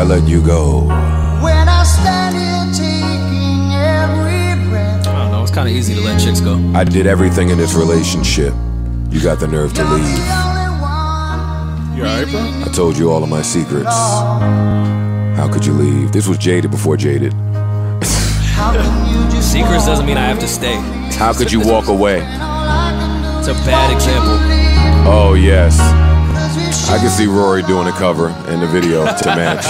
let you go. When I stand here taking every breath. I don't know, it's kind of easy to let chicks go. I did everything in this relationship. You got the nerve to leave. You alright, bro? I told you all of my secrets. How could you leave? This was Jaded before Jaded. Secrets doesn't mean I have to stay. How could you walk away? It's a bad example. Oh, yes. I can see Rory doing a cover in the video to match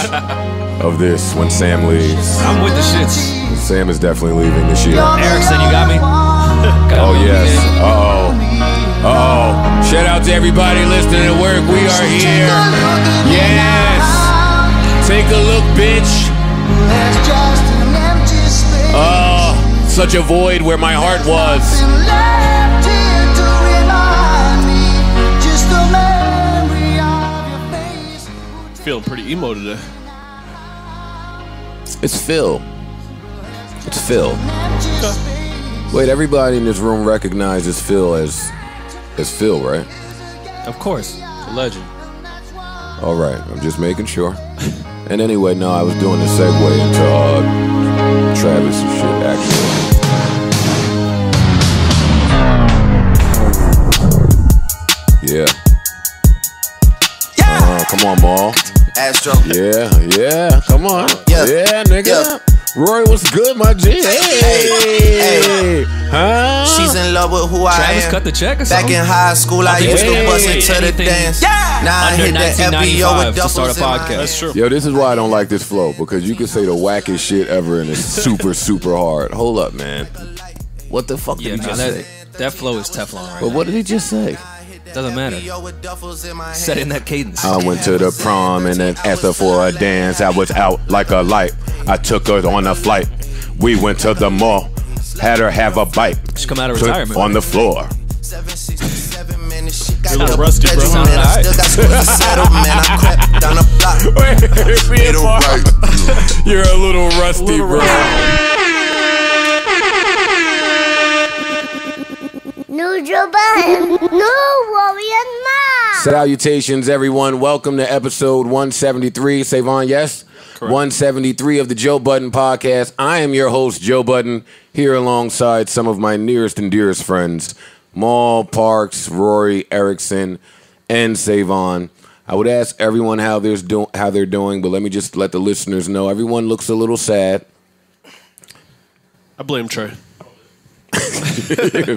of this when Sam leaves. I'm with the shits. Sam is definitely leaving this year. Erickson, you got me? Oh, yes. Uh-oh. Uh-oh. Shout out to everybody listening to work. We are here. Yes. Take a look, bitch. Oh, such a void where my heart was. Feeling pretty emo today. It's Phil. It's Phil. Wait, everybody in this room recognizes Phil as Phil, right? Of course. The legend. All right, I'm just making sure. And anyway, no, I was doing the segue into Travis and shit, actually. Yeah. Come on, Maul. Astro. Yeah, come on. Yeah, nigga. Yeah. Rory, what's good, my G? Hey. Huh? She's in love with who I Travis am. cut the check or Back something? in high school, I used to bust into the Anything dance. Now I under hit the FBO 1995 with to start a duffels in my podcast. hand. That's true. Yo, this is why I don't like this flow, because you can say the wackest shit ever and it's super, super hard. Hold up, man. What the fuck Yeah, did he no, just say? that flow is Teflon right But what did he just say? now. Doesn't matter. Set in that cadence. I went to the prom and then asked her for a dance. I was out like a light. I took her on a flight. We went to the mall. Had her have a bite. Should come out of Put retirement. on the floor. You're a little rusty, bro. Sounded alright. You're a little rusty, bro. No Joe Budden, no Warrior Ma. Salutations, everyone. Welcome to episode 173. Savon, yes? Correct. 173 of the Joe Budden podcast. I am your host, Joe Budden, here alongside some of my nearest and dearest friends, Maul, Parks, Rory, Erickson, and Savon. I would ask everyone how they're doing, but let me just let the listeners know everyone looks a little sad. I blame Trey.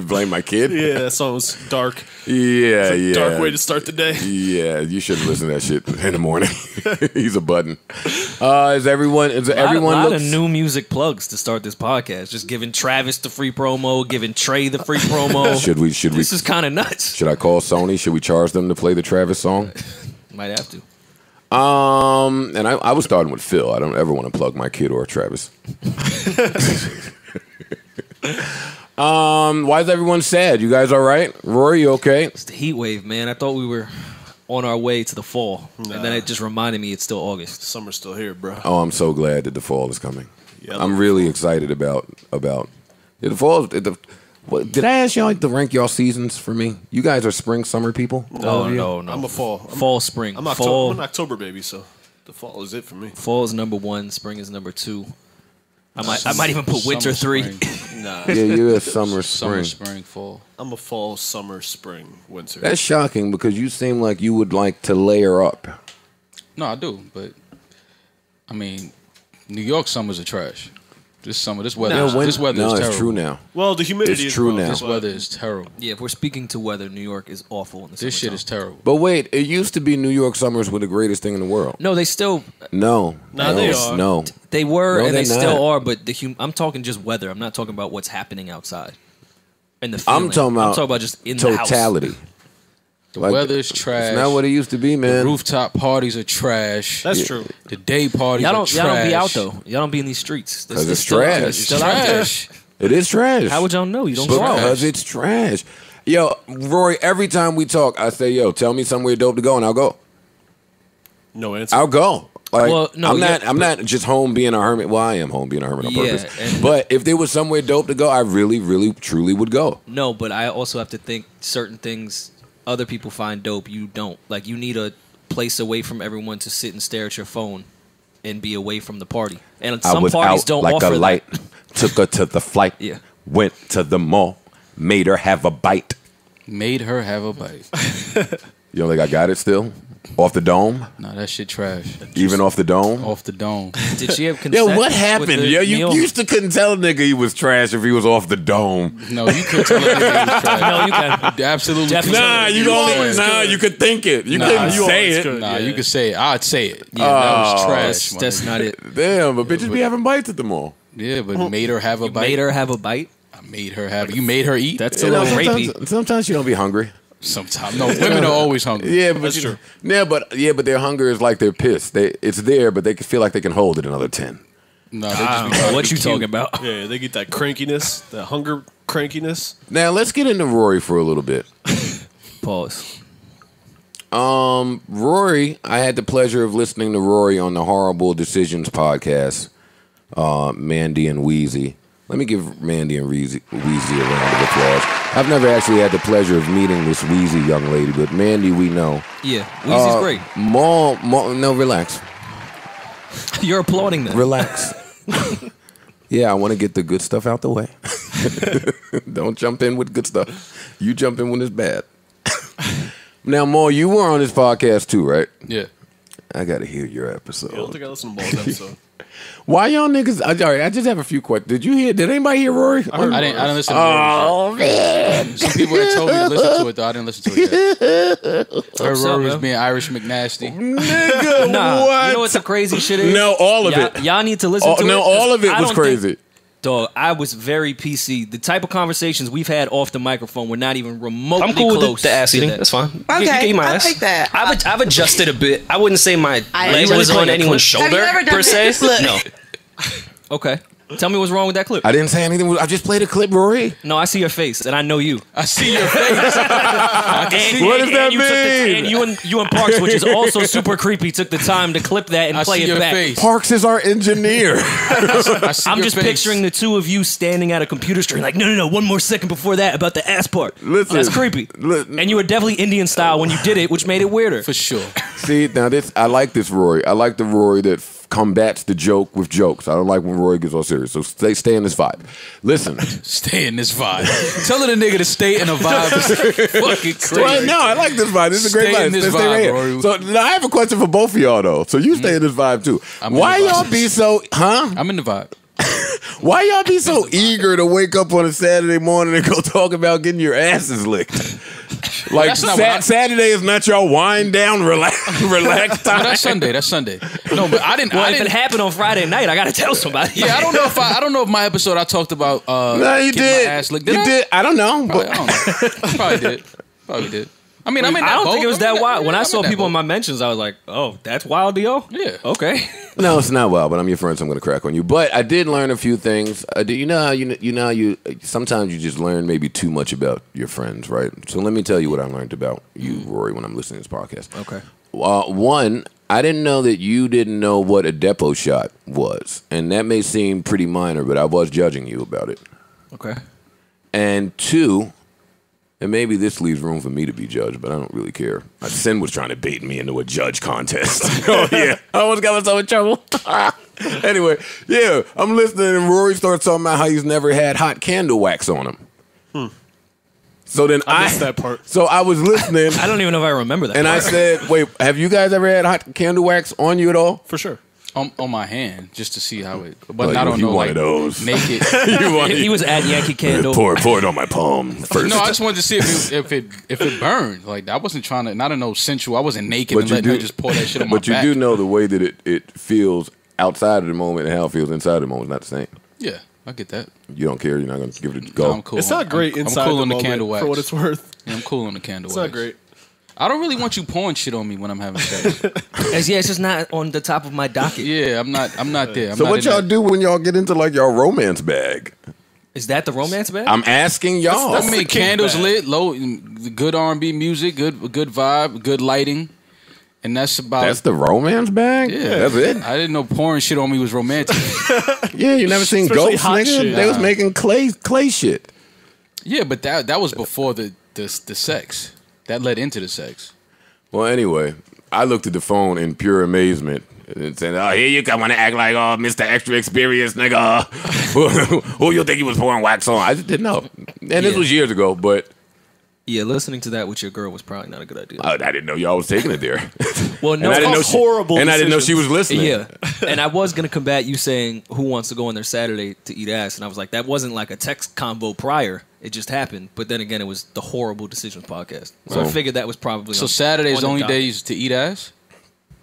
Blame my kid? Yeah, that song was dark. Yeah. Dark way to start the day. Yeah, you shouldn't listen to that shit in the morning. He's a button. Is everyone A lot looks of new music plugs to start this podcast. Just giving Travis the free promo, giving Trey the free promo. Should we This is kind of nuts. should I call Sony? Should we charge them to play the Travis song? Might have to. And I was starting with Phil. I don't ever want to plug my kid or Travis. Why is everyone sad? You guys all right? Rory, you okay? It's the heat wave, man. I thought we were on our way to the fall. Nah. And then it just reminded me it's still August. Summer's still here, bro. Oh, I'm so glad that the fall is coming. Yeah, I'm really excited about the fall. Did I ask y'all to rank y'all seasons for me? You guys are spring, summer people? No. I'm a fall. Fall, spring. I'm fall, an October baby, so the fall is it for me. fall is number 1. Spring is number 2. I might even put winter 3. Nah, Yeah, you're a summer, spring. spring, fall. I'm a fall, summer, spring, winter. That's shocking because you seem like you would like to layer up. No, I do, but I mean, New York summers are trash. This weather, this weather is terrible. it's true now. Well, the humidity It's is true wrong, now. This but weather is terrible. Yeah, if we're speaking to weather, New York is awful in the This shit summertime. is terrible. But wait, it used to be New York summers were the greatest thing in the world. No, they still No. Nah, they are. No. they were No, and they they're still not. are, but I'm talking just weather. I'm not talking about what's happening outside. And the feeling. I'm talking about just in the house. totality. The Like, weather is trash. It's not what it used to be, The man. rooftop parties are trash. That's true. The day parties Y'all are don't trash. be out though. Y'all don't be in these streets. Because it's still- trash. It's still out there. Trash. It is trash. How would y'all know? You don't go out. Because it's trash. Yo, Rory, every time we talk, I say, yo, tell me somewhere dope to go, and I'll go. No answer. I'll go. Like, Well, no, I'm not just home being a hermit. Well, I am home being a hermit on Yeah, purpose. and- But if there was somewhere dope to go, I really, really, truly would go. No, but I also have to think certain things other people find dope, you don't. Like, you need a place away from everyone to sit and stare at your phone and be away from the party. And I some was parties out don't like offer a light. that. Took her to the flight. Yeah. Went to the mall. Made her have a bite. Made her have a bite. You don't think I got it still? Off the dome? Nah, that shit trash. Even off the dome? Off the dome. Did she have consent? Yo, what with happened? the Yo, you meal? used to couldn't tell a nigga he was trash if he was off the dome. No, you could tell a nigga he was trash. No, you can. Absolutely. Definitely. Nah, you could think it. You couldn't say it. Nah, you could say it. I'd say it. Yeah, that was trash. That's not it. Damn, but bitches be having bites at the mall. Yeah, but made her have a bite. Made her have a bite? I made her have. You made her eat. That's a little rapey. Sometimes you don't be hungry. Sometimes. No, women are always hungry. Yeah, but true. Yeah, but their hunger is like they're pissed. It's there, but they can feel like they can hold it another 10. No, they I just don't be know trying what to you be talking cute. about. Yeah, they get that crankiness, that hunger crankiness. Now let's get into Rory for a little bit. Pause. Rory, I had the pleasure of listening to Rory on the Horrible Decisions podcast. Mandy and Wheezy. Let me give Mandy and Wheezy a round of applause. I've never actually had the pleasure of meeting this Wheezy young lady, but Mandy, we know. Yeah, Weezy's great. No, relax. You're applauding that. Relax. Yeah, I want to get the good stuff out the way. Don't jump in with good stuff. You jump in when it's bad. Now, Mo, you were on this podcast too, right? Yeah. I got to hear your episode. I don't think I listened to both episodes. Why y'all niggas? I just have a few questions. Did anybody hear Rory? I didn't listen to it. Oh, man. Some people had told me to listen to it, though. I didn't listen to it yet. I heard What's up, Rory was man? being Irish McNasty. Nigga, Nah, what? you know what the crazy shit is? No, all of it. Y'all need to listen to it. No, all of it I was don't crazy. think- Dog, I was very PC. The type of conversations we've had off the microphone were not even remotely I'm cool close with the ass to eating. that. That's fine. Okay, You can eat my I ass. like that. I've adjusted a bit. I wouldn't say my I- leg You was really on playing a anyone's clip? Have you shoulder ever done per se. this? Look. No. Okay. Tell me what's wrong with that clip. I didn't say anything. I just played a clip, Rory. No, I see your face, and I know you. I see your face. What does that you took the- mean? and you and Parks, which is also super creepy, took the time to clip that and I play see it your back. face. Parks is our engineer. I see I'm your just face. picturing the two of you standing at a computer screen, like, no, one more second before that about the ass part. Listen, That's creepy. And you were definitely Indian style when you did it, which made it weirder. For sure. See, now I like this Rory. I like the Rory that combats the joke with jokes. I don't like when Rory gets all serious. So stay in this vibe. Listen. Stay in this vibe. Telling a nigga to stay in a vibe is fucking crazy. Well, no, I like this vibe. This is a great Stay vibe. in this Stay vibe, right here. Rory. So now I have a question for both of y'all though. So you stay in this vibe too. I'm in Why the vibe. y'all be so I'm in the vibe. Why y'all be so eager to wake up on a Saturday morning and go talk about getting your asses licked? Like that's not what I- Saturday is not your wind down, relax time. No, that's Sunday. That's Sunday. No, but I didn't. Well, I if it didn't. happened on Friday night, I gotta tell somebody. Yeah, I don't know if my episode I talked about. No, you getting did. My ass licked. You I? did. I don't know. Probably, But I don't know. Probably did. I mean, I'm in that I don't boat. think it was I'm that in wild. When I I'm saw that people in boat. my mentions, I was like, oh, that's wild, yo? Yeah. Okay. no, it's not well. But I'm your friend, so I'm going to crack on you. But I did learn a few things. You know how you sometimes you just learn maybe too much about your friends, right? So let me tell you what I learned about you, Rory, when I'm listening to this podcast. Okay. One, I didn't know that you didn't know what a depot shot was, and that may seem pretty minor, but I was judging you about it. Okay. And two, and maybe this leaves room for me to be judged, but I don't really care. Sin was trying to bait me into a judge contest. Oh, yeah. I almost got myself in trouble. Anyway, yeah, I'm listening, and Rory starts talking about how he's never had hot candle wax on him. So then I missed that part. So I was listening, I don't even know if I remember that. and I part. said, wait, have you guys ever had hot candle wax on you at all? For sure. on my hand just to see how it. But Well, I don't you know, one like of those. naked. You want he was at Yankee Candle. pour it on my palm first. No, I just wanted to see if it burned. Like I wasn't trying to. Not in no sensual. I wasn't naked But and you letting her do- just pour that shit on my But you back. do know the way that it feels outside of the moment and how it feels inside of the moment is not the same. Yeah, I get that. You don't care. You're not going to give it a No, go. I'm cool. It's not great I'm inside cool the on the moment candle wax for what it's worth. Yeah, I'm cool on the candle It's wax. not great. I don't really want you pouring shit on me when I'm having sex. It's just not on the top of my docket. Yeah, I'm not there. I'm So not what in y'all that. do when y'all get into like your romance bag? Is that the romance bag? I'm asking y'all. I mean, the king candles bag. lit, low, good R&B music, good vibe, good lighting, and that's about. That's the romance bag? Yeah, That's it? I didn't know pouring shit on me was romantic. Yeah, you never seen Especially Ghost, hot nigga? shit. They was making clay shit. Yeah, but that was before the sex. That led into the sex. Well, anyway, I looked at the phone in pure amazement And saying, "Oh, here you come, want to act like Mr. Extra Experienced nigga. Who you think he was pouring wax on?" I just didn't know, and this was years ago. But yeah, listening to that with your girl was probably not a good idea. I didn't know y'all was taking it there. Well, no, and I didn't know horrible. And I didn't know she was listening. Yeah, and I was gonna combat you saying who wants to go on their Saturday to eat ass, and I was like, that wasn't like a text combo prior. It just happened. But then again, it was the Horrible Decisions podcast, so I figured that was probably So Saturday is the only docket. days to eat ass.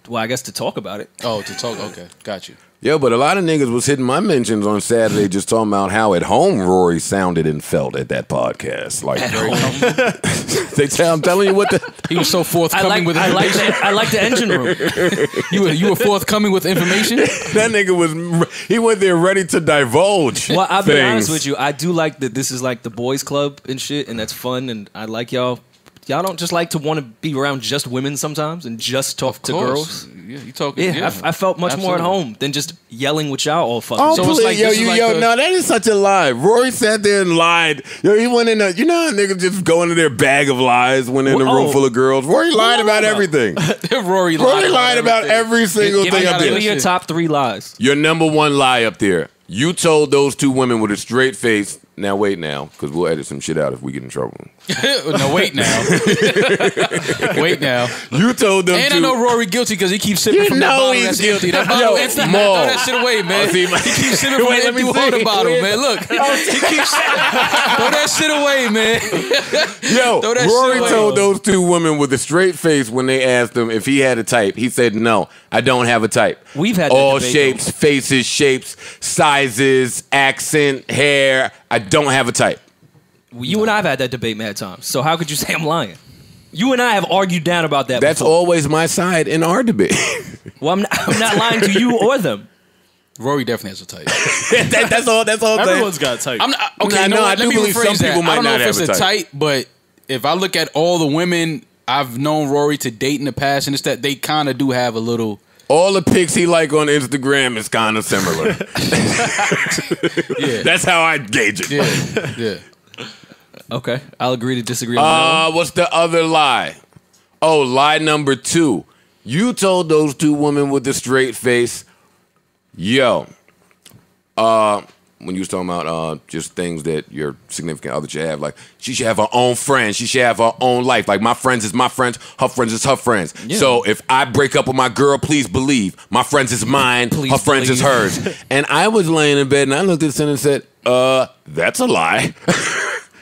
Well, I guess to talk about it. Oh, to talk. Okay, got you. Yeah, but a lot of niggas was hitting my mentions on Saturday just talking about how at home Rory sounded and felt at that podcast. Like, I'm telling you what he was so forthcoming with information. I like the engine room. You were forthcoming with information. That nigga he went there ready to divulge. Well, I'll be things. honest with you. I do like that this is like the boys club and shit, and that's fun, and I like y'all. Y'all don't just like to want to be around just women sometimes and just talk to girls? Yeah, you talk. Yeah, I felt much more at home than just yelling with y'all all fucking. Oh, So please, it's like no, that is such a lie. Rory sat there and lied. He went in you know how niggas just go into their bag of lies when they're in a room full of girls? Rory lied about everything. Rory lied about every single thing up Give there. me your top 3 lies. Your number 1 lie up there. You told those 2 women with a straight face. Now wait now, because we'll edit some shit out if we get in trouble. No, wait now. Wait now. You told them. And I know Rory guilty because he keeps sipping from that bottle that's empty. That bottle empty. Man, throw that shit away, man. He keeps sipping from the empty water bottle, man. Look, he keeps throw that shit away, man. Yo, Throw that Rory shit away. told those 2 women with a straight face when they asked him if he had a type. He said, "No, I don't have a type. We've had that all debate, shapes, though. faces, shapes, sizes, accent, hair. I don't have a type." You and I have had that debate mad times. So how could you say I'm lying? You and I have argued down about that. That's before. always my side in our debate. Well, I'm not lying to you or them. Rory definitely has a type. That's all. That's all. Everyone's got a type. I'm not, okay, Nah, you know no, what? I do Let me believe some rephrase that. people might I don't know not if have it's a a type. type, but if I look at all the women I've known Rory to date in the past, and it's that they kind of do have a little. All the pics he like on Instagram is kind of similar. Yeah. That's how I gauge it. Yeah. Okay, I'll agree to disagree on that one. What's the other lie? Oh, lie number 2. You told those 2 women with the straight face, yo, when you was talking about just things that your significant other should have, like she should have her own friends, she should have her own life. Like my friends is my friends, her friends is her friends. Yeah. So if I break up with my girl, please believe my friends is mine, Please her friends is believe. hers. And I was laying in bed and I looked at this and said, that's a lie.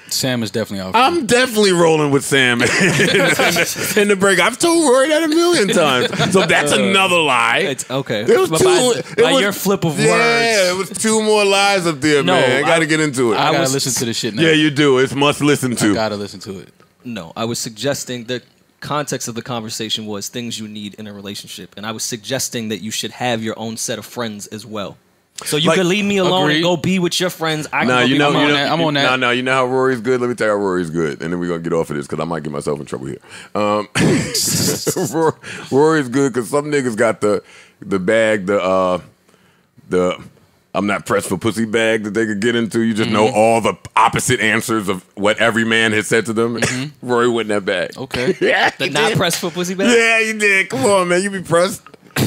Sam is definitely out. I'm definitely rolling with Sam in the break. I've told Rory that a million times. So that's another lie. It's okay. There was But 2. by your flip of yeah, words. it was 2 more lies up there, No, man. I got to get into it. I gotta was- listen to this shit now. Yeah, you do. It's must listen I to. gotta listen to it. No, I was suggesting the context of the conversation was things you need in a relationship, and I was suggesting that you should have your own set of friends as well. So you Like, could leave me alone agreed. and go be with your friends. I can Nah, go you be know, with you mine. know, I'm on that. No, you know how Rory's good. Let me tell you how Rory's good, and then we're gonna get off of this because I might get myself in trouble here. Rory's good because some niggas got the bag, the I'm not pressed for pussy bag that they could get into. You just know all the opposite answers of what every man has said to them. Rory went in that bag. Okay. Yeah, The he not did. pressed for pussy bag? Yeah, you did. Come on, man. You be pressed. You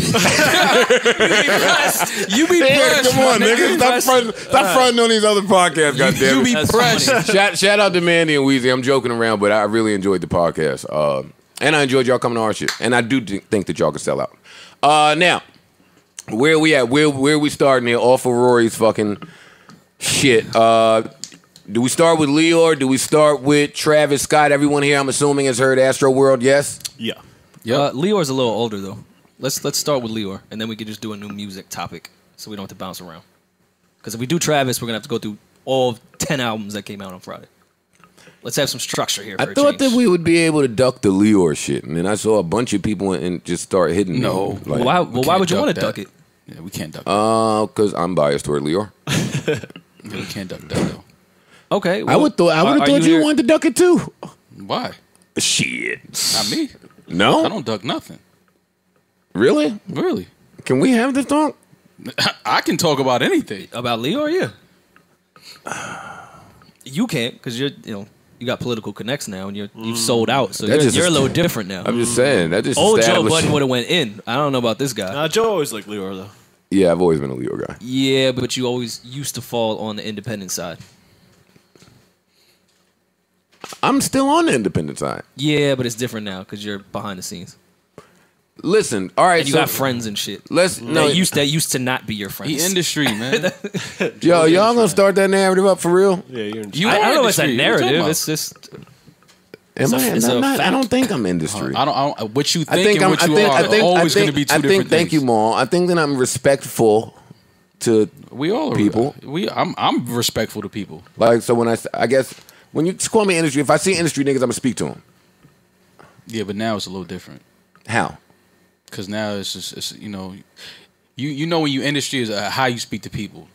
be Yeah, pressed. come on, my nigga. Stop fronting on these other podcasts, goddamn. You be That's pressed. funny. Shout out to Mandy and Weezy. I'm joking around, but I really enjoyed the podcast. And I enjoyed y'all coming to our shit. And I do think that y'all can sell out. Now, where we at? Where we starting here? Off of Rory's fucking shit. Do we start with Lyor? Do we start with Travis Scott? Everyone here, I'm assuming, has heard Astroworld, yes? Yeah. Lior's a little older though. Let's start with Lyor, and then we can just do a new music topic, so we don't have to bounce around. Because if we do Travis, we're gonna have to go through all 10 albums that came out on Friday. Let's have some structure here. I For a thought change. that we would be able to duck the Lyor shit, and then I saw a bunch of people and just start hitting No. me. Like, Why would you want to that. duck it? Yeah, we can't duck. because I'm biased toward Lyor. Yeah, we can't duck that though. Okay, I would have thought you wanted to duck it too. Why? Shit. Not me. No? I don't duck nothing. Really? Really. Can we have this talk? I can talk about anything. about Lyor, yeah. You can't because you're you got political connects now, and you've sold out, so That you're a just- little different now. I'm just saying that just Old Joe established. Budden would have went in. I don't know about this guy. Joe always liked Lyor though. Yeah, I've always been a Leo guy. Yeah, but you always used to fall on the independent side. I'm still on the independent side. Yeah, but it's different now because you're behind the scenes. Listen, all right, And you got friends and shit. Let's no, That used to not be your friends. He industry, man. yo, y'all gonna start that narrative up for real? Yeah, you're in. You I are don't know if it's a industry. What you talking narrative. about? It's just Am I? it's a I'm not- I fact. don't think I'm industry. I don't. What you I think think and I'm. what I you think. are I think. are always I going to think. be two I different think. Thank you, things. Maul. I think that I'm respectful to We all are people. I'm respectful to people. like. So when I guess when you call me industry, if I see industry niggas, I'm gonna speak to them. Yeah, but now it's a little different. How? Because now it's just you know when you industry is how you speak to people.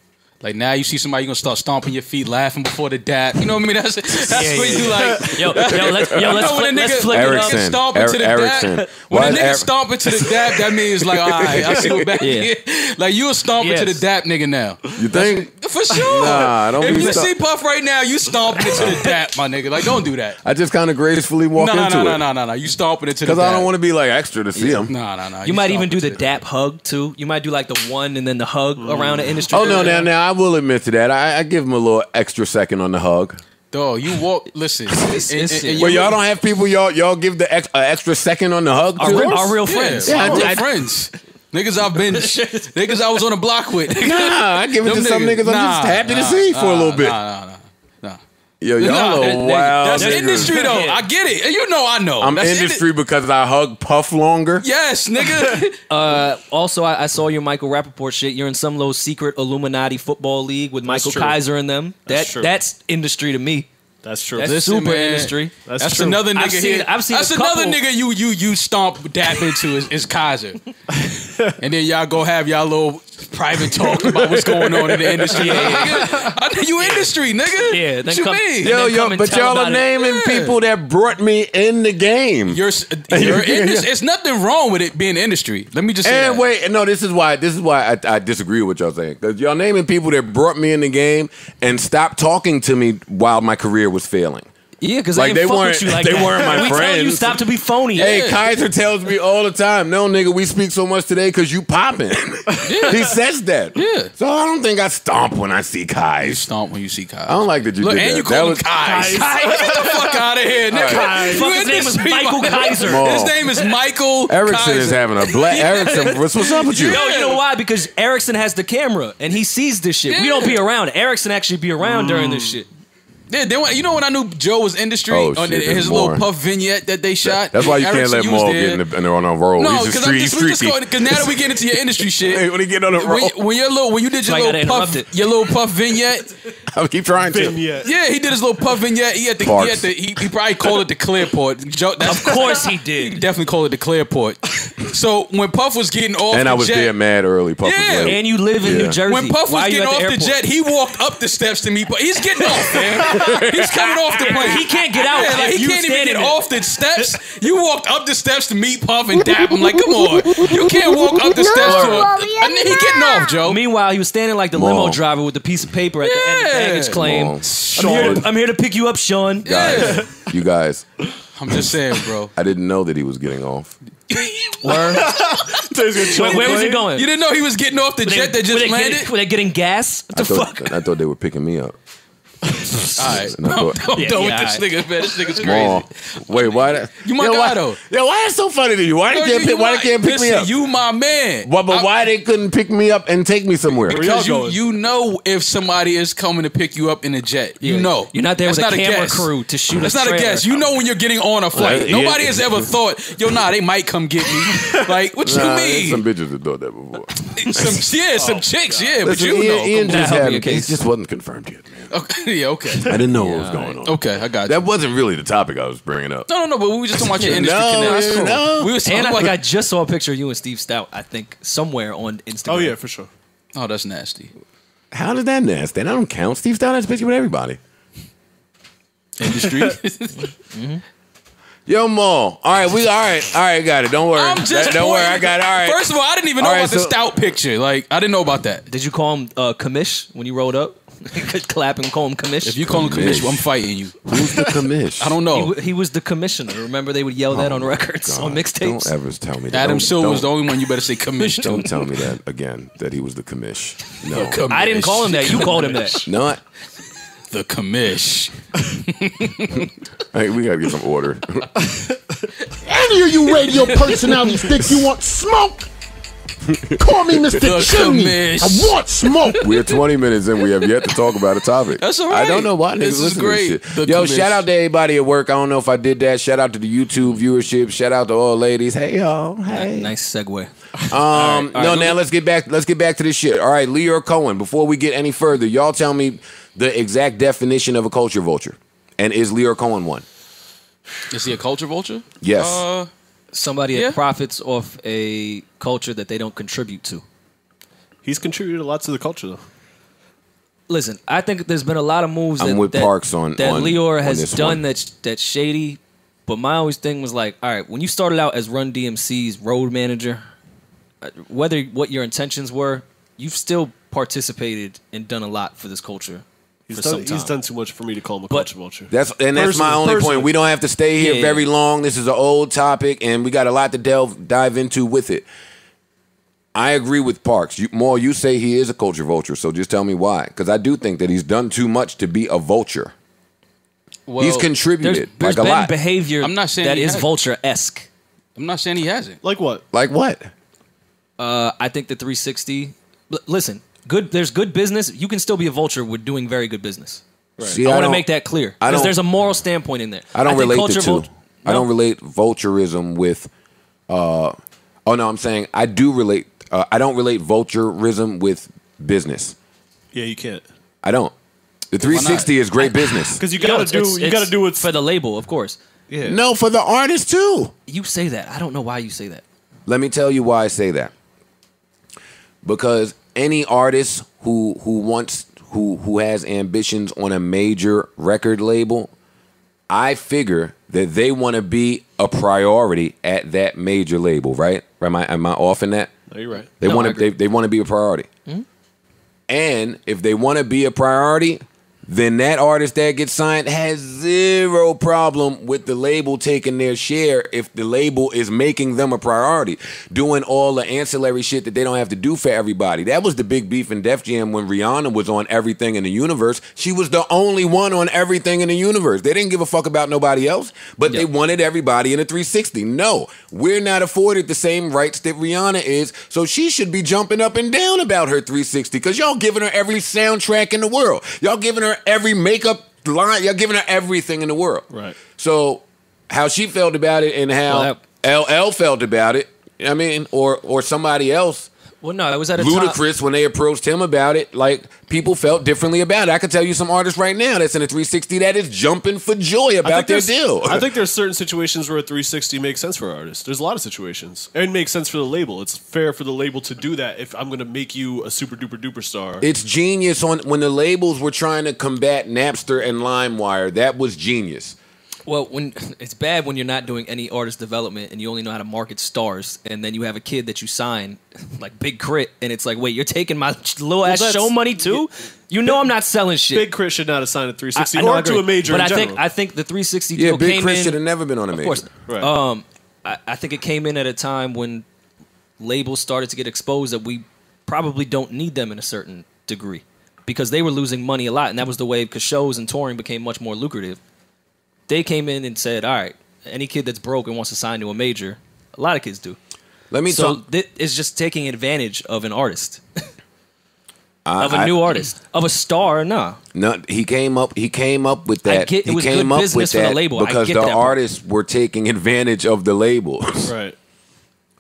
Like now you see somebody, you're gonna start stomping your feet, laughing before the dap. You know what I mean? That's when you like. let's Nigga flick it up. Erickson. Stomping to the Erickson. dap. Why When a is nigga Eric- stomping to the dap, that means like, all right, I see what back Yeah. here. Like you a stomping to the Yes. dap nigga now. You think? For sure. Nah, don't if be you stomp- see Puff right now, you stomping into the dap, my nigga. Like don't do that. I just kind of gracefully walk into it No. You stomping into the because dap. I don't want to be like extra to see him. No. You might even do the dap hug too. You might do like the one and then the hug around the industry. Oh no, now I will admit to that. I give him a little extra second on the hug. Dog, you walk. Listen, Well, y'all don't have people. Y'all give the extra second on the hug. too? Our real friends. Yeah, our real I- friends. Niggas I've been, niggas I was on the block with. Nah, I give it to Them some niggas. I'm just happy to see for a little bit. Nah. Yo, y'all are wild. That's niggas. industry though. I get it. You know I know. I'm That's industry because I hug Puff longer. Yes, nigga. Also, I saw your Michael Rappaport shit. You're in some little secret Illuminati football league with Michael true. Kaiser and them. That's true. That's industry to me. That's true. That's Listen, super man. industry. That's true. another nigga I've seen- here. I've seen That's a another couple- nigga you stomp dap into is Kaiser. And then y'all go have y'all little private talk about what's going on in the industry. Nigga, I think you industry, nigga. Yeah, then what you come- mean? Yo, and but tell y'all about are it. naming Yeah. people that brought me in the game. You're industry. It's nothing wrong with it being industry. Let me just say And that. wait, no, this is why I disagree with what y'all saying. Because y'all naming people that brought me in the game and stopped talking to me while my career was failing. Yeah, because Like, they they fuck weren't- with you like they that. weren't my we tell you friends. stop to be phony. Hey, Kaiser tells me all the time, no, nigga, we speak so much today because you popping. He says that. Yeah. So I don't think I stomp when I see Kai. You stomp when you see Kai. I don't like that you Look, did and that. you That call him was Kai. Get the fuck out of here, nigga. Fuck, You his name is industry, Michael my nigga. Kaiser. Come on. His name is Michael Erickson Kaiser. is having a black. Erickson, what's up with you? Yo, you know why? Because Erickson has the camera and he sees this shit. We don't be around. Erickson actually be around during this shit. Yeah, you know when I knew Joe was industry Oh, on shit, his there's little more. Puff vignette that they shot. That's why you can't Erickson, let you was Maul there. get on a roll. No, He's a because street, because now that we get into your industry shit, Hey, when he get on a roll, when you did your So I gotta little puff, interrupt it. your little Puff vignette. I keep trying to. Vignette. Yeah, he did his little Puff vignette. He probably called it the Clearport. Joe, Of course he he did. definitely called it the Clearport. So when Puff was getting off And the I was jet, there mad early. Puff was Yeah. late. And you live in Yeah. New Jersey. when Puff Why was you getting at off the airport? jet, he walked up the steps to me. But he's getting off, man. He's coming off the plane. He can't get out. Yeah, like if he you can't even standing get there. off the steps. You walked up the steps to meet Puff and dap him. Like, come on, you can't walk up the steps to Rory, he getting off, Joe. Meanwhile, he was standing like the Maul. limo driver with the piece of paper at the end of the Yeah. baggage claim. Maul. I'm here to pick you up, Sean. Guys, you guys, I'm just saying, bro. I didn't know that he was getting off. Where was he going? You didn't know he was getting off the jet that just landed? Were they getting gas? What the fuck? I thought they were picking me up. All right, And I thought, I'm Yeah, done yeah, with this nigga, man. This nigga's crazy. Maul. Wait, why? That, You my Yo, guy, why, though. Yeah, why is so funny to you? Why they can't pick me up? You my man. But why they couldn't pick me up and take me somewhere? Because you know if somebody is coming to pick you up in a jet. You know. You're not there That's with a not camera guess. crew to shoot That's a not a trailer. guess. You know when you're getting on a flight. Yeah. Nobody has ever thought, yo, they might come get me. Like, what Nah, you there's mean? some bitches that thought that before. some chicks, yeah, but Listen, you know. Ian just That'll had be a it case. just wasn't confirmed yet, man. Okay, yeah, okay. I didn't know what was going on. Okay, I got you. That wasn't really the topic I was bringing up. No, but we were just talking about your industry No, connects. yeah, no. We was talking And I about think I just saw a picture of you and Steve Stout, I think, somewhere on Instagram. Oh yeah, for sure. Oh, that's nasty. How did that nasty? That don't count. Steve Stout has a picture with everybody. Industry. Yo, Maul. All right, got it. Don't worry. I'm just Don't worry, I pointing- got it. All right. First of all, I didn't even know All right, about the so- Stout picture. Like, I didn't know about that. Did you call him Kamish when you rolled up? Clap and call him commish. If you call him commish, I'm fighting you. Who's the commish? I don't know. He was the commissioner. Remember they would yell that on records, on mixtapes. Don't ever tell me that. Adam Don't- Silver was the don't- only one you better say commish to. Don't tell me that again, that he was the commish. No. I didn't call him that. You called him that. Not. The commish. Hey, we gotta get some order. Any of you radio personalities think you want smoke? Call me Mr. The Chimney. commish. I want smoke. We're 20 minutes in. We have yet to talk about a topic. That's all I right. don't know why niggas This is listen great. to this The shit. Yo, commish. shout out to everybody at work. I don't know if I did that. Shout out to the YouTube viewership. Shout out to all ladies. Hey y'all. Hey. Nice segue. Now let's get back to this shit. All right, Lyor Cohen. Before we get any further, y'all tell me the exact definition of a culture vulture. And is Lyor Cohen one? Is he a culture vulture? Yes. Somebody Yeah. that profits off a culture that they don't contribute to. He's contributed a lot to the culture, though. Listen, I think there's been a lot of moves I'm that, with Parks on Lyor has this done one. that's shady. But my always thing was like, all right, when you started out as Run DMC's road manager, whether what your intentions were, you've still participated and done a lot for this culture. He's for some done, time. he's done too much for me to call him a culture vulture. That's my only point. We don't have to stay here Yeah. very long. This is an old topic, and we got a lot to dive into with it. I agree with Parks. You say he is a culture vulture, so just tell me why. Because I do think that he's done too much to be a vulture. Well, He's contributed There's like a been lot. behavior I'm not saying that he is hasn't. vulture-esque. I'm not saying he hasn't. Like what? Like what? I think the 360. Listen, there's good business. You can still be a vulture with doing very good business. See, I want to don't- make that clear I because don't- there's a moral standpoint in there. I don't think relate the culture two. I No? don't relate vulturism with. Oh no, I'm saying I do relate. I don't relate vulturism with business. Yeah, you can't. I don't. The 360 is great business. Because you Yo, gotta it's do what's for the label, of course. yeah. No, for the artist too. You say that. I don't know why you say that. Let me tell you why I say that. Because any artist who has ambitions on a major record label, I figure that they want to be a priority at that major label, right? Am I off in that? No, you're right. They No, I want agree. to they want to be a priority. And if they want to be a priority, then that artist that gets signed has zero problem with the label taking their share if the label is making them a priority, doing all the ancillary shit that they don't have to do for everybody. That was the big beef in Def Jam when Rihanna was on Everything in the Universe. She was the only one on Everything in the Universe. They didn't give a fuck about nobody else, but they wanted everybody in a 360. No, we're not afforded the same rights that Rihanna is, so she should be jumping up and down about her 360 because y'all giving her every soundtrack in the world. Y'all giving her every makeup line. Y'all giving her everything in the world. Right. So how she felt about it and how LL felt about it, I mean, or somebody else, Well, no, it was at a time. Ludacris, when they approached him about it, like, people felt differently about it. I could tell you some artists right now that's in a 360 that is jumping for joy about their deal. I think there's certain situations where a 360 makes sense for artists. There's a lot of situations. And it makes sense for the label. It's fair for the label to do that if I'm going to make you a super duper duper star. It's genius when the labels were trying to combat Napster and LimeWire. That was genius. Well, when it's bad when you're not doing any artist development and you only know how to market stars, and then you have a kid that you sign like Big Crit, and it's like, wait, you're taking my little ass that's- show money too? You know I'm not selling shit. Big Crit should not have signed a 360 I know, I or to agree. a major but in I general. think the 360 Yeah, deal Big came Chris in. should have never been on a Of major. course. Right. I think it came in at a time when labels started to get exposed that we probably don't need them in a certain degree because they were losing money a lot, and that was the way because shows and touring became much more lucrative. They came in and said, all right, any kid that's broke and wants to sign to a major, a lot of kids do. Let me So talk. it's just taking advantage of an artist, of a new artist, of a star. Nah, No, he came up with that. get it he was came good up business with for the that label. I because get the that part. artists were taking advantage of the labels. right.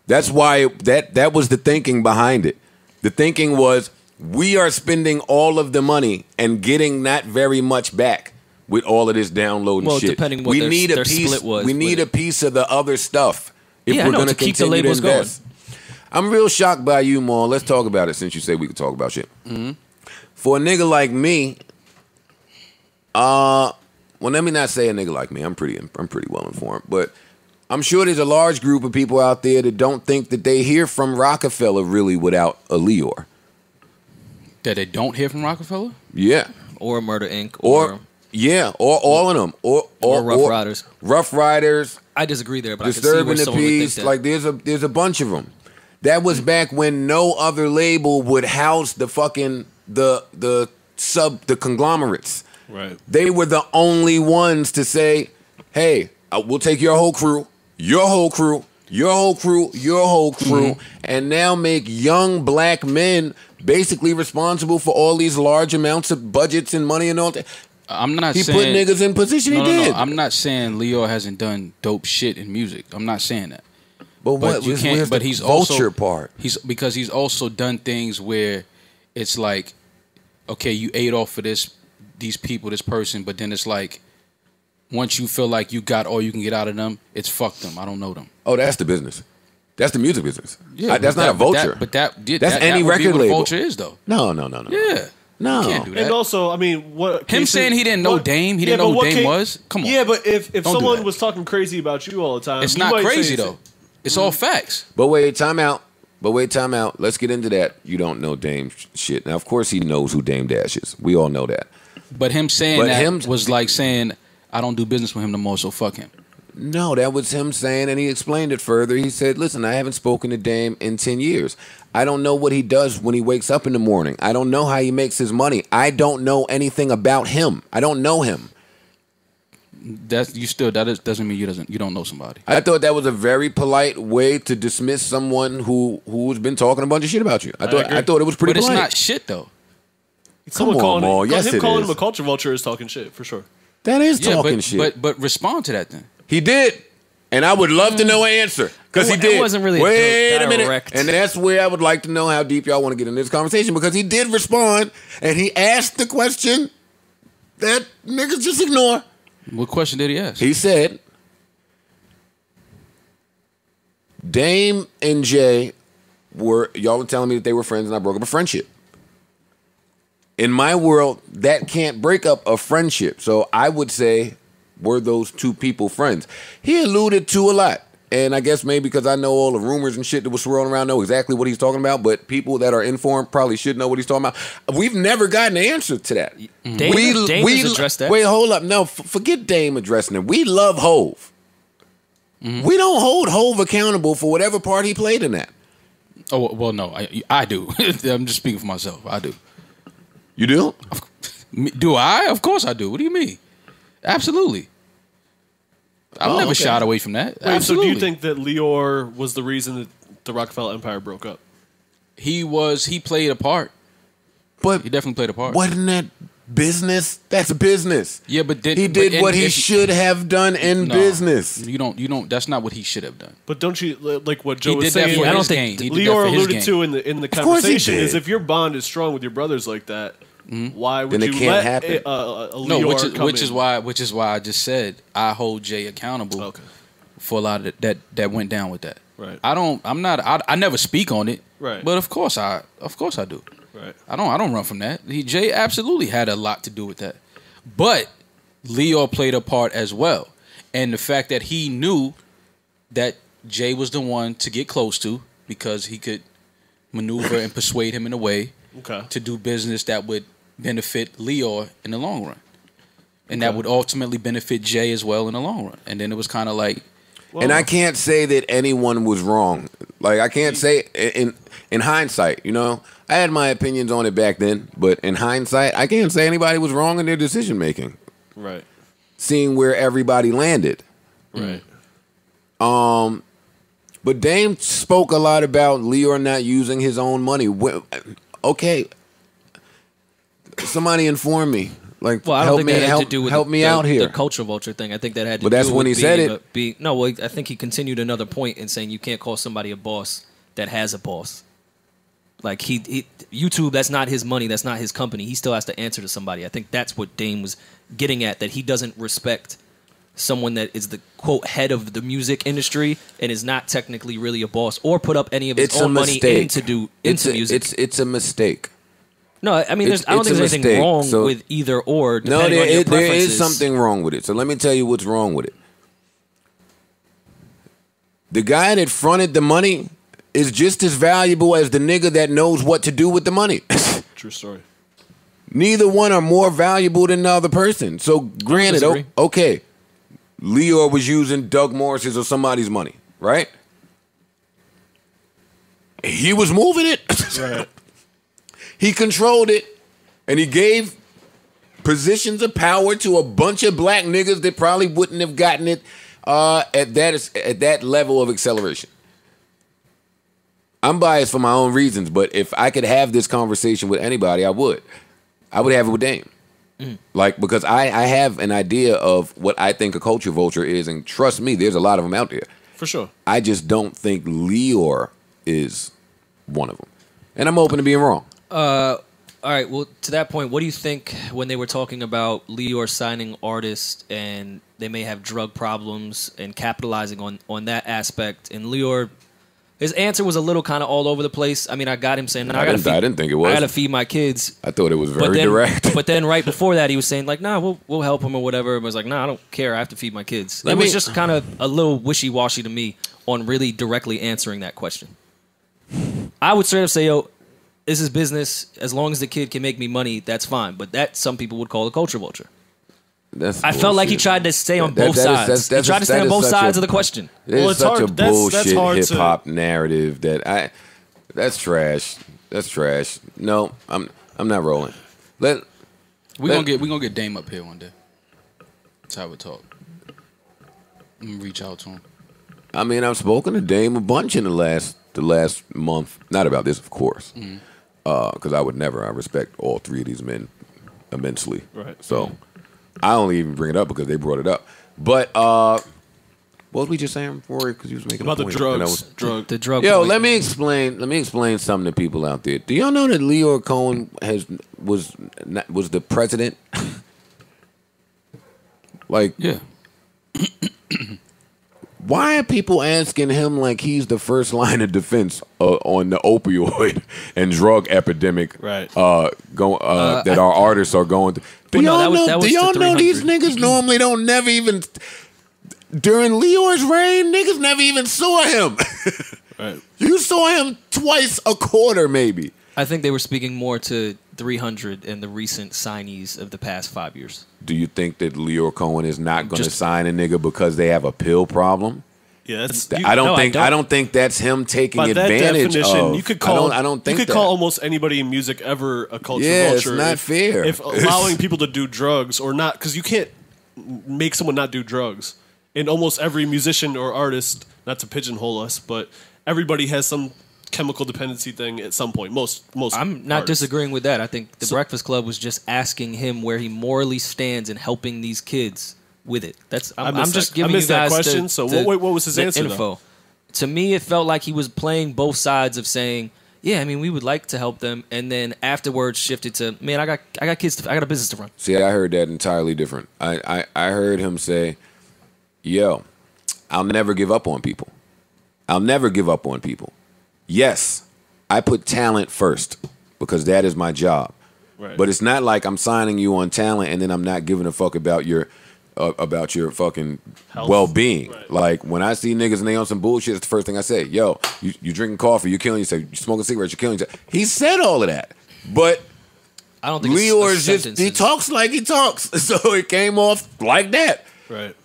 That's why that was the thinking behind it. The thinking was we are spending all of the money and getting not very much back with all of this downloading Well, shit. depending what we their- need a their piece. split was We with need it. a piece of the other stuff if Yeah, I we're know, going to to keep the continue to labels going. invest. I'm real shocked by you, Maul. Let's talk about it since you say we could talk about shit. Mm-hmm. For a nigga like me, well, let me not say a nigga like me. I'm pretty well informed, but I'm sure there's a large group of people out there that don't think that they hear from Rockefeller really without a Lyor. That they don't hear from Rockefeller? Yeah. Or Murder Inc. Or all of them. Or Rough Riders. Rough Riders. I disagree there, but Disturbing I can see the where Peace. someone would think that. Like there's a bunch of them. That was back when no other label would house the fucking the conglomerates. Right. They were the only ones to say, "Hey, we'll take your whole crew, your whole crew, your whole crew, your whole crew," and now make young black men basically responsible for all these large amounts of budgets and money and all that. I'm not He saying put niggas in position. No, he did. No, I'm not saying Lyor hasn't done dope shit in music. I'm not saying that. But what? You can't. But he's vulture also part. He's also done things where it's like, okay, you ate off of these people, this person, but then it's like, once you feel like you got all you can get out of them, it's fuck them. I don't know them. Oh, that's the business. That's the music business. Yeah, that's not a vulture. That's any record label. Vulture is though. No. Yeah. No. You can't do that. And also, I mean, what him saying he didn't know Dame, he didn't know who Dame was. Come on. Yeah, but if Don't do someone that. was talking crazy about you all the time, It's you not might crazy say though. It's all facts. But wait, time out. Let's get into that. You don't know Dame shit. Now, of course, he knows who Dame Dash is. We all know that. But him saying that was like saying, I don't do business with him no more, so fuck him. No, that was him saying, and he explained it further. He said, listen, I haven't spoken to Dame in 10 years. I don't know what he does when he wakes up in the morning. I don't know how he makes his money. I don't know anything about him. I don't know him. Doesn't mean you don't know somebody. I thought that was a very polite way to dismiss someone who's been talking a bunch of shit about you. I thought it was pretty But polite. it's not shit though. Someone Come on, Maul. Yes, him it calling is. him a culture vulture is talking shit for sure. That is talking shit. But respond to that then. He did. And I would love to know an answer. Because he did. It wasn't really Wait a minute. direct. And that's where I would like to know how deep y'all want to get in this conversation. Because he did respond. And he asked the question that niggas just ignore. What question did he ask? He said, Dame and Jay y'all are telling me that they were friends and I broke up a friendship. In my world, that can't break up a friendship. So I would say, were those two people friends? He alluded to a lot. And I guess maybe because I know all the rumors and shit that was swirling around, know exactly what he's talking about. But people that are informed probably should know what he's talking about. We've never gotten an answer to that. Dame has addressed that. Wait, hold up. No, forget Dame addressing it. We love Hove. We don't hold Hove accountable for whatever part he played in that. Oh, well, no. I do. I'm just speaking for myself. I do. You do? Do I? Of course I do. What do you mean? Absolutely. I've never shied away from that. Wait, so do you think that Lyor was the reason that the Rockefeller Empire broke up? He played a part. But he definitely played a part. Wasn't that business? That's business. Yeah, but he did what he should have done in business. You don't. That's not what he should have done. But don't you like what Joe He was did that saying? for I don't his think gain. He did that Lyor for his alluded to in the Of course he conversation did. is if your bond is strong with your brothers like that, why would Then it you can't let happen. a No, Lyor come which in? is why I just said I hold Jay accountable for a lot of that went down with that. Right. I never speak on it. Right. But of course I do. Right. I don't run from that. Jay absolutely had a lot to do with that. But Lyor played a part as well. And the fact that he knew that Jay was the one to get close to because he could maneuver and persuade him in a way to do business that would benefit Lyor in the long run. And that would ultimately benefit Jay as well in the long run. And then it was kind of like... And I can't say that anyone was wrong. Like, I can't say... In hindsight, you know, I had my opinions on it back then, but in hindsight, I can't say anybody was wrong in their decision making. Right. Seeing where everybody landed. Right. But Dame spoke a lot about Lyor not using his own money. Okay, somebody inform me. Like, Well, I don't think that had to do with help me out here. The culture vulture thing. I think that had to But do that's with when he said it. No, well, I think he continued another point in saying you can't call somebody a boss that has a boss. Like, he YouTube, that's not his money. That's not his company. He still has to answer to somebody. I think that's what Dame was getting at, that he doesn't respect someone that is the, quote, head of the music industry and is not technically really a boss or put up any of his own money into music. It's a mistake. No, I mean, I don't think there's anything wrong with either or. No, there is something wrong with it. So let me tell you what's wrong with it. The guy that fronted the money is just as valuable as the nigga that knows what to do with the money. True story. Neither one are more valuable than the other person. So granted, disagree. okay, Lyor was using Doug Morris's or somebody's money, right? He was moving it. Right. He controlled it, and he gave positions of power to a bunch of black niggas that probably wouldn't have gotten it at that level of acceleration. I'm biased for my own reasons, but if I could have this conversation with anybody, I would. I would have it with Dame. Like, because I have an idea of what I think a culture vulture is, and trust me, there's a lot of them out there. For sure. I just don't think Lyor is one of them. And I'm open to being wrong. All right, well, to that point, what do you think when they were talking about Lyor signing artists and they may have drug problems and capitalizing on that aspect? And Lyor, his answer was a little kind of all over the place. I mean, I got him saying, I didn't think it was. I got to feed my kids. I thought it was very direct. But then right before that, he was saying, like, nah, we'll help him or whatever. I was like, nah, I don't care. I have to feed my kids. It was just kind of a little wishy-washy to me on really directly answering that question. I would straight up say, yo, this is business. As long as the kid can make me money, that's fine. But that some people would call a culture vulture. I felt like he tried to stay on both sides. He tried to stay on both sides of the question. It's such a bullshit hip hop narrative that's trash. That's trash. No, I'm not rolling. We gonna get Dame up here one day. That's how we talk. I'm gonna reach out to him. I mean, I've spoken to Dame a bunch in the last month. Not about this, of course, because I would never. I respect all three of these men immensely. Right. So I only even bring it up because they brought it up. But what was we just saying, Rory? Because you was making about a point. The drug. Yo, point. let me explain something to people out there. Do y'all know that Lyor Cohen was the president? Like, yeah. Why are people asking him like he's the first line of defense on the opioid and drug epidemic? Right. That our artists are going through. Do y'all know these niggas normally don't never even during Lior's reign? Niggas never even saw him. Right. You saw him twice a quarter, maybe. I think they were speaking more to 300 and the recent signees of the past 5 years. Do you think that Lyor Cohen is not going to sign a nigga because they have a pill problem? Yeah, that's. I don't think that's him taking By that advantage definition, of. you could call. I don't think you could that. call almost anybody in music ever a culture Yeah, it's vulture. not fair. If allowing people to do drugs or not, because you can't make someone not do drugs. And almost every musician or artist, not to pigeonhole us, but everybody has some chemical dependency thing at some point. Most. I'm not disagreeing with that. I think the Breakfast Club was just asking him where he morally stands in helping these kids with it. I'm just giving you guys that question. So what was his answer? Info. Though? To me, it felt like he was playing both sides of saying, "Yeah, I mean, we would like to help them," and then afterwards shifted to, "Man, I got kids. I got a business to run." See, I heard that entirely different. I heard him say, "Yo, I'll never give up on people. I'll never give up on people. Yes, I put talent first because that is my job. Right. But it's not like I'm signing you on talent and then I'm not giving a fuck about your fucking Health. well-being. Right. Like when I see niggas and they on some bullshit, it's the first thing I say. Yo, you drinking coffee, you're killing yourself. You smoking cigarettes, you're killing yourself. He said all of that, but I don't think Lyor is just he talks like he talks, so it came off like that. Right.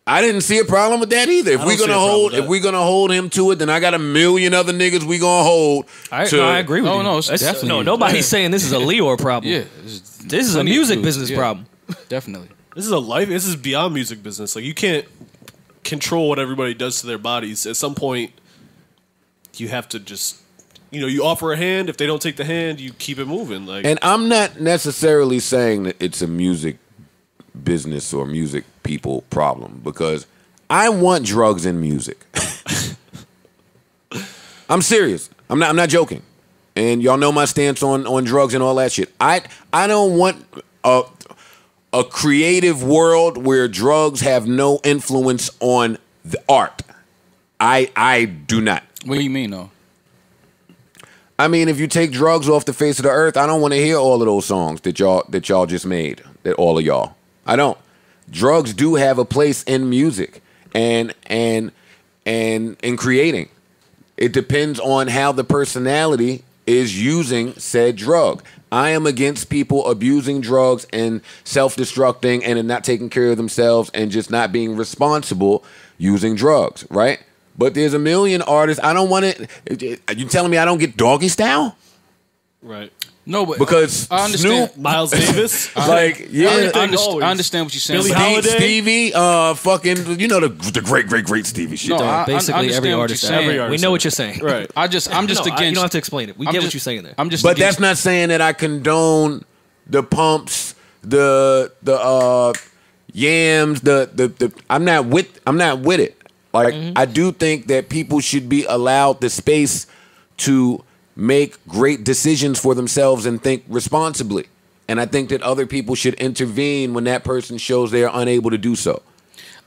I didn't see a problem with that either. If we're gonna hold him to it, then I got a million other niggas we gonna hold. I agree with you. No, it's definitely nobody's saying this is a Lyor problem. Yeah, this is a music business problem. Definitely. This is a life. This is beyond music business. Like you can't control what everybody does to their bodies. At some point, you have to just, you offer a hand. If they don't take the hand, you keep it moving. Like, and I'm not necessarily saying that it's a music business or music people problem because I want drugs in music. I'm serious. I'm not joking. And y'all know my stance on drugs and all that shit. I don't want a creative world where drugs have no influence on the art. I do not. What do you mean though? I mean, if you take drugs off the face of the earth, I don't want to hear all of those songs that y'all just made. That all of y'all. I don't. Drugs do have a place in music and in creating. It depends on how the personality is using said drug. I am against people abusing drugs and self-destructing and not taking care of themselves and just not being responsible using drugs, right? But there's a million artists. I don't want it. Are you telling me I don't get Doggy Style? Right. No, but Because I understand. Snoop, Miles Davis. like, yeah. I understand what you're saying. Billie but- Holiday. Stevie, fucking, you know, the great Stevie shit. No, I Basically, understand every what artist. you're saying. Every We artist. know what you're saying. Right. I'm just No, against. you don't have to explain it. We get what you're saying there. I'm just. But against, that's not saying that I condone the pumps, the yams, the I'm not with it. Like I do think that people should be allowed the space to make great decisions for themselves and think responsibly. And I think that other people should intervene when that person shows they are unable to do so.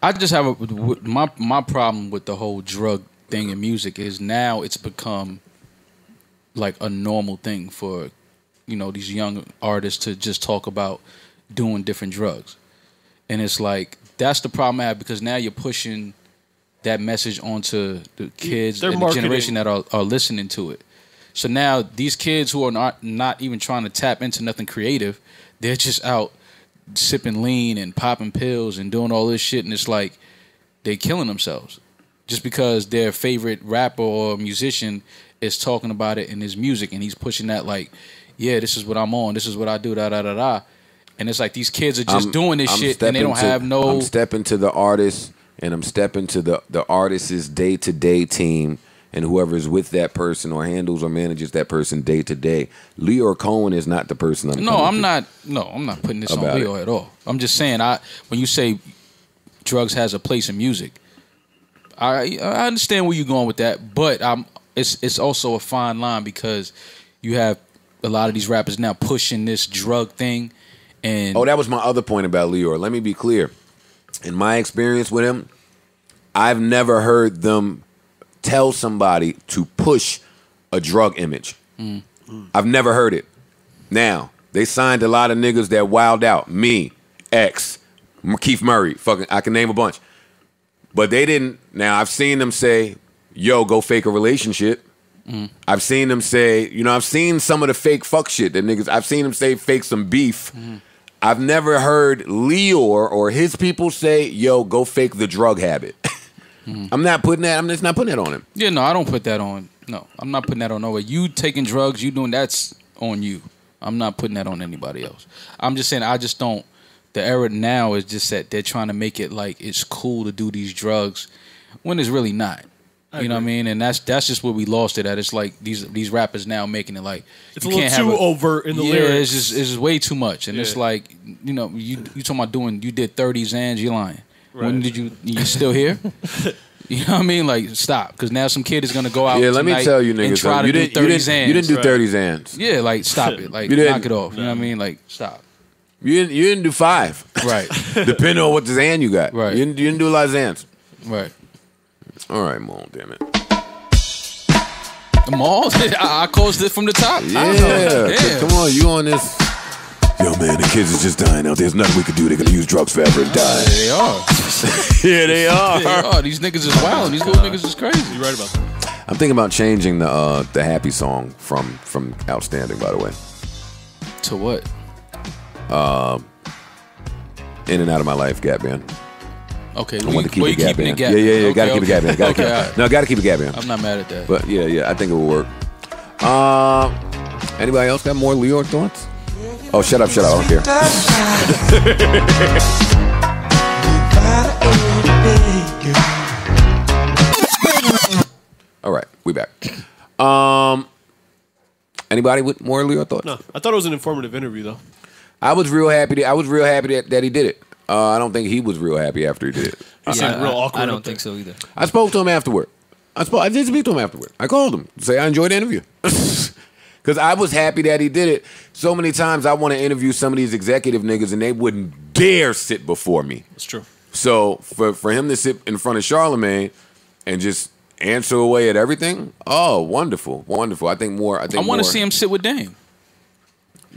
I just have my problem with the whole drug thing in music is now it's become like a normal thing for, you know, these young artists to just talk about doing different drugs. And it's like, that's the problem I have, because now you're pushing that message onto the kids They're and the marketing. generation that are listening to it. So now these kids who are not even trying to tap into nothing creative, they're just out sipping lean and popping pills and doing all this shit, and it's like they're killing themselves just because their favorite rapper or musician is talking about it in his music, and he's pushing that like, yeah, this is what I'm on, this is what I do, da da da da. And it's like these kids are just doing this shit and they don't have no. I'm stepping to the artist, and I'm stepping to the artist's day-to-day team, and whoever's with that person or handles or manages that person day to day. Lyor Cohen is not the person I'm. I'm not putting this on About Leo at all. I'm just saying, when you say drugs has a place in music, I understand where you're going with that, but it's also a fine line, because you have a lot of these rappers now pushing this drug thing. And that was my other point about Lyor. Let me be clear. In my experience with him, I've never heard them tell somebody to push a drug image. I've never heard it. Now, they signed a lot of niggas that wild out. Me, X, Keith Murray, fucking, I can name a bunch. But they didn't. Now, I've seen them say, yo, go fake a relationship. I've seen them say, I've seen some of the fake fuck shit that niggas, I've seen them say fake some beef. I've never heard Lyor or his people say, yo, go fake the drug habit. I'm just not putting that on him. yeah, no, I don't put that on. No, I'm not putting that on nowhere. You taking drugs, you doing that's on you. I'm not putting that on anybody else. I'm just saying, I just don't. The era now is just that they're trying to make it like it's cool to do these drugs when it's really not. You know what I mean? And that's just where we lost it at. It's like these rappers now making it like It's a little too overt in the lyrics. it's just way too much. And it's like, you talking about you did 30 Xans, you're lying. Right. When did you still here? You know what I mean? Like, stop, because now some kid is gonna go out. Yeah, let me tonight tell you, and niggas, try to do 30 Xans. you didn't do Right. 30 Xans. Yeah, like stop it. Like You didn't. knock it off. You know what I mean? Like stop. You didn't do 5. Right. Depending on what Xan you got. Right. You didn't do a lot of Xans. Right. All right, Mom, damn it. Maul, I caused it from the top. Yeah. Come on, you on this. Yo, man, the kids is just dying out. There's nothing we could do. They're going to use drugs forever and die. They are. Yeah, they are. They are. These niggas is wild. These little niggas is crazy. You're right about that. I'm thinking about changing the happy song from Outstanding, by the way. To what? In and Out of My Life, Gap Band. Okay, I want to keep well, it you Gap keeping Band. it Gap. Yeah. Gotta Okay, keep it Gap Band. Gotta okay, keep, all right. No, gotta keep it Gap Band. I'm not mad at that. But yeah, I think it will work. Anybody else got more Lyor thoughts? Oh, shut up. I don't care. All right, we back. Anybody with more Lyor thoughts? No, I thought it was an informative interview, though. I was real happy that he did it. I don't think he was real happy after he did it. He seemed real awkward. I up don't there. think so either. I spoke to him afterward. I did speak to him afterward. I called him to say I enjoyed the interview. Because I was happy that he did it. So many times I want to interview some of these executive niggas and they wouldn't dare sit before me. That's true. So for him to sit in front of Charlemagne and just answer away at everything, oh, wonderful. I want to see him sit with Dame.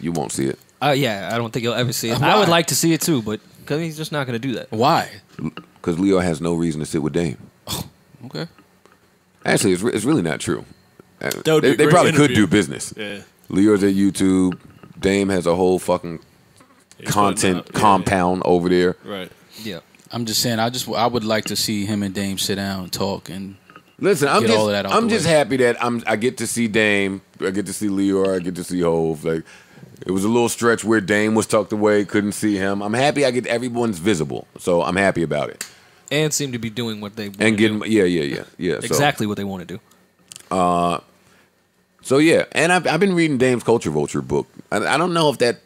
You won't see it. Yeah, I don't think you'll ever see it. Why? I would like to see it too, but because he's just not going to do that. Why? Because Lyor has no reason to sit with Dame. Okay. Actually, it's really not true. That would be a They great probably could interview. do business. Yeah. Lyor's at YouTube. Dame has a whole fucking content compound over there. Right. Yeah. I'm just saying, I would like to see him and Dame sit down and talk and Listen, I'm get just all of that out I'm the just way. happy that I get to see Dame, I get to see Lyor, I get to see Hove. Like it was a little stretch where Dame was tucked away, couldn't see him. I'm happy everyone's visible, so I'm happy about it. And seem to be doing what they want And to do. yeah. Exactly what they want to do. So yeah, and I've been reading Dame's Culture Vulture book. I don't know if that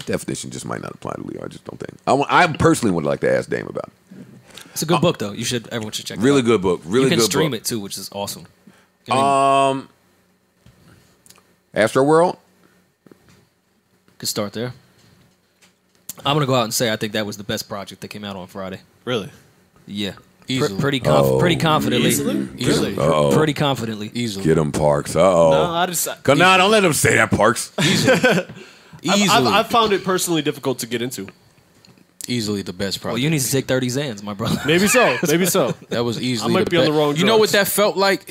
definition just might not apply to Lyor. I just don't think. I personally would like to ask Dame about it. It's a good book, though. Everyone should check it out. Really good book. Really you can good stream book. it, too, which is awesome. Astroworld. Could start there. I'm going to go out and say I think that was the best project that came out on Friday. Really? Yeah. Easily. Pretty confidently. Easily. Pretty confidently. Easily. Get him, Parks. No, I just no, don't let him say that, Parks. Easily. I found it personally difficult to get into. Easily the best project. Well, you need to take 30 Xans, my brother. Maybe so. Maybe so. That was easily. I might be on the wrong You know what drugs. that felt like?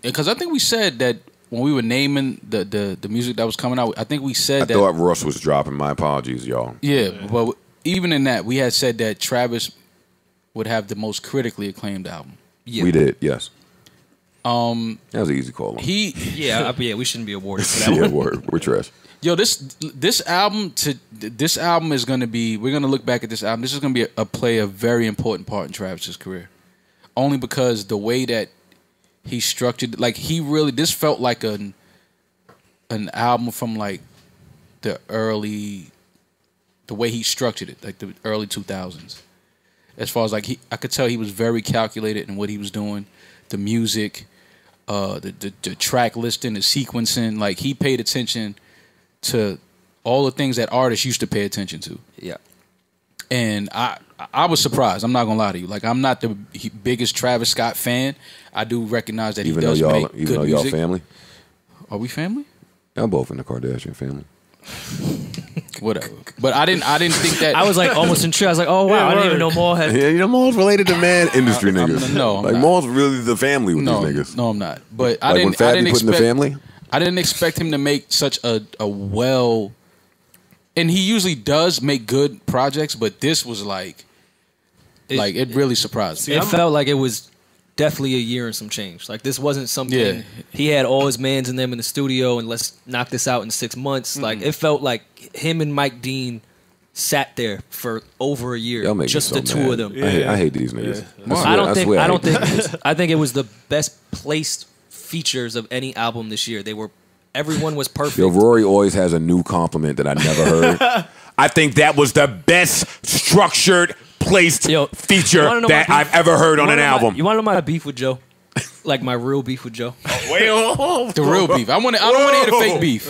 Because I think we said that when we were naming the music that was coming out. I think we said I that. thought Russ was dropping. My apologies, y'all. Yeah, but even in that, we had said that Travis would have the most critically acclaimed album. Yeah. We did, yes. That was an easy call. Yeah, we shouldn't be awarded for that Yeah, one. we're trash. Yo, this album is gonna be. We're gonna look back at this album. This is gonna be play a very important part in Travis's career, only because the way that he structured, like this felt like an album from like the way he structured it, like the early 2000s. As far as like I could tell he was very calculated in what he was doing, the music, the track listing, the sequencing. Like he paid attention to all the things that artists used to pay attention to. Yeah. And I was surprised. I'm not gonna lie to you. Like I'm not the biggest Travis Scott fan. I do recognize that he does make good even though music. y'all family. Are we family? I'm both in the Kardashian family. Whatever. But I didn't think that. I was like almost intrigued. I was like, oh wow, I didn't even know Maul had. Yeah, you know, Maul's related to industry niggas. No, I'm like not. Maul's really the family with these niggas. No, I'm not. But Like when Fat be put in the family. I didn't expect him to make such a well. And he usually does make good projects, but this was like it really surprised me. It felt like it was definitely a year and some change. Like this wasn't something he had all his mans in them in the studio and let's knock this out in 6 months. Like it felt like him and Mike Dean sat there for over a year, Y'all make me just so the two mad. of them. I hate these niggas. I think it was the best placed features of any album this year. Everyone was perfect. Yo, Rory always has a new compliment that I never heard. I think that was the best structured, placed feature that I've ever heard on an album. You want to know my beef with Joe? Like my real beef with Joe? The real beef. I don't want to hear the fake beef.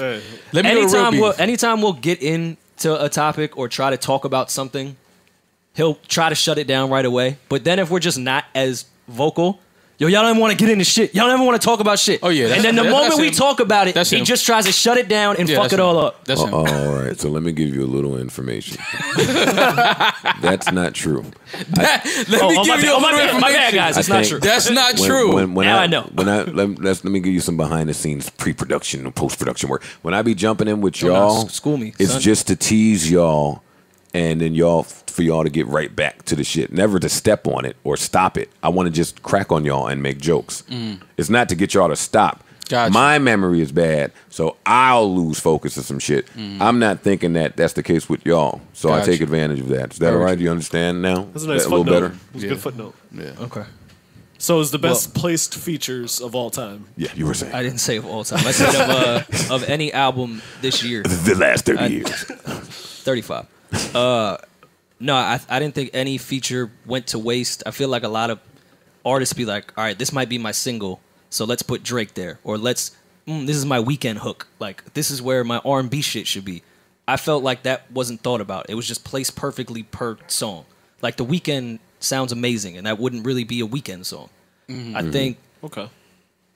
Let me hear the real beef. Anytime we'll get into a topic or try to talk about something, he'll try to shut it down right away. But then if we're just not as vocal, y'all don't even want to get into shit. Y'all don't even want to talk about shit. Oh yeah. And then the moment we talk about it, he him. just tries to shut it down and fuck it all up. That's him. All right, so let me give you a little information. That's not true. Let me give you a little information. My bad, guys. It's not true. That's not true. Now I know. Let me give you some behind the scenes pre-production and post-production work. When I be jumping in with y'all, school me, it's son. just to tease y'all, and then for y'all to get right back to the shit. Never to step on it or stop it. I want to just crack on y'all and make jokes. It's not to get y'all to stop. Gotcha. My memory is bad, so I'll lose focus of some shit. I'm not thinking that that's the case with y'all, so I Gotcha. take advantage of that. Is that all right? Do you understand now? That's a nice a little footnote. better. It was a good footnote. Yeah. Okay. So it's the best placed features of all time. Yeah, you were saying. I didn't say of all time. I said of any album this year. The last 30 years. 35. No, I didn't think any feature went to waste. I feel like a lot of artists be like, all right, this might be my single, so let's put Drake there. Or this is my weekend hook. Like, this is where my R&B shit should be. I felt like that wasn't thought about. It was just placed perfectly per song. Like, The Weeknd sounds amazing, and that wouldn't really be a Weeknd song. I think... Okay.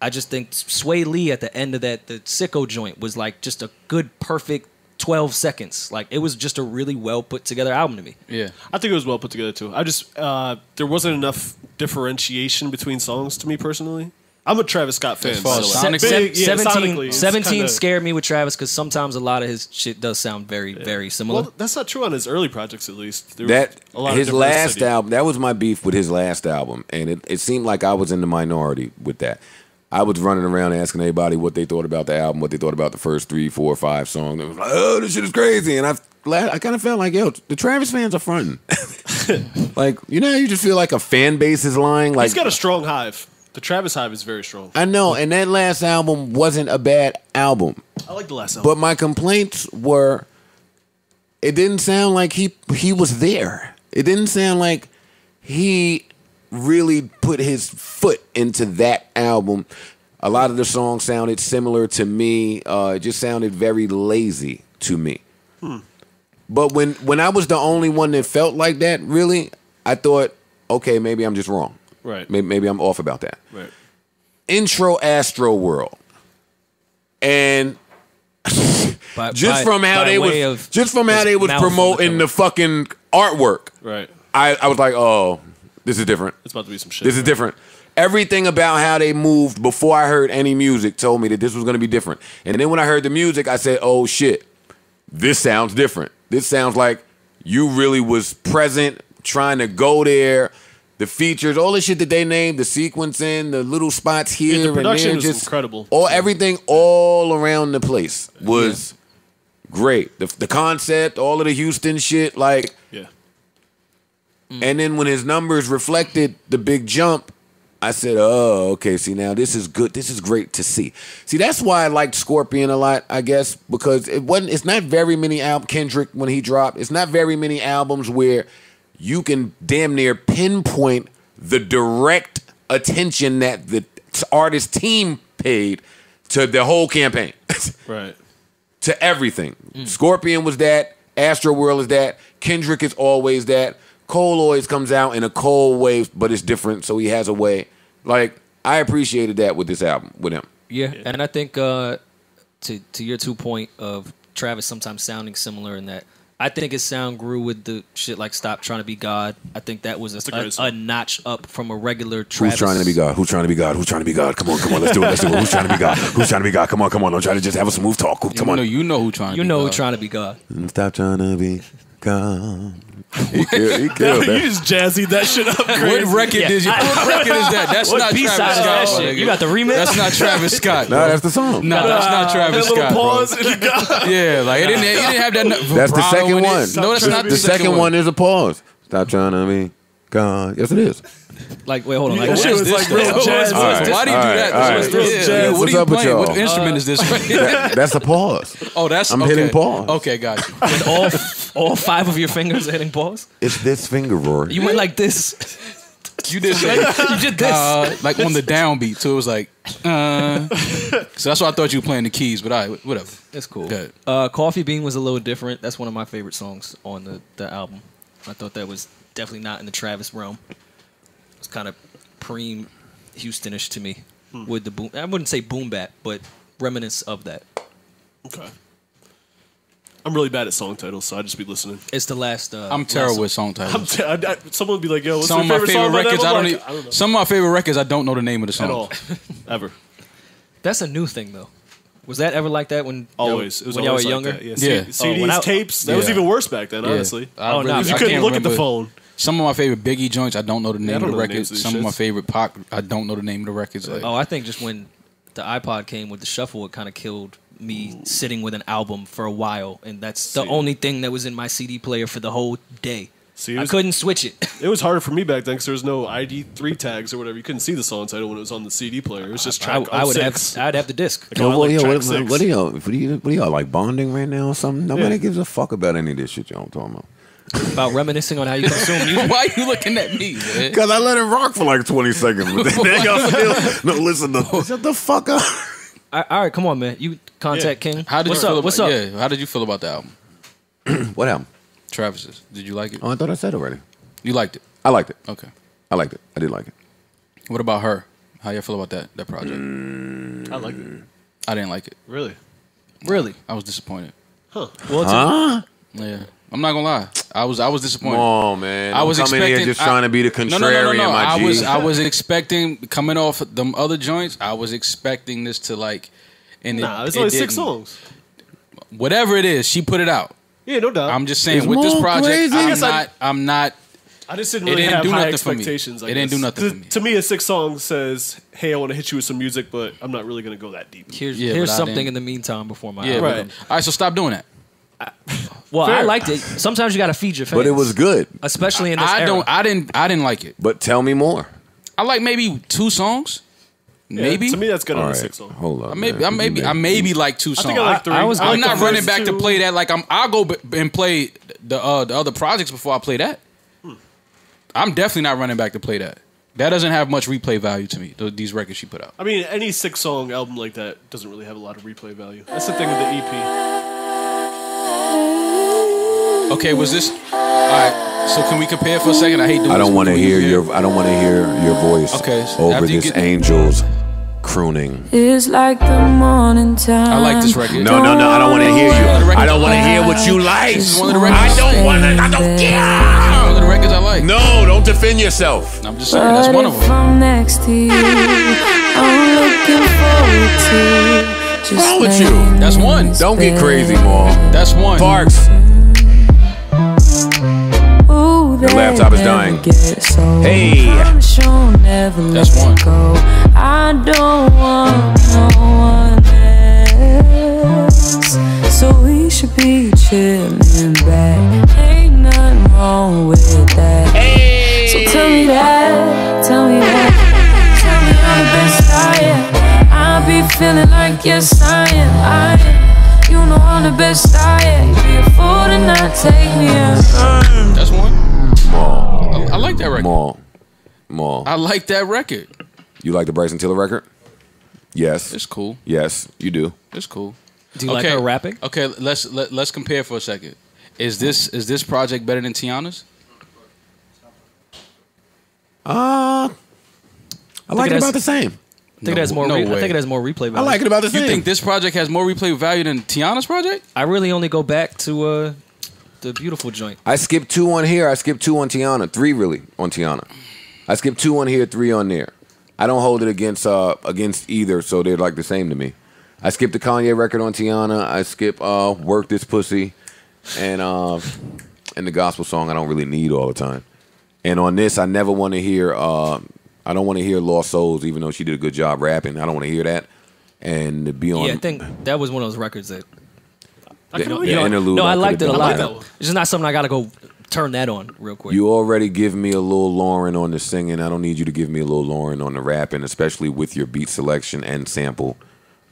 I just think Sway Lee at the end of that, the Sicko joint, was like just a good, perfect 12 seconds. Like, it was just a really well put together album to me. Yeah. I think it was well put together too. I just there wasn't enough differentiation between songs to me personally. I'm a Travis Scott fan. As far as by the way. sonically? Big, yeah, 17, sonically, it's 17 kinda- scared me with Travis because sometimes a lot of his shit does sound very, very similar. Well, that's not true on his early projects, at least. There was That a lot his of last diversity. album, that was my beef with his last album, and it seemed like I was in the minority with that. I was running around asking everybody what they thought about the album, what they thought about the first 3, 4, 5 songs. It was like, oh, this shit is crazy, and I kind of felt like, yo, the Travis fans are fronting. Like, you know, you just feel like a fan base is lying. Like, He's got a strong hive. The Travis hive is very strong. I know, and that last album wasn't a bad album. I like the last album. But my complaints were, it didn't sound like he was there. It didn't sound like he really put his foot into that album. A lot of the songs sounded similar to me. It just sounded very lazy to me. But when I was the only one that felt like that, really, I thought, okay, maybe I'm just wrong. Right. Maybe I'm off about that. Right. Intro Astroworld. And just from how they was promoting the fucking artwork, Right. I was like, oh, this is different. It's about to be some shit. This is different. Everything about how they moved before I heard any music told me that this was going to be different. And then when I heard the music, I said, oh shit, this sounds different. This sounds like you really was present, trying to go there. The features, all the shit that they named, the sequencing, the little spots here the production and was there, just incredible. Everything all around the place was great. The concept, all of the Houston shit, like. Yeah. And then when his numbers reflected the big jump, I said, oh, okay, see, now this is good. This is great to see. See, that's why I liked Scorpion a lot, I guess, because it's not very many albums, Kendrick, when he dropped, it's not very many albums where you can damn near pinpoint the direct attention that the artist team paid to the whole campaign. Right. To everything. Scorpion was that. Astroworld is that. Kendrick is always that. Cole always comes out in a Cole way, but it's different, so he has a way. Like, I appreciated that with this album, with him. Yeah, and I think to your 2 point of Travis sometimes sounding similar in that, I think his sound grew with the shit like "Stop Trying to Be God." I think that was a notch up from a regular Travis. Who's trying to be God? Who's trying to be God? Who's trying to be God? Come on, let's do it. Who's trying to be God? Who's trying to be God? Come on. Don't try to just have a smooth talk. Come on. You know who trying to be God. You know who trying to be God. Stop trying to be God. He killed You that. just jazzied that shit up. Crazy. What record is that? That's What not B-side Travis is that Scott. shit? nigga. You got the remix? That's not Travis Scott. No, that's the song. No, that's not Travis That little Scott. pause. Bro. Yeah, like it didn't have that. That's the vibrato second in it. one. No, that's not The second one is a pause. Stop trying to be God. Yes, it is. Like, wait, hold on. Like, That shit was like real jazz. All right, why do you do that? all right. Yeah, what What's are you up with playing? y'all? What instrument is this? That's a pause. Oh, that's I'm okay. hitting pause. Okay, got you. all 5 of your fingers are hitting pause? It's this finger, Rory. You went like this. You did say You did this. like on the downbeat, so it was like. So that's why I thought you were playing the keys, but all right, whatever. It's cool. Good. Coffee Bean was a little different. That's one of my favorite songs on the album. I thought that was definitely not in the Travis realm. It's kind of preem Houstonish to me with the boom. I wouldn't say boom bap, but reminiscence of that. Okay. I'm really bad at song titles, so I just be listening. It's the last. I'm terrible with song titles. Someone would be like, "Yo, what's Some of your my favorite song favorite by records, them?" I I'm don't. like, I don't know Some of my favorite records, I don't know the name of the song at all, ever. That's a new thing though. Was that ever like that when Always. It was when y'all were always like younger? that. Yeah. Yeah. CDs, when I- tapes. That was Yeah. even worse back then, honestly. I really- Because you I couldn't can't look at the remember. phone. Some of my favorite Biggie joints, I don't know the name I of don't the know the names records. of these Some of my shits. favorite Pac, I don't know the name of the records. Like, Oh, I think just when the iPod came with the shuffle, it kind of killed me sitting with an album for a while, and that's the only thing that was in my CD player for the whole day. See, it I was- couldn't switch it. It was harder for me back then because there was no ID3 tags or whatever. You couldn't see the song title when it was on the CD player. It was just track I would 06. have. I'd have the disc. Like, oh, I like track 6. What are y'all like bonding right now or something? Nobody gives a fuck about any of this shit y'all talking about. About reminiscing on how you consume music. why are you looking at me, man? Because I let it rock for like 20 seconds. But then y'all still no listen to shut the fuck up. All right, come on, man. You contact King. How did What's you feel up? What's about, up? Yeah, how did you feel about the album? What happened? Travis's. Did you like it? Oh, I thought I said already. You liked it. I liked it. Okay. I liked it. I did like it. What about her? How y'all feel about that project? I liked it. I didn't like it. Really? Really? I was disappointed. Well, Huh? Yeah. I'm not gonna lie. I was disappointed. Come on, man. I was coming here just trying to be the contrarian, my G. I was expecting, coming off them other joints, I was expecting this to like. And it's only 6 songs. Whatever it is, she put it out. Yeah, no doubt. I'm just saying, It's with this more project, crazy. I'm not. I just didn't It really didn't have do high nothing for me. expectations. It didn't do nothing for me. To me, a 6 song says, "Hey, I want to hit you with some music, but I'm not really going to go that deep." Here's something in the meantime before my Yeah, album. right. All right, so stop doing that. Well, Fair. I liked it. Sometimes you got to feed your fans. But it was good. especially in this era. I didn't like it. But tell me more. I like maybe 2 songs. Yeah, Maybe. to me, that's good All on a right, 6 song. hold up. I maybe like 2 songs. I think I like 3. I was- I'm like the not running first back to 2. play that. Like I'll go and play the other projects before I play that. I'm definitely not running back to play that. That doesn't have much replay value to me. These records she put out. I mean, any 6-song album like that doesn't really have a lot of replay value. That's the thing with the EP. Okay, was this? All right. So can we compare for a second? I hate doing. I don't this. want to Can we hear compare? your. I don't want to hear your voice Okay, so over after you this get- Angels crooning. It's like the morning time. I like this record. No, I don't want to hear you. I don't want to hear what you like. This is one of the records. I don't want to. I don't care. One of the records I like. No, don't defend yourself. I'm just saying that's one of If them. I'm next to you, I'm looking forward to just What's wrong with you? laying That's one. in Don't get bed. crazy, Maul. That's one. Parks. Ooh, Your laptop is that dying. never gets old. Hey. Promise you'll never That's let one. go. I don't want no one else, so we should be chilling back. Ain't nothing wrong with that. So tell me that, tell me that. Tell me I'm the best I am. I be feeling like yes I am. You know I'm the best I am. Be a fool to not take me out. That's one. Maul. I like that record. Maul. I like that record. You like the Bryson Tiller record? Yes. It's cool. Yes, you do. It's cool. Do you like her rapping? Okay, let's compare for a second. Is this project better than Tiana's? I like it about the same. I think it has more. no I way. think it has more replay value. I like it about the You same. think this project has more replay value than Tiana's project? I really only go back to the beautiful joint. I skipped 2 on here. I skipped 2 on Tiana. 3 really on Tiana. I skipped 2 on here, 3 on there. I don't hold it against either, so they're like the same to me. I skipped the Kanye record on Tiana. I skip Work This Pussy and the gospel song I don't really need all the time. And on this, I never want to hear I don't want to hear Lost Souls, even though she did a good job rapping. I don't want to hear that. And to be on Yeah, I think that was one of those records that. the interlude. No, I could've liked it a been lot. better. It's just not something I gotta go turn that on real quick. You already give me a little Lauren on the singing. I don't need you to give me a little Lauren on the rapping, especially with your beat selection and sample.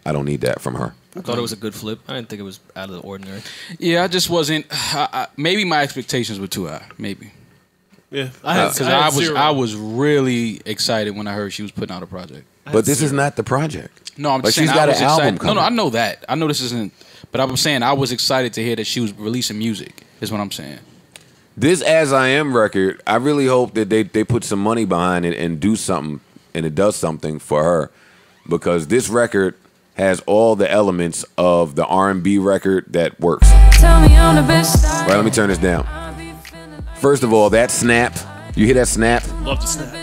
I don't need that from her. I thought it was a good flip. I didn't think it was out of the ordinary. Yeah, I just wasn't. Maybe my expectations were too high. Maybe. Yeah, Because I was really excited when I heard she was putting out a project. But this is not the project. No, I'm Like, just saying she's got I was an album excited. No, coming. I know that. I know this isn't. But I'm saying I was excited to hear that she was releasing music. Is what I'm saying. This As I Am record, I really hope that they put some money behind it and do something, and it does something for her, because this record has all the elements of the R&B record that works. Tell me I'm the best I All right, let me turn this down. First of all, that snap, you hear that snap? Love the snap.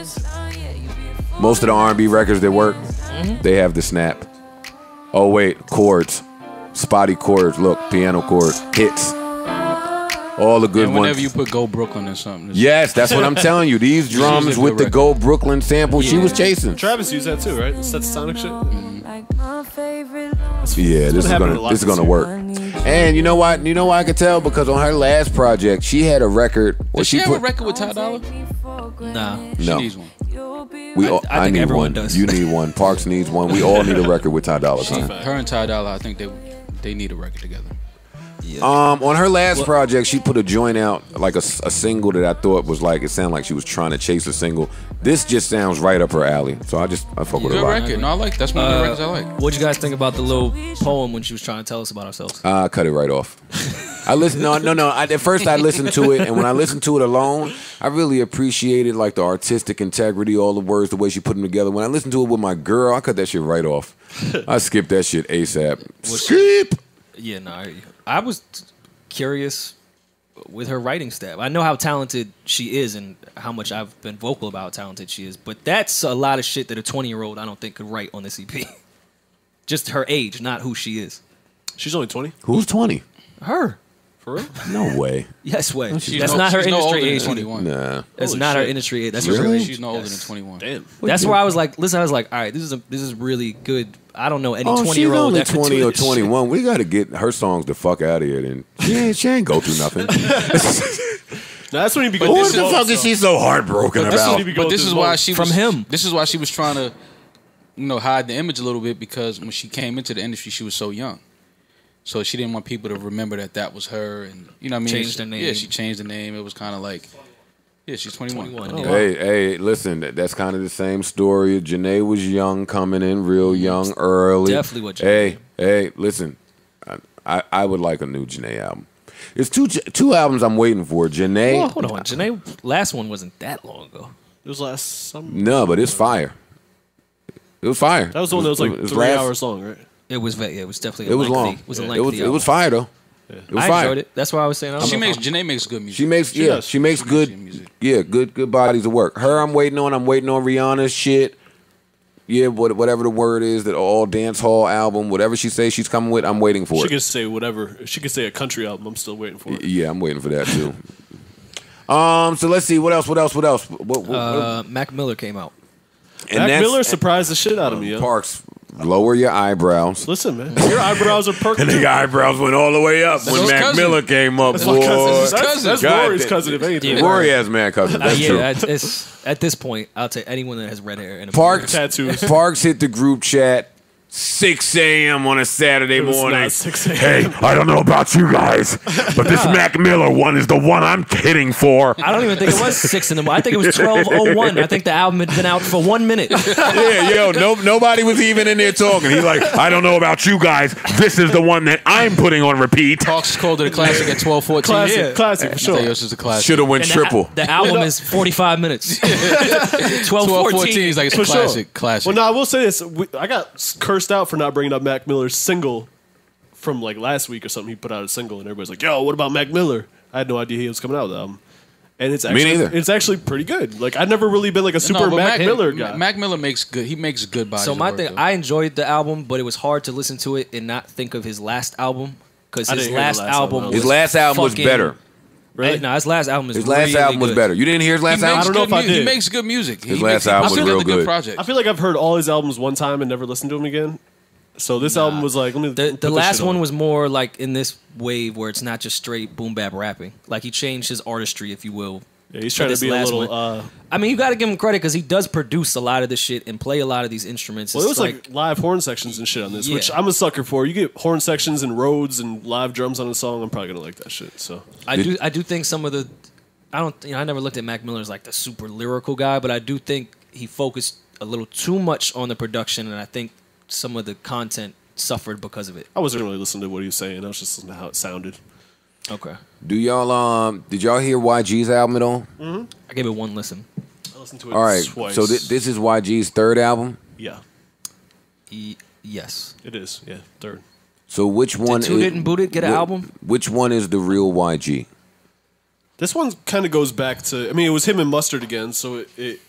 Most of the R&B records that work, they have the snap. Oh wait, chords, spotty chords. Look, piano chords, hits. All the good And whenever ones. you put Go Brooklyn or something. it's- Yes, that's what I'm telling you. These This is drums a good with the record. Go Brooklyn sample, she was chasing. Travis used that too, right? That's sonic shit. Yeah, this is happened a lot gonna this year. work. And you know what? You know why I could tell? Because on her last project, she had a record. Where Does she have put, a record with Ty Dolla? Nah. She No. needs one. We all, I I think need everyone one. does. You need one. Parks needs one. We all need a record with Ty Dolla Sign. Her and Ty Dolla, I think they need a record together. On her last project, she put a joint out, like a single that I thought was like, it sounded like she was trying to chase a single. This just sounds right up her alley. So I fuck with it a Good lot. record. No, I like. That's one of the records I like. What'd you guys think about the little poem when she was trying to tell us about ourselves? I cut it right off. I listened. No. At first, I listened to it, and when I listened to it alone, I really appreciated like the artistic integrity, all the words, the way she put them together. When I listened to it with my girl, I cut that shit right off. I skipped that shit ASAP. Skip. Yeah, no. I was curious with her writing staff. I know how talented she is and how much I've been vocal about how talented she is, but that's a lot of shit that a 20-year-old I don't think could write on this EP. Just her age, not who she is. She's only 20. Who's 20? Her. For real? No way. Yes, way. She's That's no- not her she's no industry older than age. 21. Nah. That's Holy not her shit. industry age. That's Really? her She's no older than 21. Damn. That's where I was like, listen, I was like, all right, this is really good. I don't know any Oh, she's 20-year-old only that could 20 do or this shit. 21. We got to get her songs the fuck out of here. Then she ain't go through nothing. That's when he be What going the through fuck is she so heartbroken This is about? what he be going But this through is the why most. she From was, him. This is why she was trying to, hide the image a little bit, because when she came into the industry, she was so young. So she didn't want people to remember that was her, and you know what I mean. Changed her name. Yeah, she changed the name. It was kind of like, yeah, she's 21. 21, Oh, yeah. Hey, listen, that's kind of the same story. Janae was young, coming in real young, early. Definitely what Janae. Hey, listen, I would like a new Janae album. It's two albums I'm waiting for. Janae. Well, hold on. Janae, last one wasn't that long ago. It was last summer. No, but it's fire. It was fire. That was the one that was like It 3 hours long, right? It was it was definitely It was lengthy. long. It was a It lengthy was album. fire though. It was I fire. enjoyed it. That's why I was saying. I don't know if I'm- Janae makes good music. She makes does. she makes good music. good bodies of work. Her I'm waiting on Rihanna's shit. Yeah, whatever the word is, that all dance hall album, whatever she says she's coming with, I'm waiting for She it. could say whatever. She could say a country album. I'm still waiting for it. Yeah, I'm waiting for that too. So let's see what else. Mac Miller came out. And Mac that's- Miller surprised the shit out of me, yo. Parks, lower your eyebrows. Listen, man. Your eyebrows are perking. And the eyebrows went all the way up when his Mac cousin. Miller came up, That's boy. my cousin. That's God Rory's damn. cousin, if anything. Yeah. Rory has mad cousins. That's true. Yeah, it's at this point, I'll take anyone that has red hair and a Parks, beard. Tattoos. Parks hit the group chat 6 a.m. on a Saturday It was morning. not 6 a.m. Hey, I don't know about you guys, but this Mac Miller one is the one I'm hitting for. I don't even think it was 6 in the morning. I think it was 12:01. I think the album had been out for 1 minute. Yeah, nobody was even in there talking. He's like, I don't know about you guys. This is the one that I'm putting on repeat. Talks called it a classic at 12:14. Classic, Yeah. classic for sure. Yours is a classic. Should have went And triple. The album is 45 minutes. 12:14 is like it's a For sure. classic. Classic. Well, no, I will say this. I got cursed out for not bringing up Mac Miller's single from like last week or something. He put out a single, and everybody's like, "Yo, what about Mac Miller?" I had no idea he was coming out with the album. And it's actually, neither. it's actually pretty good. Like I've never really been like a super but Mac Miller guy. Mac Miller makes good. He makes good bodies. So of my work, thing, though. I enjoyed the album, but it was hard to listen to it and not think of his last album because I his didn't hear the last last album. album. His last album was fucking- better. Really? No, his last album is His last really album was good. better. You didn't hear his last He makes album? I don't know good if I mu- He did. makes good music. His He last makes, album I was feel real like a good good. project. I feel like I've heard all his albums one time and never listened to them again. So this album was like, let me. The put this last shit one on. was more like in this wave where it's not just straight boom bap rapping. Like he changed his artistry, if you will. Yeah, he's trying to this be a last little. one. I mean, you got to give him credit because he does produce a lot of this shit and play a lot of these instruments. Well, it It's was like live horn sections and shit on this, Yeah. which I'm a sucker for. You get horn sections and Rhodes and live drums on a song, I'm probably gonna like that shit. So I do think some of the I never looked at Mac Miller as like the super lyrical guy, but I do think he focused a little too much on the production, and I think some of the content suffered because of it. I wasn't really listening to what he was saying. I was just listening to how it sounded. Okay, Do y'all did y'all hear YG's album at all? I gave it one listen. I listened to it All right. twice. So this is YG's third album. yeah, Yes. it is. Yeah, third. So which one Did Two Didn't Boot It get an album? Which one is the real YG? This one kind of goes back to. I mean, it was him and Mustard again, so it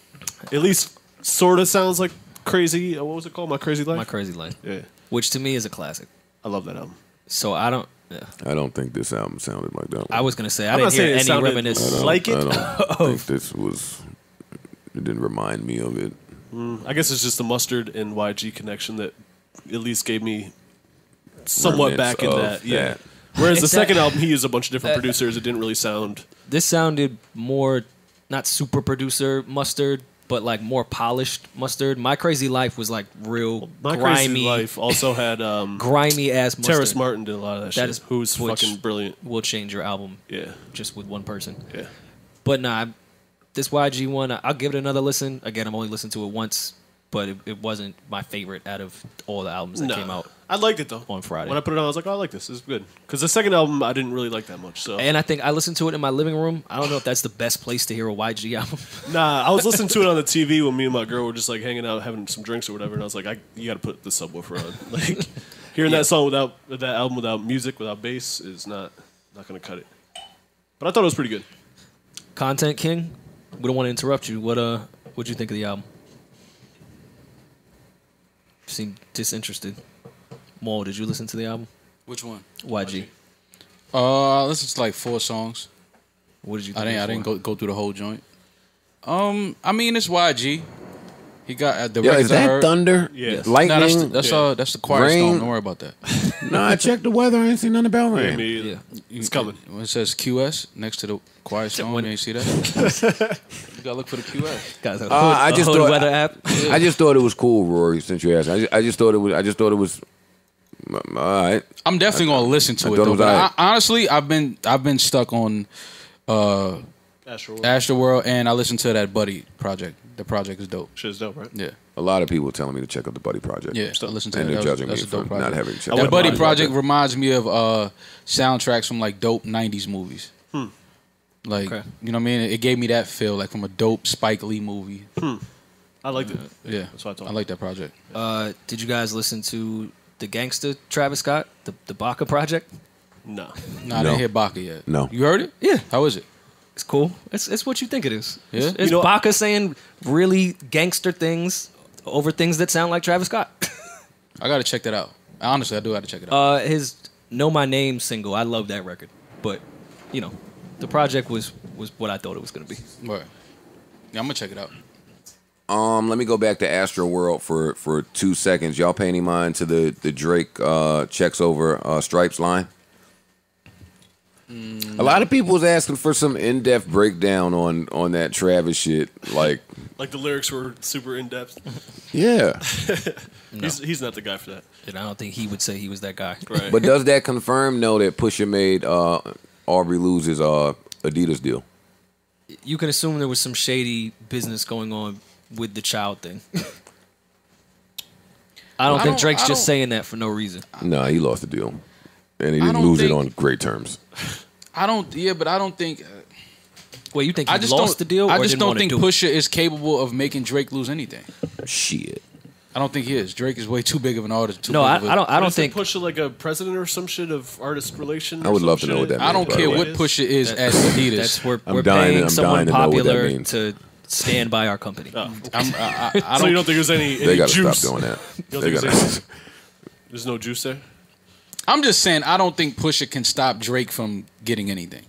at least sort of sounds like Crazy. What was it called? My Crazy Life. My Crazy Life, Yeah, which to me is a classic. I love that album. So I don't. Yeah. I don't think this album sounded like that one. I was gonna say I I'm didn't not saying hear it any sounded reminiscence. like it. I don't think this was. It didn't remind me of it. I guess it's just the Mustard and YG connection that at least gave me somewhat Remnants back in of that. Yeah. that. Whereas the It's second that- album, he used a bunch of different producers. It didn't really sound. This sounded more not super producer Mustard, but like more polished Mustard. My Crazy Life was like real My grimy, Crazy Life also had grimy ass Mustard. Terrace Martin did a lot of that, That shit. is- Who's which- fucking brilliant. will change your album Yeah, just with one person. yeah. But nah, this YG one, I'll give it another listen. Again, I've only listened to it once, but it wasn't my favorite out of all the albums that came out. I liked it though. on Friday. When I put it on, I was like, "Oh, I like this. This is good." Because the second album, I didn't really like that much. So And I think I listened to it in my living room. I don't know if that's the best place to hear a YG album. nah, I was listening to it on the TV when me and my girl were just like hanging out, having some drinks or whatever. And I was like, "You got to put the subwoofer on." Like hearing that song without that album without music, without bass is not gonna cut it. But I thought it was pretty good. Content King, we don't want to interrupt you. What'd you think of the album? You seem disinterested. Maul, did you listen to the album? Which one? YG. I listened to like 4 songs. What did you think? I didn't go through the whole joint. I mean, it's YG. He got the Yo, records is I that heard. thunder? Yeah. Lightning? That's the quiet Rain? storm. Don't worry about that. No, I checked the weather. I ain't seen nothing about rain. Yeah. It's coming. When it says QS next to the quiet storm, you ain't see that? You gotta look for the QS. Guys, I just thought weather app. I just thought it was cool, Rory. Since you asked, I just thought it was. All right. I'm definitely gonna listen to I it. thought it Though, was but all right. honestly, I've been stuck on Astroworld, and I listened to that Buddy project. The project is dope. Shit's dope, right? Yeah. A lot of people telling me to check out the Buddy Project. Yeah, I listened to and that. they're judging me That's a for dope project. not having checked The out Buddy the project reminds me of soundtracks from like dope '90s movies. Like, Okay. you know what I mean? It gave me that feel, like from a dope Spike Lee movie. I liked it. Yeah, That's what I thought. I like that project. Did you guys listen to the gangster Travis Scott, the Baka project? No. Nah, I didn't hear Baka yet. No. You heard it? Yeah. How is it? It's cool. It's what you think it is. Yeah? It's You know- Baka saying really gangster things over things that sound like Travis Scott. I gotta check that out. Honestly, I do gotta check it out. His Know My Name single, I love that record. But, you know, the project was what I thought it was going to be. Right. Yeah, I'm gonna check it out. Let me go back to Astroworld for 2 seconds. Y'all pay any mind to the Drake checks over Stripes line? A lot of people was asking for some in-depth breakdown on that Travis shit. Like the lyrics were super in depth. Yeah. He's not the guy for that. And I don't think he would say he was that guy. Right. But does that confirm, though, that Pusha made Aubrey lose his Adidas deal? You can assume there was some shady business going on with the child thing. I don't think Drake's just saying that for no reason. No, he lost the deal. And he didn't lose it on great terms. But I don't think. Wait, you think he I just lost the deal? I or just didn't don't wanna think do it? Pusha is capable of making Drake lose anything. Shit. I don't think he is. Drake is way too big of an artist. No, I don't Isn't think Pusha like a president or some shit of artist relations. I would love to know what that means. I don't care what Pusha is at Adidas. That's we're I'm we're dying- paying I'm someone dying to know what that popular means. to stand by our company. Oh. I So don't. you don't think there's any They got to juice? stop doing that. You don't They think gotta- there's no juice there? I'm just saying. I don't think Pusha can stop Drake from getting anything.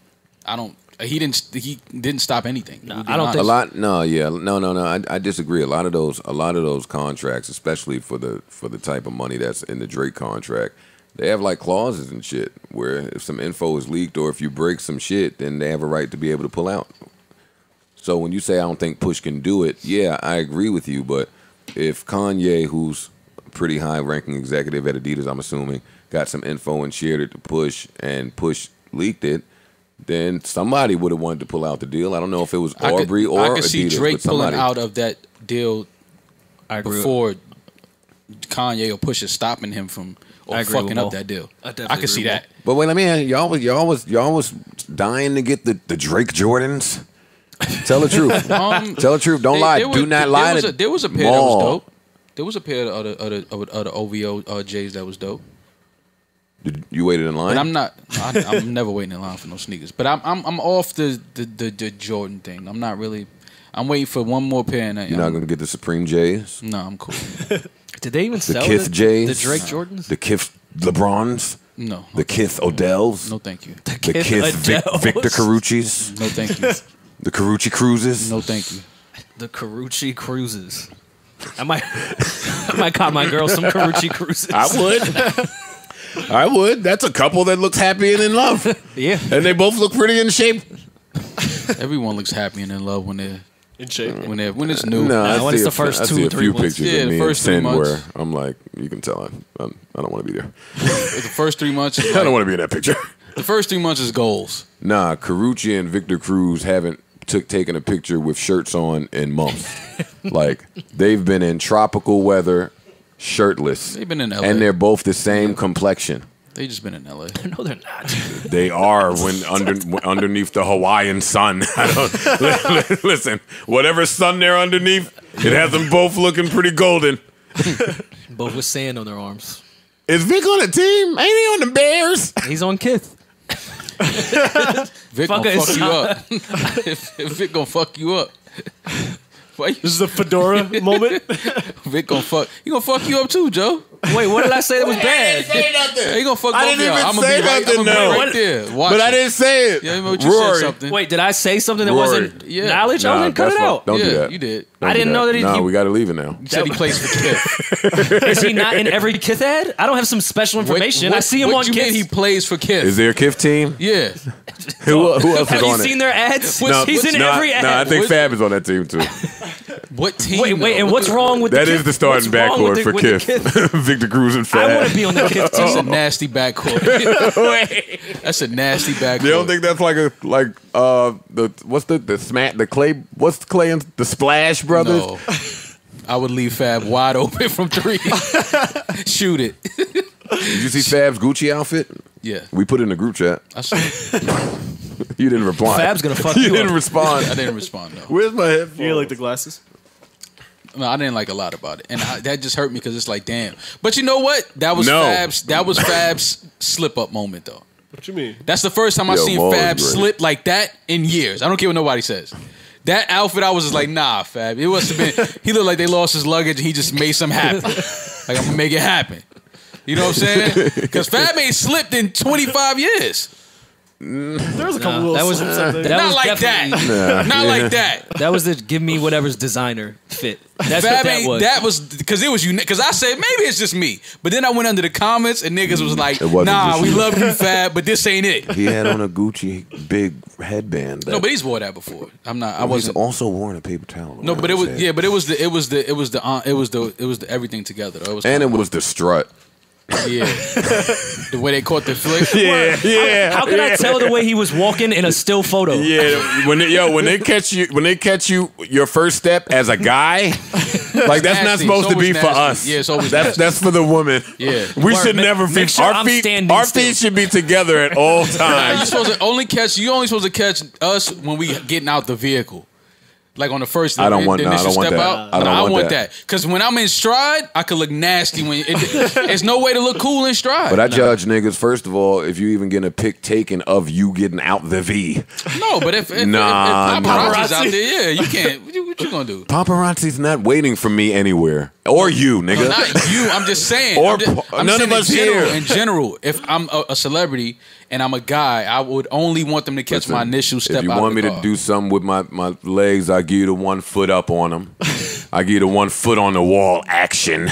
I don't. He didn't stop anything. No, I don't a think lot. No, yeah, no. I disagree. A lot of those contracts, especially for the type of money that's in the Drake contract, they have like clauses and shit where if some info is leaked or if you break some shit, then they have a right to be able to pull out. So when you say I don't think Push can do it, yeah, I agree with you. But if Kanye, who's a pretty high-ranking executive at Adidas, I'm assuming, got some info and shared it to Push, and Push leaked it, then somebody would have wanted to pull out the deal. I don't know if it was Aubrey or I could see Adidas, Drake but somebody. pulling out of that deal I agree before Kanye or Pusha stopping him from I or agree with fucking Mo. up that deal. I definitely I could agree see with that. But wait, let me ask y'all was dying to get the Drake Jordans. Tell the truth. Tell the truth. Don't lie. Do not lie. There was a pair that was dope. There was a pair of other OVO J's that was dope. Did you waited in line? But I'm not. I'm never waiting in line for no sneakers. But I'm off the Jordan thing. I'm not really. I'm waiting for one more pair. And You're not going to get the Supreme J's? No, I'm cool. Did they even The sell Kith J's? the Drake Jordans? The Kith LeBrons? No. The Kith Odells? No, thank you. The Kith Victor Carucci's? No, thank you. The Carucci Cruises? No, thank you. The Carucci Cruises. I might cop my girl some Carucci Cruises. I would. That's a couple that looks happy and in love. Yeah. And they both look pretty in shape. Everyone looks happy and in love when they're In shape. when it's new. No, I when see it's the a first I 2 see or a 3 few months. pictures Yeah, of the me first and 3 Sin months. where I'm like, you can tell I don't want to be there. The first 3 months. Is I don't like, want to be in that picture. the first 3 months is goals. Nah, Carucci and Victor Cruz haven't taken a picture with shirts on in months. Like, they've been in tropical weather, shirtless. They've been in LA. And they're both the same complexion. They just been in LA. No, they're not. They are when underneath the Hawaiian sun. Listen, whatever sun they're underneath, it has them both looking pretty golden. Both with sand on their arms. Is Vic on the team? Ain't he on the Bears? He's on Kith. Vic Fuck gonna it, fuck you up. if Vic gonna fuck you up. Why you, This is a fedora moment. Vic gonna fuck. He gonna fuck you up too, Joe. Wait, what did I say that was bad? Say nothing. He gonna fuck I both of didn't y'all. even I'm say gonna be nothing, no. right there. Watch But I it. didn't say it. Yeah, I remember you Rory. said something. Wait, did I say something that Rory. wasn't Yeah. knowledge? Nah, I didn't cut that's it what- out. Don't yeah, do that. you did. Don't I do didn't know that No, he- we got to leave it now. You said he plays for Kith. Is he not in every Kith ad? I don't have some special information. I see him what on you mean Kith. he plays for Kith? Is there a KIF team? Yeah. Who else is Have you on seen it? their ads? No, He's in no, every ad. No, I think What- Fab is on that team too. What team? Wait, though? and what's wrong with That the is Kith? the starting What's wrong with backcourt for with the KIF. Victor Cruz and Fab. I want to be on the Kith That's a team. nasty backcourt. That's a nasty backcourt. You don't think that's like the Clay and the Splash Brothers? No. I would leave Fab wide open from 3. Shoot it. Did you see Fab's Gucci outfit? Yeah. We put it in the group chat. I saw it. You didn't reply. Fab's gonna fuck You you didn't up. respond. I didn't respond, no. Where's my headphones? You like the glasses? No, I didn't like a lot about it. And that just hurt me because it's like, damn. But you know what? That was No. Fab's slip-up moment, though. What you mean? That's the first time I've Yo, seen Maul is Fab great. slip like that in years. I don't care what nobody says. That outfit, I was just like, nah, Fab. It must have been, he looked like they lost his luggage and he just made something happen. Like, I'm going to make it happen. You know what I'm saying? Because Fab ain't slipped in 25 years. There was a couple Nah, little that was- slips up there. that Not was like that. definitely- Not like that. That was the give me whatever's designer fit. That's Fab what that ain't, was. that was because it was unique. Because I said maybe it's just me, but then I went under the comments and niggas was like, It wasn't "Nah, just we you. love you, Fab, but this ain't it." He had on a Gucci big headband. No, but he's wore that before. I'm not. I he's wasn't. also worn a paper towel. No, but it was yeah, but it was the everything together. Though. It was the strut. Yeah, the way they caught the flick. How could I tell the way he was walking in a still photo? Yeah, when they catch you your first step as a guy, like that's not nasty. supposed It's to be always for nasty. us. Yeah, it's always that's nasty. for the woman. Yeah. we Word, should never make be. sure I'm standing Our still. feet should be together at all times. You only supposed to catch us when we getting out the vehicle. Like on the first, I don't want- the no, I initial don't want step that. out. I don't No, want want that. that because when I'm in stride, I could look nasty. When it's no way to look cool in stride. But I judge niggas first of all if you even get a pic taken of you getting out the V. No, but if Nah, paparazzi's out there, yeah, you can't. What you gonna do? Paparazzi's not waiting for me anywhere or you, nigga. Not you. I'm just saying. Or I'm none saying of us in general, here. In general, if I'm a celebrity and I'm a guy, I would only want them to catch my initial step. If you out want of me the to car. do something with my legs, I give you the 1 foot up on them. I give you the 1 foot on the wall action.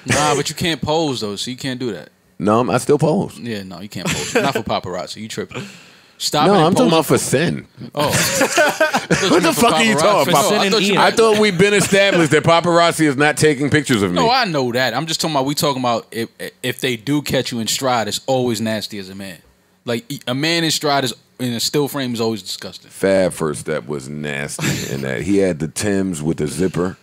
Nah, but you can't pose though, so you can't do that. No, I still pose. Yeah, no, you can't pose. Not for paparazzi. You tripping? Stop. No, it and I'm talking pose about for sin. Oh, What the fuck are you talking about? I thought we've been established that paparazzi is not taking pictures of me. No, I know that. I'm just talking about. We talking about if they do catch you in stride, it's always nasty as a man. Like a man in stride is in a still frame is always disgusting. Fab first step was nasty in that he had the Timbs with the zipper.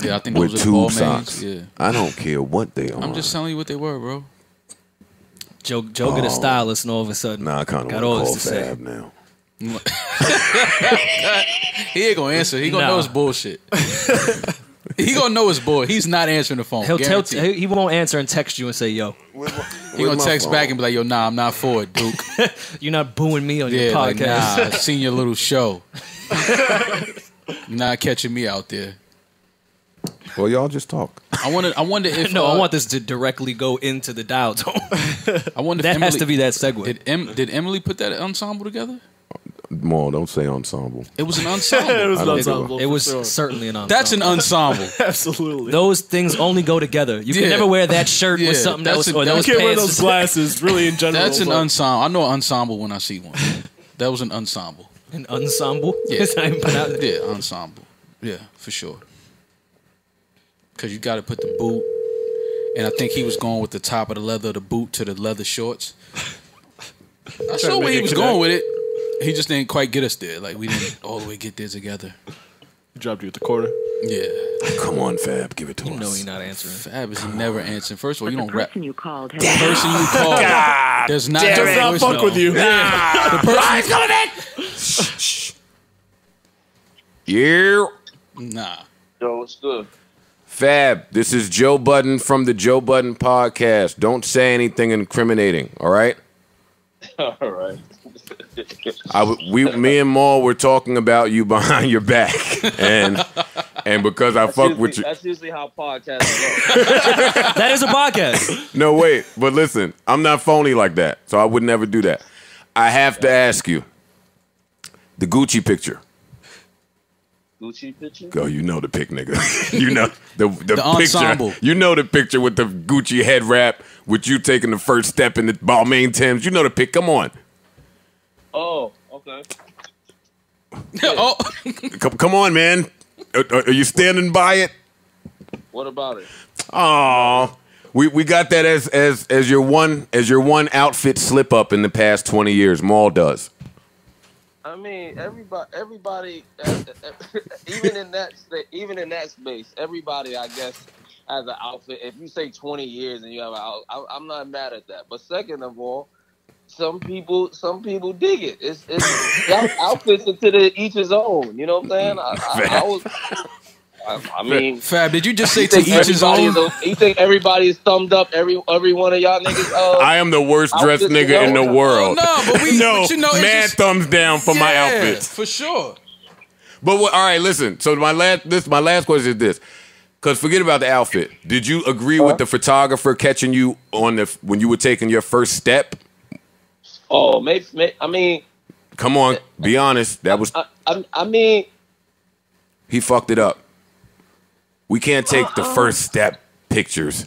Yeah, I think with those are tube ball socks. mains. Yeah, I don't care what they are. I'm just telling you what they were, bro. Joe get a stylist, and all of a sudden, Nah, I kind of got want all to this call to say. Fab now. He ain't gonna answer. He gonna Nah. know it's bullshit. He gonna know it's bull. He's not answering the phone. He won't answer and text you and say, "Yo." He gonna text back and be like, "Yo, nah, I'm not for it, Duke." You're not booing me on your Yeah, like, podcast. nah, I seen your little show. You're not catching me out there. Well, y'all just talk. I wonder if No, I want this to directly go into the dial tone. I wonder if That has Emily- to be that segue. Did Emily put that ensemble together? More, don't say ensemble. It was an ensemble. It was I an don't ensemble. It for was sure. certainly an ensemble. That's an ensemble. Absolutely. Those things only go together. You can Yeah. never wear that shirt Yeah, with something that's else a- or that those You can't wear pants. those glasses, really, in general. That's an but- ensemble. I know an ensemble when I see one. That was an ensemble. An ensemble? Yeah. It's not even pronounced- Yeah, ensemble. Yeah, for sure. Because you got to put the boot, and I think he was going with the top of the leather of the boot to the leather shorts. I saw where he was going with it. He just didn't quite get us there. Like, we didn't all the way get there together. He dropped you at the corner. Yeah. Come on, Fab, give it to us. You know he's not answering. Fab is never answering. First of all, you don't rap. You called The person you called does not Does have a not fuck voicemail. with you. Yeah. The person. Yeah. Nah. Yo, what's good? Fab, this is Joe Budden from the Joe Budden podcast. Don't say anything incriminating, all right? All right. Me and Maul were talking about you behind your back, and because I fuck with you. That's usually how podcasts go. That is a podcast. No, wait, but listen, I'm not phony like that, so I would never do that. I have to ask you, the Gucci picture. Gucci picture? Go, you know the pic, nigga. You know the picture. ensemble. You know the picture with the Gucci head wrap, with you taking the first step in the Balmain Timbs. You know the pic. Come on. Oh, okay. Oh, Come on, man. Are you standing by it? What about it? Oh, we got that as your one outfit slip up in the past 20 years. Maul does. I mean, everybody, even in that space, everybody, I guess, has an outfit. If you say 20 years and you have an outfit, I'm not mad at that. But second of all, some people dig it. It's outfits into each his own. You know what I'm saying? I mean, Fab, did you just say to each his own? You think everybody is thumbed up? Every one of y'all niggas. I am the worst dressed nigga in the world. No, but we no, but you know, mad just, thumbs down for my outfits for sure. But all right, listen. So my last question is this: because forget about the outfit. Did you agree with the photographer catching you on when you were taking your first step? Oh, maybe. I mean, come on, be honest. That was. I mean, he fucked it up. We can't take the first step pictures.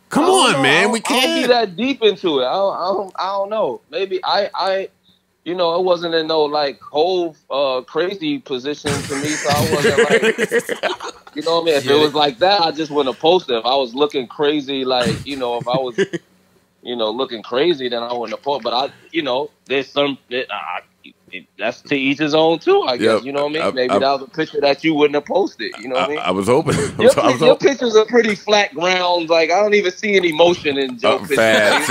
Come on, man. We can't. I don't be that deep into it. I don't know. Maybe I it wasn't in no like whole crazy position to me, so I wasn't like, you know what I mean. If it was like that, I just wouldn't have posted. If I was looking crazy, like if I was, looking crazy, then I wouldn't have posted. But there's some. That's to each his own too, I guess. You know what I mean? Maybe that was a picture that you wouldn't have posted. You know what I mean? I was hoping. Your pictures are pretty flat ground. Like I don't even see any motion in Joe pictures. Fab.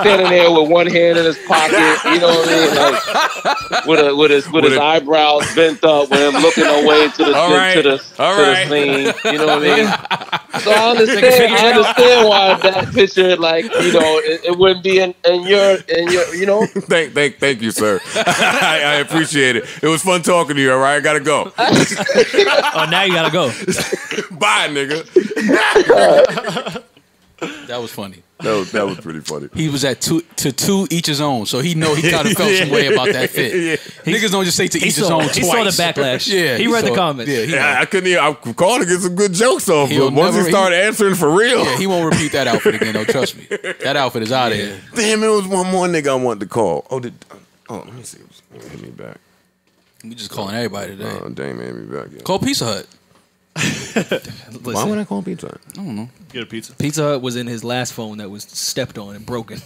Standing there with one hand in his pocket. You know what I mean? Like with his eyebrows bent up, with him looking away to the scene. You know what I mean? So I understand why that picture, like it wouldn't be in your. Thank you, sir. I appreciate it. It was fun talking to you. All right, I gotta go. Oh, now you gotta go. Bye, nigga. That was funny. That was pretty funny. He was at two each his own, so he kind of felt some way about that fit. Niggas don't just say to each his own twice. He saw the backlash. He read the comments. I couldn't even. I'm calling to get some good jokes off. But once he started answering for real, he won't repeat that outfit again. Though, trust me, that outfit is out of here. Damn, it was one more nigga I wanted to call. Let me see. Hit me back. We just calling everybody today. Damn, hit me back. Yeah. Call Pizza Hut. Why would I call Pizza Hut? I don't know. Get a pizza. Pizza Hut was in his last phone that was stepped on and broken.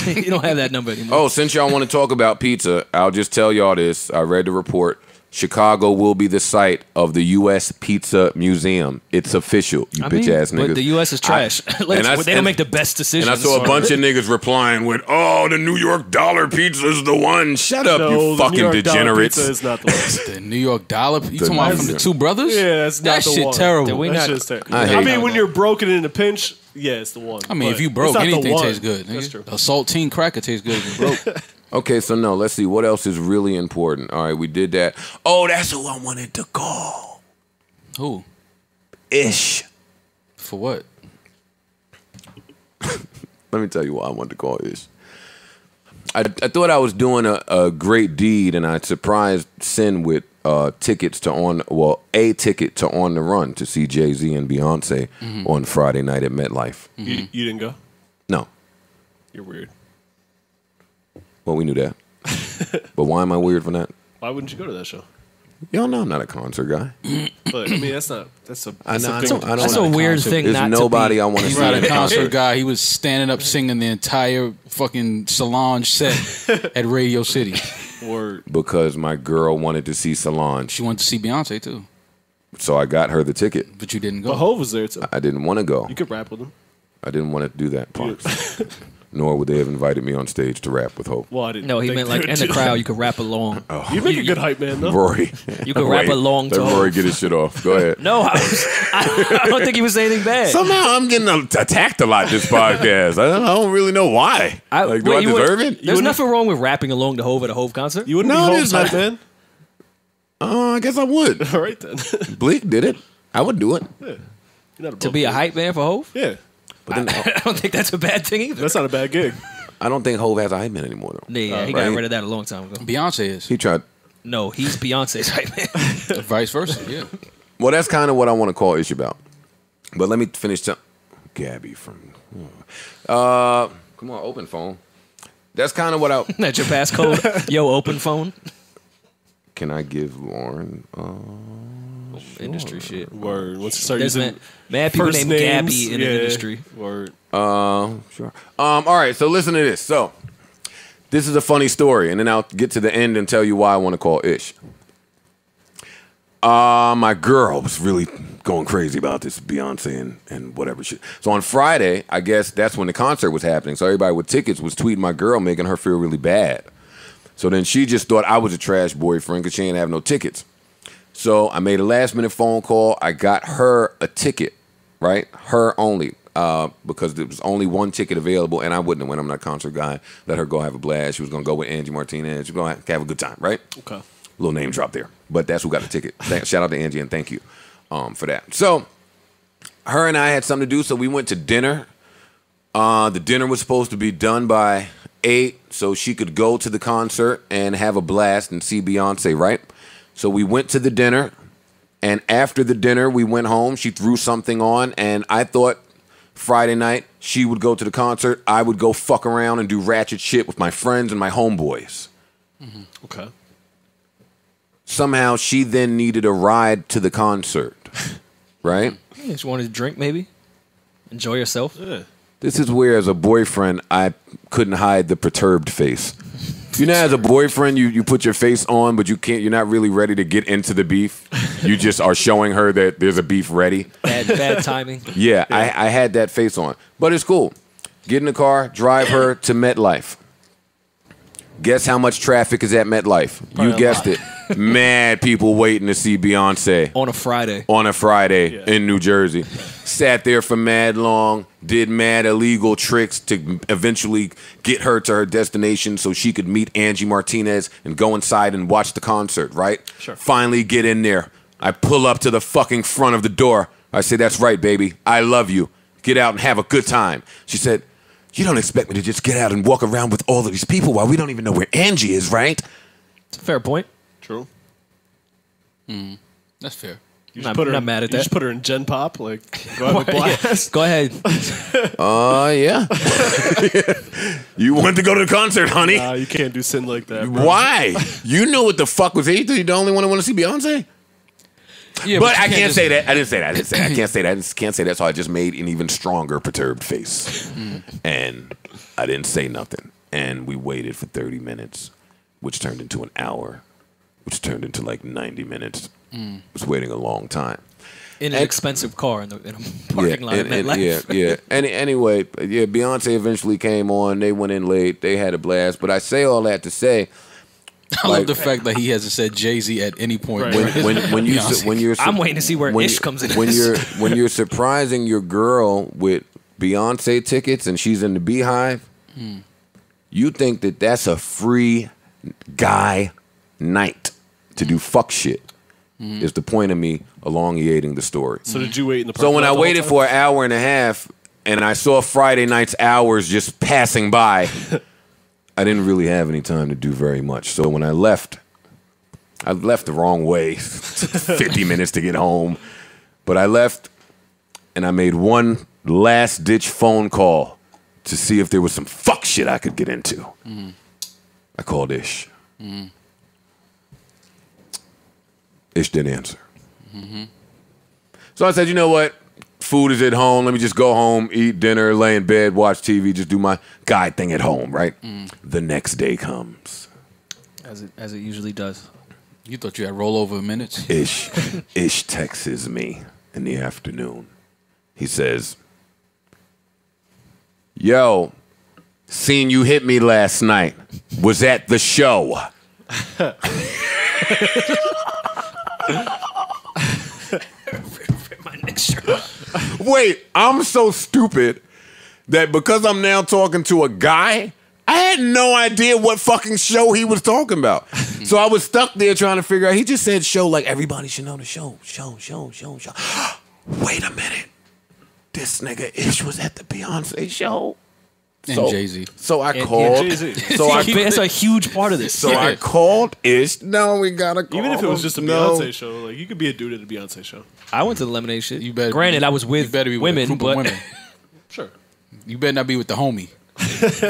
You don't have that number anymore. Oh, since y'all want to talk about pizza, I'll just tell y'all this. I read the report. Chicago will be the site of the U.S. Pizza Museum. It's official, bitch-ass niggas. But the U.S. is trash. They don't make the best decisions. And I saw a bunch of niggas replying with, the New York Dollar Pizza is the one. Shut up, you fucking degenerates. Pizza is not the one. The New York Dollar Pizza? You talking about from the two brothers? Yeah, that's not that the shit one. terrible. That shit's terrible. I mean, when you're broken in a pinch, yeah, it's the one. I mean, if you broke, anything tastes good. That's true. A saltine cracker tastes good if you broke. Okay, so no, let's see. What else is really important? All right, we did that. Oh, that's who I wanted to call. Who? Ish. For what? Let me tell you why I wanted to call Ish. I thought I was doing a great deed, and I surprised Sin with a ticket to On the Run to see Jay-Z and Beyonce on Friday night at MetLife. You didn't go? No. You're weird. Well, we knew that. But why am I weird for that? Why wouldn't you go to that show? Y'all know I'm not a concert guy. But I mean, that's a weird thing. There's not nobody to be. I want to He's see not in a a concert concert. guy. He was standing up singing the entire fucking Solange set at Radio City. Word. Because my girl wanted to see Solange. She wanted to see Beyonce too. So I got her the ticket. But you didn't go. But Hov was there too. I didn't want to go. You could rap with him. I didn't want to do that, Parks. nor would they have invited me on stage to rap with Hope. Well, I didn't. No, he think meant they like would in the do crowd that. you could rap along. You make a good hype man, though. Rory. You could rap along Let to Rory Hope. get his shit off. Go ahead. No, I don't think he was saying anything bad. Somehow I'm getting attacked a lot this podcast. I don't really know why. Do I deserve it? There's nothing wrong with rapping along to Hove at a Hove concert. You wouldn't No, be there's Hope's hype not. man? I guess I would. All right, then. Bleak did it. I would do it. Yeah. You're not To above be a it. hype man for Hove? Yeah. But then, I don't think that's a bad thing either. That's not a bad gig. I don't think Hove has a hype man anymore, though. Yeah, he right? got rid of that a long time ago. Beyonce is. He tried. No, he's Beyonce's hype man. Vice versa, yeah. Well, that's kind of what I want to call issue about. But let me finish. Gabby from. Come on, open phone. That's kind of what I. That's your passcode. Yo, open phone. Can I give Lauren? Industry shit. Word. Once you start There's using mad people first named names, Gabby in the industry. Word. Sure. All right. So listen to this. So this is a funny story, and then I'll get to the end and tell you why I want to call Ish. My girl was really going crazy about this Beyonce and whatever shit. So on Friday, I guess that's when the concert was happening. So everybody with tickets was tweeting my girl, making her feel really bad. So then she just thought I was a trash boyfriend because she didn't have no tickets. So I made a last minute phone call. I got her a ticket, right? Her only, because there was only one ticket available, and I wouldn't have went. I'm not a concert guy. Let her go have a blast. She was going to go with Angie Martinez. She was going to have a good time, right? Okay. Little name drop there. But that's who got the ticket. Shout out to Angie, and thank you for that. So her and I had something to do, so we went to dinner. The dinner was supposed to be done by 8, so she could go to the concert and have a blast and see Beyonce, right? So we went to the dinner, and after the dinner, we went home. She threw something on, and I thought Friday night she would go to the concert. I would go fuck around and do ratchet shit with my friends and my homeboys. Mm-hmm. Okay. Somehow she then needed a ride to the concert, right? Yeah, just wanted to drink, maybe. Enjoy yourself. Yeah. This is where, as a boyfriend, I couldn't hide the perturbed face. You know, as a boyfriend, you put your face on, but you're not really ready to get into the beef. You just are showing her that there's a beef ready. Bad timing. Yeah, I had that face on. But it's cool. Get in the car, drive her to MetLife. Guess how much traffic is at MetLife? You guessed it. Mad people waiting to see Beyonce. On a Friday. On a Friday in New Jersey. Sat there for mad long, did mad illegal tricks to eventually get her to her destination so she could meet Angie Martinez and go inside and watch the concert, right? Sure. Finally get in there. I pull up to the fucking front of the door. I say, that's right, baby. I love you. Get out and have a good time. She said, you don't expect me to just get out and walk around with all of these people while we don't even know where Angie is, right? It's a fair point. True. That's fair. You Not- just put her not in, mad at you that. just put her in Gen Pop, like go out with blast. Go ahead. Yeah. You wanted to go to the concert, honey. Nah, you can't do sin like that. Bro. Why? You knew what the fuck was he? You the only one who want to see Beyonce? Yeah, but you I can't just- say that. I didn't say that. I can't say that. I just can't say that. So I just made an even stronger perturbed face. And I didn't say nothing. And we waited for 30 minutes, which turned into an hour, which turned into like 90 minutes. I was waiting a long time. In an expensive car in a parking lot at MetLife. Yeah. Anyway, Beyonce eventually came on. They went in late. They had a blast. But I say all that to say, I love the fact that he hasn't said Jay-Z at any point. when you're I'm waiting to see where Ish comes in. when you're surprising your girl with Beyonce tickets and she's in the Beehive, you think that that's a free guy night to do fuck shit. Is the point of me elongating the story. So did you wait in the So parking when lot I the whole waited time? for an hour and a half and I saw Friday night's hours just passing by, I didn't really have any time to do very much. So when I left the wrong way, 50 minutes to get home. But I left and I made one last ditch phone call to see if there was some fuck shit I could get into. I called Ish. Ish didn't answer. So I said, you know what? Food is at home. Let me just go home, eat dinner, lay in bed, watch TV, just do my guy thing at home, right? The next day comes. As it usually does. You thought you had rollover minutes? Ish texts me in the afternoon. He says, yo, Seen you hit me last night. Was at the show. My next shirt. Wait, I'm so stupid that because I'm now talking to a guy, I had no idea what fucking show he was talking about. So I was stuck there trying to figure out. He just said show like everybody should know the show. Show. Wait a minute. This nigga Ish was at the Beyonce show. And Jay-Z. So I called. That's a huge part of this. So I called Ish. No, we gotta call Even if it was just a him. Beyonce show, like you could be a dude at a Beyonce show. I went to the Lemonade shit. You better. Granted, I was with better be with women, a group but of women. Sure. You better not be with the homie.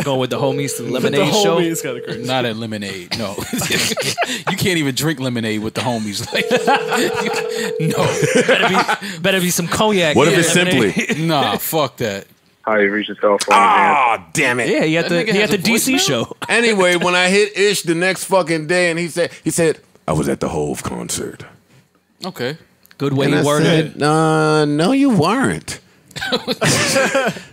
going with the homies to the Lemonade the show. Homie is kind of crazy. Not at Lemonade. No. You can't even drink lemonade with the homies. Like, no. Better be some cognac. What if it's lemonade. simply? Nah, fuck that. How you reach the cell phone? Ah, damn it. Yeah, he had That nigga has the a DC voicemail? show. Anyway, when I hit Ish the next fucking day, and he said, I was at the Hove concert. Okay. Good way And he I worded said, no, you weren't.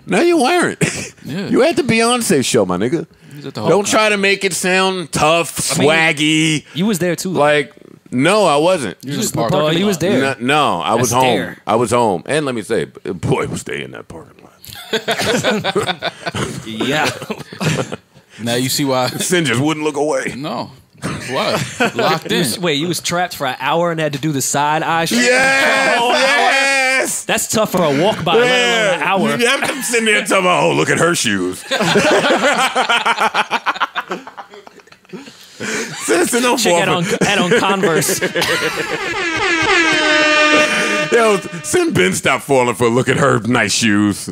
No, you weren't. Yeah. You at the Beyonce show, my nigga. He's at the whole Don't try to make it sound tough, swaggy. You was there too. Like, no, I wasn't. You was Oh, you was there. No, I was That's home. there. I was home. And let me say, boy, was they in that parking lot. Yeah. Now you see why. Sin just wouldn't look away. No. Why? Locked in. Wait, you was trapped for an hour and had to do the side eye shit? Yes! That's tough for a walk by, let alone an hour. Yeah, I'm sitting there talking about, oh, look at her shoes. Sin, don't Chick fall had on Converse. Yo, Sin Ben stopped falling for look at her nice shoes.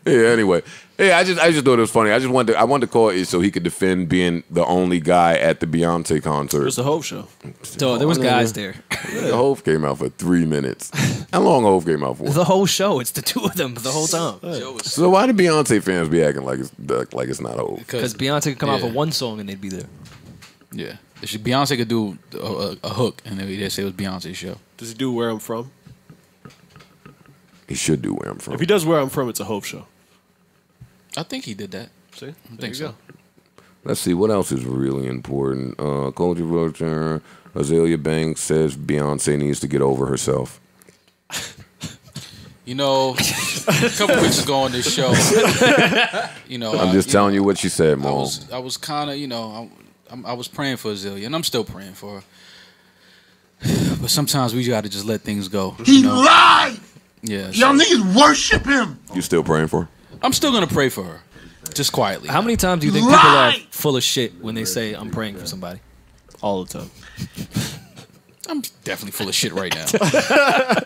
Yeah, anyway. Yeah, I just thought it was funny. I wanted to call it so he could defend being the only guy at the Beyonce concert. It was the Hove show. So there was guys there. The Hove came out for 3 minutes. How long Hove came out for? The whole show. It's the two of them the whole time. So why do Beyonce fans be acting like it's not Hove? Because Beyonce could come out for one song and they'd be there. Yeah. Beyonce could do a hook and they'd say it was Beyonce's show. Does he do Where I'm From? He should do Where I'm From. If he does Where I'm From, it's a Hove show. I think he did that. See? I think so. Let's see, what else is really important? Culture Vulture, Azalea Banks says Beyonce needs to get over herself. You know, a couple weeks ago on this show, you know, I'm just telling you what she said, Mom. I was kind of, you know, I was praying for Azalea, and I'm still praying for her. But sometimes we got to just let things go. He lied. Yeah. Y'all niggas worship him. You still praying for her? I'm still gonna pray for her, just quietly. How many times do you think people are full of shit when they say I'm praying for somebody? All the time. I'm definitely full of shit right now. I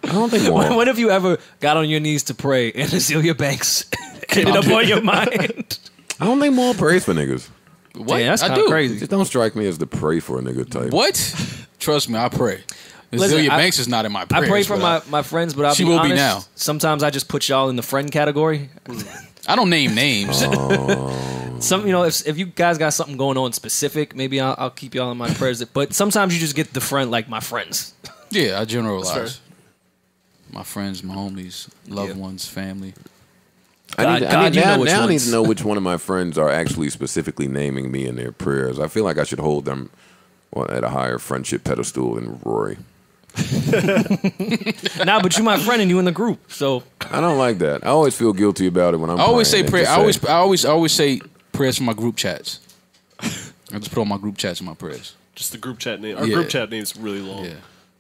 don't think more. When have you ever got on your knees to pray and Azalea Banks ended up on your mind? I don't think more prays for niggas. What? Damn, that's I kinda do. crazy. Just don't strike me as the pray for a nigga type. What? Trust me, I pray. Listen, Azalea Banks is not in my prayers. I pray for but my friends, but I'll she be will honest, be now. Sometimes I just put y'all in the friend category. I don't name names. Some, you know, if you guys got something going on specific, maybe I'll keep y'all in my prayers. But sometimes you just get the friend like my friends. Yeah, I generalize. My friends, my homies, loved ones, family. I need ones. to know which one of my friends are actually specifically naming me in their prayers. I feel like I should hold them at a higher friendship pedestal than Rory. Nah, but you my friend and you in the group, so I don't like that. I always feel guilty about it when I'm. I always say praying. prayer. I always say prayers for my group chats. I just put all my group chats in my prayers. Just the group chat name. Our group chat name's really long. Yeah.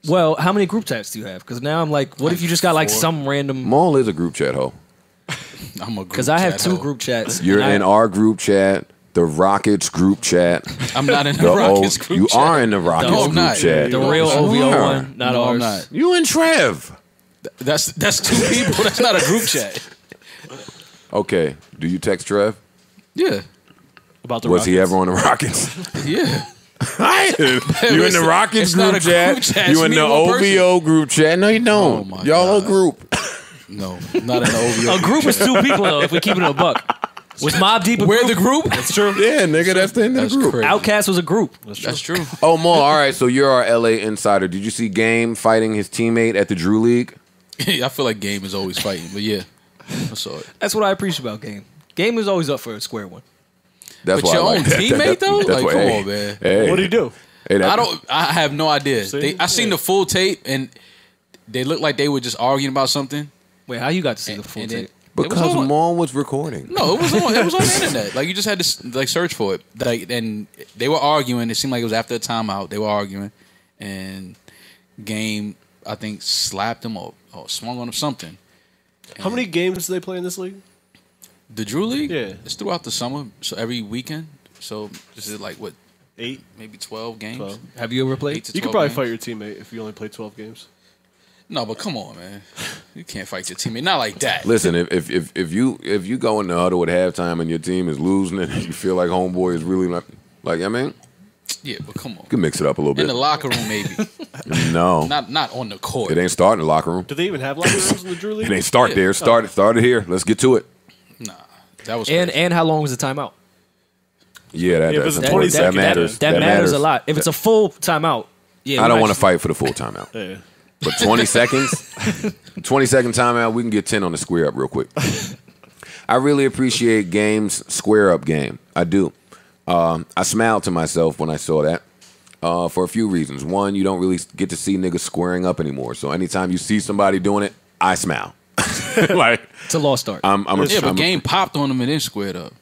well, how many group chats do you have? Because now I'm like, what if you just got like some random? Maul is a group chat hoe. I'm a group. Because I have chat two hoe. group chats. You're and in our group chat, the Rockets group chat. I'm not in the Rockets group You chat. are in the Rockets No, I'm group not. chat. the real You OVO are. one, not No, ours. I'm not. You and Trev. That's two people. That's not a group chat. Okay. Do you text Trev? Yeah. About the Was Rockets. he ever on the Rockets? Yeah. I am. You in the Rockets It's not group a chat. group chat. You It's in me the and one person. OVO group chat. No, you don't. Oh, my Y'all God. a group. No, not in the OVO. A group is two people though. If we keep it in a buck, was Mob Deep a We're group? the group? That's true. Yeah, nigga, that's the end of That's the group. crazy. Outcast was a group. That's true. Oh, Mo, all right, so you're our LA insider. Did you see Game fighting his teammate at the Drew League? I feel like Game is always fighting, but yeah, I saw it. That's what I appreciate about Game. Game is always up for a square one. That's But why your I own like that. teammate though, That's like why- come hey, on, man. hey. What do you do? Hey, that- I have no idea. See? I seen the full tape and they looked like they were just arguing about something. Wait, how you got to see the full and tape? because on- Maul was recording. No, it was on the internet. Like you just had to like search for it. Like and they were arguing. It seemed like it was after a timeout. They were arguing, and Game I think slapped him or swung on him something. How many games do they play in this league? The Drew League? Yeah. It's throughout the summer, so every weekend. So this is like what 8, maybe 12 games. 12. Have you ever played? 8 to You could 12 probably games. fight your teammate if you only play 12 games. No, but come on, man. You can't fight your teammate. Not like that. Listen, if you go in the huddle at halftime and your team is losing and you feel like homeboy is really like I mean, Yeah, but come on. you can mix it up a little In bit. the locker room, maybe. No, not on the court. it ain't starting in the locker room. Do they even have locker rooms in the Drew League? It ain't start there. Start it here. Let's get to it. Nah, that was And how long was the timeout? Yeah, Yeah, if that's it's important. 20 That seconds, matters. That matters a lot. If it's a full timeout, yeah. I we don't might want to just- fight for the full timeout. Yeah. But 20 seconds, 20-second timeout, we can get 10 on the square up real quick. I really appreciate Game's square up game. I do. I smiled to myself when I saw that for a few reasons. One, you don't really get to see niggas squaring up anymore. So anytime you see somebody doing it, I smile. Like It's a lost start. but Game popped on him and then squared up.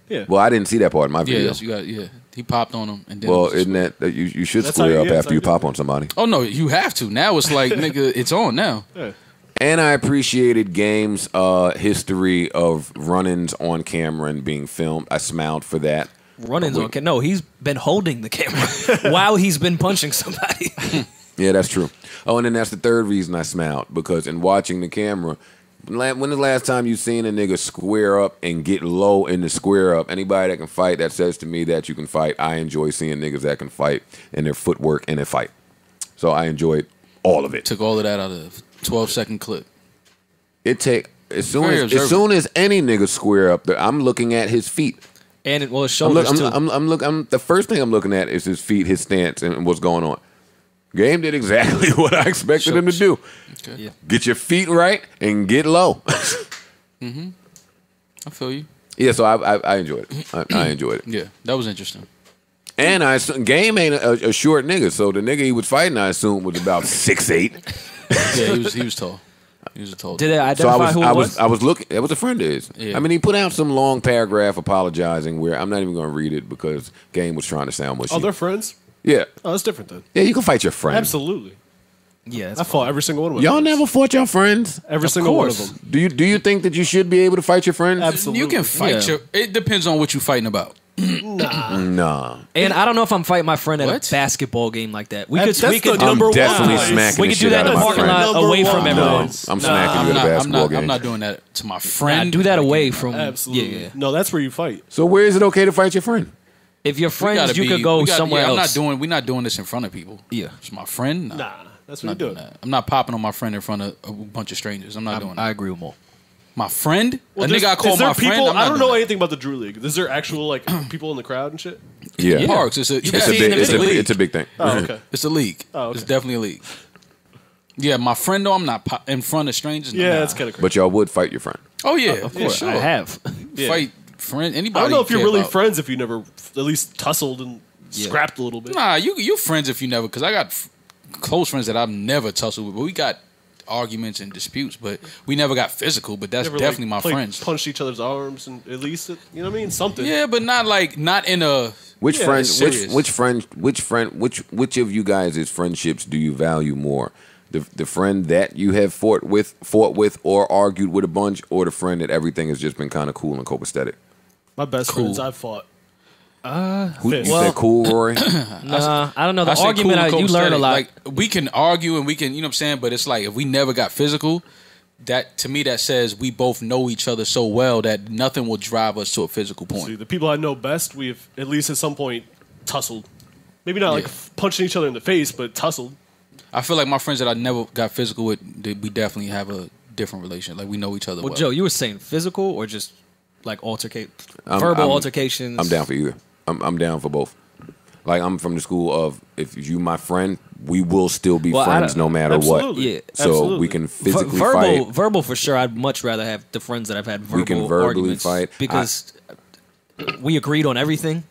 Yeah. Well, I didn't see that part in my Yeah, video. that's, you got He popped on him and then. Well, it was isn't that you should That's how square you- up yeah, that's after how you you do pop it. on somebody. Oh no, you have to. Now it's like nigga, it's on now. Yeah. And I appreciated Game's history of run-ins on camera and being filmed. I smiled for that. Run-ins on camera. No, he's been holding the camera while he's been punching somebody. Yeah, that's true. Oh, and then that's the third reason I smiled, because in watching the camera, when the last time you seen a nigga square up and get low in the square up? Anybody that can fight, that says to me that you can fight. I enjoy seeing niggas that can fight and their footwork in a fight. So I enjoyed all of it. Took all of that out of a 12-second clip. It take as soon Very as observant. any nigga square up, I'm looking at his feet. And his I'm shoulders too. the first thing I'm looking at is his feet, his stance, and what's going on. Game did exactly what I expected him to do. Okay. Yeah. Get your feet right and get low. I feel you. Yeah, so I enjoyed it. I enjoyed it. Yeah, that was interesting. And Game ain't a short nigga, so the nigga he was fighting, I assume, was about 6'8". Yeah, he was tall. He was a tall. Did they So identify who it was? I was looking. It was a friend of his. Yeah. I mean, he put out some long paragraph apologizing where I'm not even going to read it because Game was trying to sound mushy. Oh, they're friends? Yeah, Oh, that's different then. yeah. You can fight your friend. Absolutely. Yeah, I fought every single one of them. Y'all never fought your friends. Every single one of them. Do you think that you should be able to fight your friends? Absolutely. You can fight Yeah. It depends on what you're fighting about. Nah. And I don't know if I'm fighting my friend at What? a basketball game like that. We That's could the I'm number definitely one. smacking we the could do shit that out in of the my parking friend. lot away from No, everyone. I'm smacking you at a basketball game. I'm not doing that to my Nah, friend. do that away from. Absolutely. Yeah. No, that's where you fight. So where is it okay to fight your friend? If you're We friends, gotta you be- could go we gotta- somewhere yeah, else. We're not doing this in front of people. Yeah. It's my friend. Nah, Nah, that's I'm what not you doing do. that. I'm not popping on my friend in front of a bunch of strangers. I'm not doing that. I agree with Mo. My friend? Well, a nigga I call is there my people, friend? I'm I not don't doing know that. anything about the Drew League. Is there actual like people in the crowd and shit? Yeah, Parks. It's a It's a big thing. Oh, okay. It's a league. Oh, okay. It's definitely a league. Yeah, my friend though, I'm not in front of strangers. Yeah, nah. that's kind of crazy. But y'all would fight your friend. Oh yeah, Of yeah, course, sure. I have. Yeah. Fight friend. Anybody? I don't know if you're care really about. friends if you never at least tussled and scrapped a little bit. Nah, you friends if you never. Because I got close friends that I've never tussled with, but we got arguments and disputes, but we never got physical. But that's Never, definitely like, my friends. Punched each other's arms and at least you know what I mean, something. Yeah, but not in a. Which Yeah, friend? it's serious. Which of you guys' friendships do you value more? The friend that you have fought with, or argued with a bunch, or the friend that everything has just been kind of cool and copacetic? My best Cool. friends I've fought. Who, you Fist. said cool, Rory? Nah, I don't know. The I say argument, cool and you learn a copacetic. lot. Like we can argue and we can, you know what I'm saying. But it's like if we never got physical, that to me that says we both know each other so well that nothing will drive us to a physical point. See, the people I know best, we've at least at some point tussled. Maybe not like Yeah. punching each other in the face, but tussled. I feel like my friends that I never got physical with, we definitely have a different relation. Like we know each other well. Well, Joe, you were saying physical or just like verbal I'm- altercations? I'm down for either. I'm down for both. Like I'm from the school of if you my friend, we will still be Well, friends no matter what. Absolutely. Yeah. So Absolutely. we can physically fight. Verbal for sure. I'd much rather have the friends that I've had verbal We can verbally arguments fight. because we agreed on everything.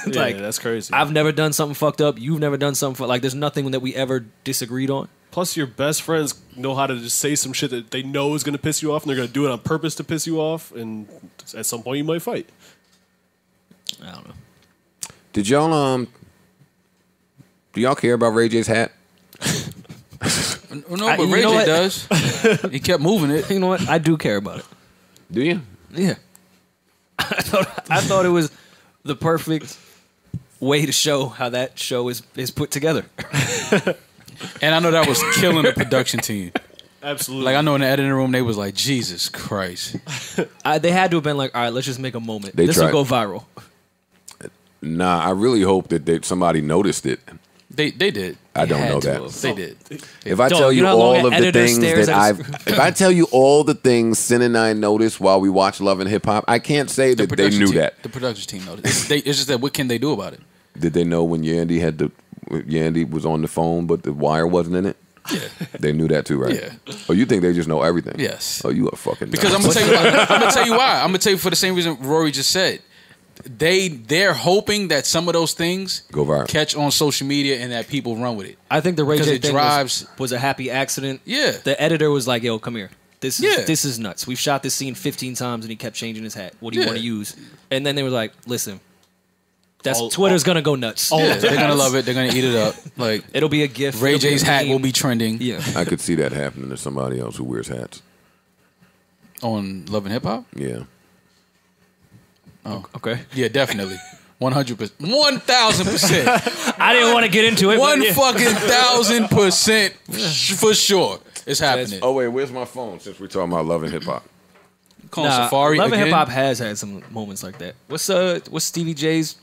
Yeah, Like, that's crazy. I've never done something fucked up. You've never done something like. There's nothing that we ever disagreed on. Plus, your best friends know how to just say some shit that they know is going to piss you off, and they're going to do it on purpose to piss you off, and at some point you might fight. I don't know. Did y'all do y'all care about Ray J's hat? No, but Ray J does. He kept moving it. You know what? I do care about it. Do you? Yeah. I thought it was the perfect way to show how that show is put together. And I know that was killing the production team. Absolutely. Like, I know in the editing room, they was like, Jesus Christ. They had to have been like, all right, let's just make a moment. They This will tried. go viral. Nah, I really hope that somebody noticed it. They did. I They don't had know to that. have. They did. If I Dog, tell you you know how long all an of the editor things stares that at if I tell you all the things Sin and I noticed while we watched Love and Hip Hop, I can't say that they knew team, that. The production team noticed. It's just that what can they do about it? Did they know when Yandy was on the phone but the wire wasn't in it? Yeah. They knew that too, right? Yeah. Oh, you think they just know everything? Yes. Oh, you a fucking Because nut. I'm gonna tell you why. I'm gonna tell you for the same reason Rory just said. They're hoping that some of those things go viral, catch on social media, and that people run with it. I think the Ray J it thing drives. was a happy accident. Yeah. The editor was like, yo, come here. This is nuts. We've shot this scene 15 times and he kept changing his hat. What do you want to use? And then they were like, listen, Twitter's gonna go nuts. Yeah, they're gonna love it. They're gonna eat it up. Like, it'll be a gift. Ray It'll be J's a hat meme. will be trending. Yeah. I could see that happening to somebody else who wears hats. On Love and Hip Hop? Yeah. Oh, okay. Yeah, definitely. 100%. 1,000%. I didn't want to get into it. One but yeah. fucking 1,000% for sure. It's happening. Oh wait, where's my phone? Since we're talking about Love and Hip Hop. Call Safari Love and again? Hip Hop has had some moments like that. What's Stevie J's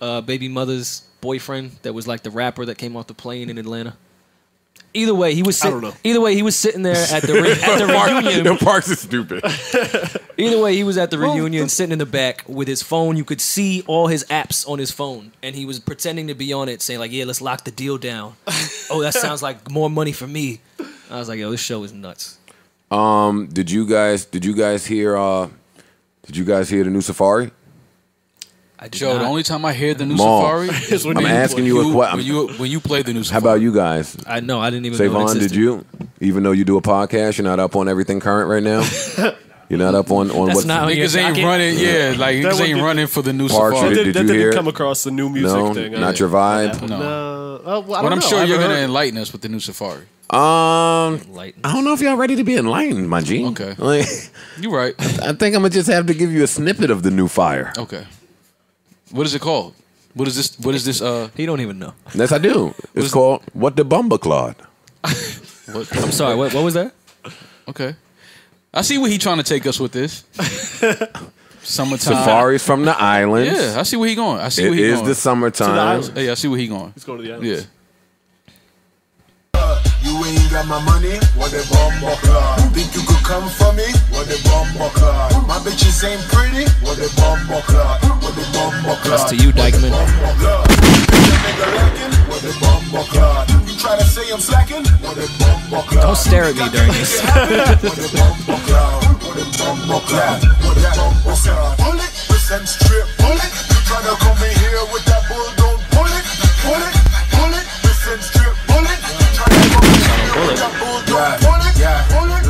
baby mother's boyfriend that was like the rapper that came off the plane in Atlanta? Either way, he was. I don't know. Either way, he was sitting there at the reunion. No, Parks is stupid. Either way, he was at the reunion, sitting in the back with his phone. You could see all his apps on his phone, and he was pretending to be on it, saying like, "Yeah, let's lock the deal down." Oh, that sounds like more money for me. I was like, "Yo, this show is nuts." Did you guys hear the new Safari? Joe, the only time I hear the new Maul. Safari is when I'm asking you a question. when you play the new Safari. How about you guys? I know. I didn't even know it Savon, existed. did you? Even though you do a podcast, you're not up on everything current right now? You're not up on what's... Niggas ain't running, like niggas ain't running for the new Parks, Safari. did That you didn't hear? come across the new music No, thing. not your vibe? No. Well, I But don't I'm know. sure I you're haven't gonna heard. enlighten us with the new Safari. I don't know if y'all ready to be enlightened, my G. Okay. Like, You right. I think I'm gonna just have to give you a snippet of the new fire. Okay. What is it called? What is this? What is this? He don't even know. Yes, I do. It's called What the Bumba Clawed. What? I'm sorry. What was that? Okay. I see where he trying to take us with this. Summertime. Safaris from the islands. Yeah, I see where he going. I see where It he is going. the summertime. Yeah, I see where he going. He's going to the islands. Yeah. You ain't got my money, what a bomb clock. Think you could come for me, what a bomb clock. My bitches ain't pretty, what a bomb clock. What a bomb clock. That's to you, Dykeman. What a bomb clock. You try to say I'm slacking, what a bomb clock. Don't stare at me during this. What a bomb clock. What a bomb clock. What a bomb clock. Pull it, percent strip, pull it. You try to come in here with that bull, don't pull it, pull it, pull it, percent strip, pull it.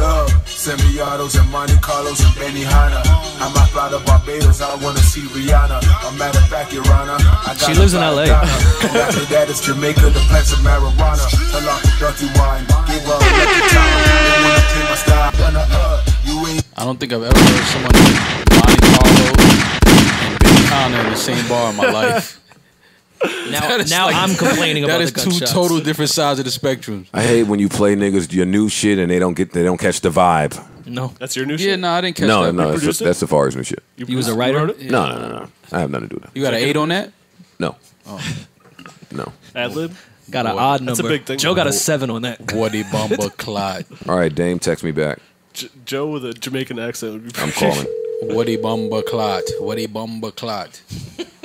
Love, semi-autos and Monte Carlos and Benihana. I might fly to Barbados, I wanna see Rihanna. A matter of fact, Your Honor, I got She lives in LA. After that, it's Jamaica, the plants of marijuana. Tell off the dirty wine, give her a time. They wanna take my style. You ain't. I don't think I've ever heard someone name Monte Carlo and Benihana in the same bar in my life. Now I'm complaining about that is the two gunshots. total different sides of the spectrum. I hate when you play niggas your new shit and they don't catch the vibe. No, That's your new Yeah, shit? no, I didn't catch No, that. no, produced it? that's Safari's new shit. You was a writer? No. I have nothing to do with that. You got an 8 on that? No. Oh. No. Ad-lib? Got an odd number. That's a big thing. Joe got a 7 on that. Woody Bumba Clyde. All right, Dame, text me back. Joe with a Jamaican accent would be I'm calling. Woody Bumba Clyde. Woody Bumba Clyde.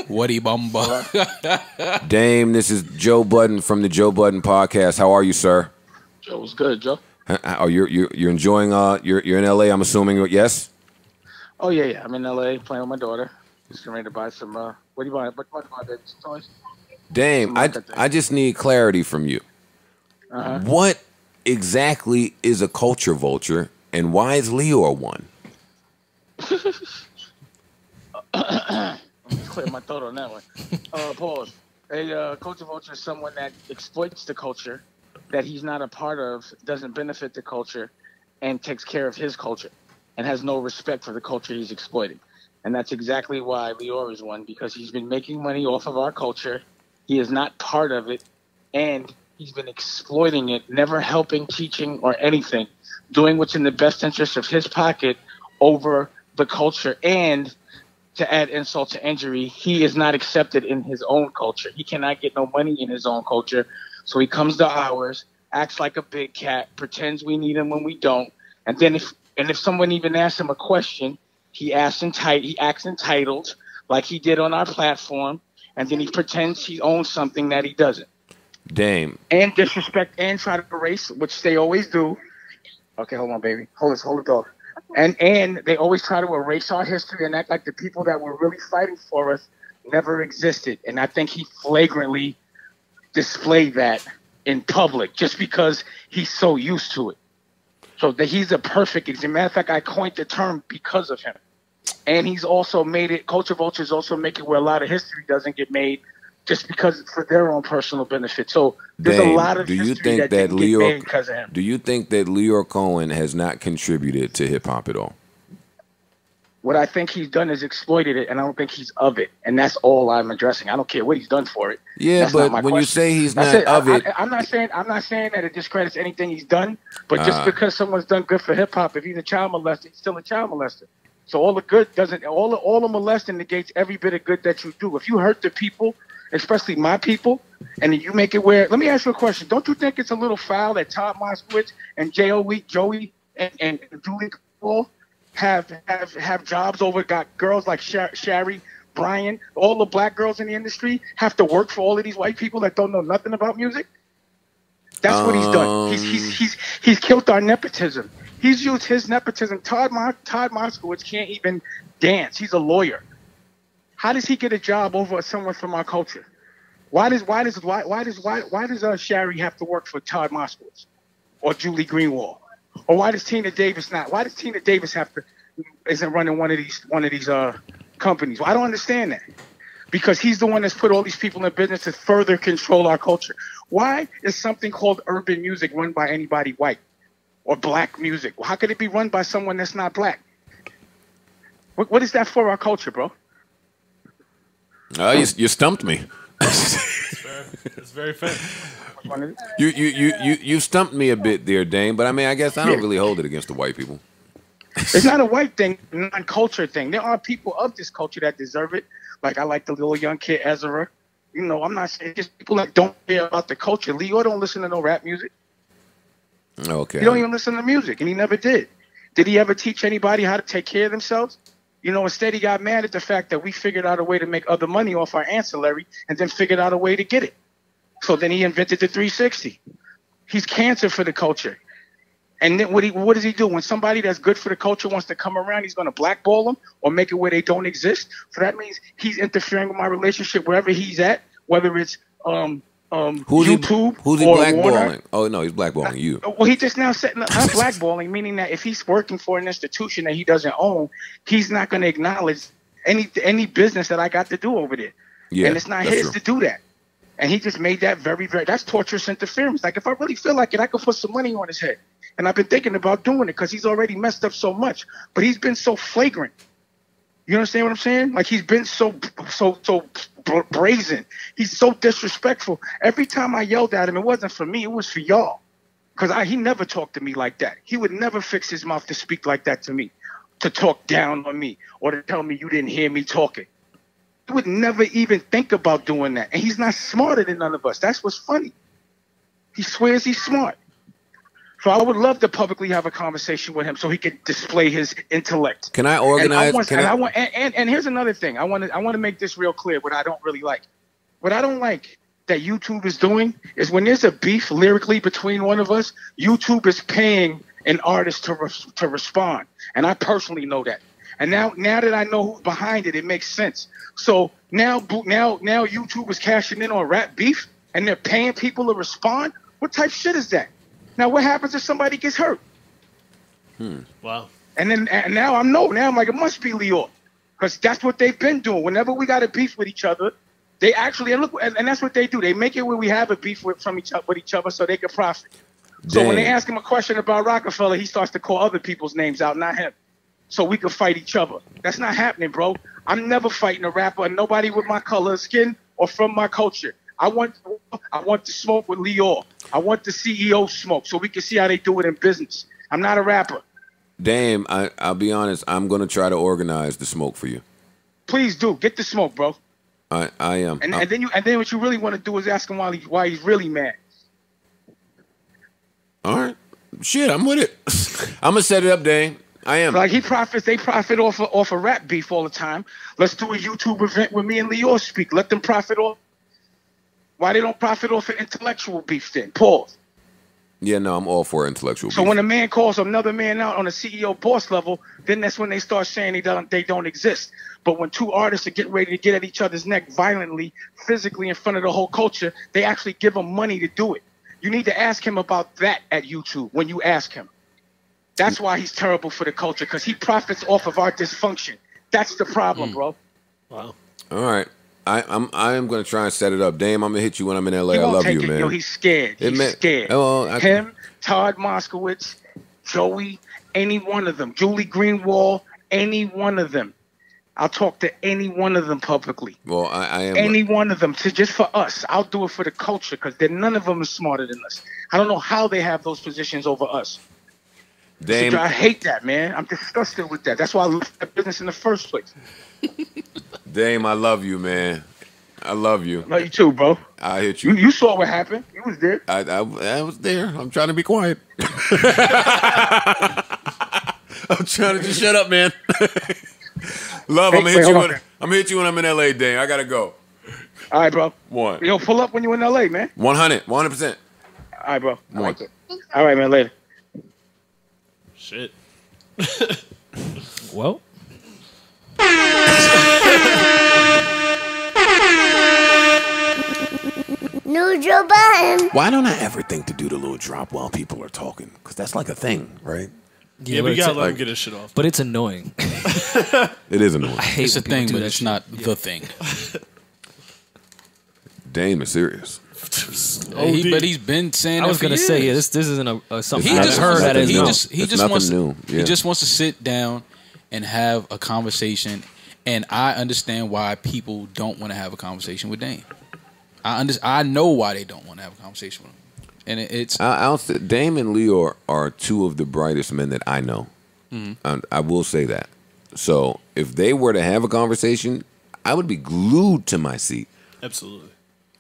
Woody Bumba. Dame, this is Joe Budden from the Joe Budden Podcast. How are you, sir? Joe, what's good, Joe? Oh, you're enjoying? You're in LA, I'm assuming. Yes. Oh yeah. I'm in LA playing with my daughter. Just getting ready to buy some. What do you buy? What do you buy, baby? Some toys. Dame, I just need clarity from you. What exactly is a culture vulture, and why is Lyor one? Let me clear my throat on that one. Pause. A culture vulture is someone that exploits the culture that he's not a part of, doesn't benefit the culture, and takes care of his culture, and has no respect for the culture he's exploiting. And that's exactly why Lyor is one, because he's been making money off of our culture. He is not part of it, and he's been exploiting it, never helping, teaching, or anything, doing what's in the best interest of his pocket over the culture. And to add insult to injury, he is not accepted in his own culture. He cannot get no money in his own culture. So he comes to ours, acts like a big cat, pretends we need him when we don't. And then if someone even asks him a question, he acts entitled, like he did on our platform, and then he pretends he owns something that he doesn't. Dame. And disrespect and try to erase, which they always do. Okay, hold on, baby. Hold the dog. And they always try to erase our history and act like the people that were really fighting for us never existed. And I think he flagrantly displayed that in public just because he's so used to it. So that he's a perfect example. Matter of fact, I coined the term because of him. And he's also made it, culture vultures also make it where a lot of history doesn't get made just because for their own personal benefit. So there's a lot of history that didn't get made because of him. Do you think that Lyor Cohen has not contributed to hip hop at all? What I think he's done is exploited it, and I don't think he's of it. And that's all I'm addressing. I don't care what he's done for it. Yeah, that's but when you say he's not of it, I'm not saying that it discredits anything he's done. But just because someone's done good for hip hop, if he's a child molester, he's still a child molester. So all the good doesn't all the molesting negates every bit of good that you do. If you hurt the people, especially my people, and then you make it where, let me ask you a question. Don't you think it's a little foul that Todd Moskowitz and Joey and Julie Paul have jobs over, got girls like Shari, Brian, all the black girls in the industry have to work for all of these white people that don't know nothing about music? That's what he's done. He's killed our nepotism. He's used his nepotism. Todd Moskowitz can't even dance. He's a lawyer. How does he get a job over someone from our culture? Why does Shari have to work for Todd Moskowitz or Julie Greenwald? Or why does Tina Davis not? Why does Tina Davis isn't running one of these companies? Well, I don't understand that. Because he's the one that's put all these people in business to further control our culture. Why is something called urban music run by anybody white? Or black music? Well, how could it be run by someone that's not black? What is that for our culture, bro? You stumped me. It's very fair. You stumped me a bit there, Dame. But I mean, I guess I don't really hold it against the white people. It's not a white thing, non-culture thing. There are people of this culture that deserve it. Like I like the little young kid Ezra. You know, I'm not saying just people that don't care about the culture. Lyor don't listen to no rap music. Okay. He don't even listen to music, and he never did. Did he ever teach anybody how to take care of themselves? You know, instead he got mad at the fact that we figured out a way to make other money off our ancillary and then figured out a way to get it. So then he invented the 360. He's cancer for the culture. And then what does he do? When somebody that's good for the culture wants to come around, he's going to blackball them or make it where they don't exist. So that means he's interfering with my relationship wherever he's at, whether it's YouTube who's he or blackballing? Warner. Oh, no, he's blackballing you. Well, he just now setting up blackballing, meaning that if he's working for an institution that he doesn't own, he's not going to acknowledge any business that I got to do over there. Yeah, and it's not his to do that. And he just made that very, very, that's torturous interference. Like, if I really feel like it, I could put some money on his head. And I've been thinking about doing it because he's already messed up so much. But he's been so flagrant. You understand what I'm saying? Like, he's been so brazen. He's so disrespectful. Every time I yelled at him, it wasn't for me. It was for y'all. Because he never talked to me like that. He would never fix his mouth to speak like that to me, to talk down on me, or to tell me you didn't hear me talking. He would never even think about doing that. And he's not smarter than none of us. That's what's funny. He swears he's smart. So I would love to publicly have a conversation with him so he could display his intellect. Can I organize? And here's another thing. I want to make this real clear. What I don't really like. What I don't like that YouTube is doing is when there's a beef lyrically between one of us, YouTube is paying an artist to respond. And I personally know that. And now that I know who's behind it, it makes sense. So now YouTube is cashing in on rap beef and they're paying people to respond. What type of shit is that? Now what happens if somebody gets hurt? Wow. And now I'm like, it must be Lyor, because that's what they've been doing. Whenever we got a beef with each other, they actually and that's what they do. They make it where we have a beef with each other so they can profit. So when they ask him a question about Rockefeller, he starts to call other people's names out, not him. So we can fight each other. That's not happening, bro. I'm never fighting a rapper, nobody with my color of skin or from my culture. I want to smoke with Lyor. I want the CEO smoke so we can see how they do it in business. I'm not a rapper. Dame, I'll be honest. I'm gonna try to organize the smoke for you. Please do. Get the smoke, bro. I am. And then what you really want to do is ask him why he's really mad. All right. Shit, I'm with it. I'm gonna set it up, Dame. I am. Like they profit off of rap beef all the time. Let's do a YouTube event where me and Lyor speak. Let them profit off. Why they don't profit off of intellectual beef then? Pause. Yeah, no, I'm all for intellectual beef. So when a man calls another man out on a CEO boss level, then that's when they start saying they don't exist. But when two artists are getting ready to get at each other's neck violently, physically in front of the whole culture, they actually give them money to do it. You need to ask him about that at YouTube when you ask him. That's why he's terrible for the culture, because he profits off of our dysfunction. That's the problem, bro. Wow. All right. I am going to try and set it up. Dame, I'm going to hit you when I'm in LA. He I won't love take you, it. man. Yo, he's scared. He's scared. Him, Todd Moskowitz, Joey, any one of them. Julie Greenwald, any one of them. I'll talk to any one of them publicly. Well, I am. Any one of them, just for us. I'll do it for the culture, because none of them are smarter than us. I don't know how they have those positions over us. Dame, So I hate that, man. I'm disgusted with that. That's why I left that business in the first place. Dame, I love you, man. I love you. Love you too, bro. I hit you. You saw what happened. You was there. I was there. I'm trying to be quiet. I'm trying to just shut up, man. Love, I'm gonna hit you when I'm in LA, Dame. I gotta go. All right, bro. One. Yo, pull up when you're in LA, man. 100%. All right, bro. I One. like it. All right, man. Later. Shit. Well. New Joe Budden. Why don't I ever think to do the little drop while people are talking? Because that's like a thing, right? Yeah, we gotta let him get his shit off. But it's annoying. It is annoying. I hate It's a when people thing, do but that it's shit. not the thing. Dame is serious. But he's been saying I was that for gonna years. say this isn't something He I've just heard that is he new. just It's wants nothing new. Yeah. he just wants to sit down and have a conversation, and I understand why people don't want to have a conversation with Dame. I know why they don't want to have a conversation with him, and it's Dame and Lyor are two of the brightest men that I know. Mhm. I will say that. So if they were to have a conversation, I would be glued to my seat. Absolutely.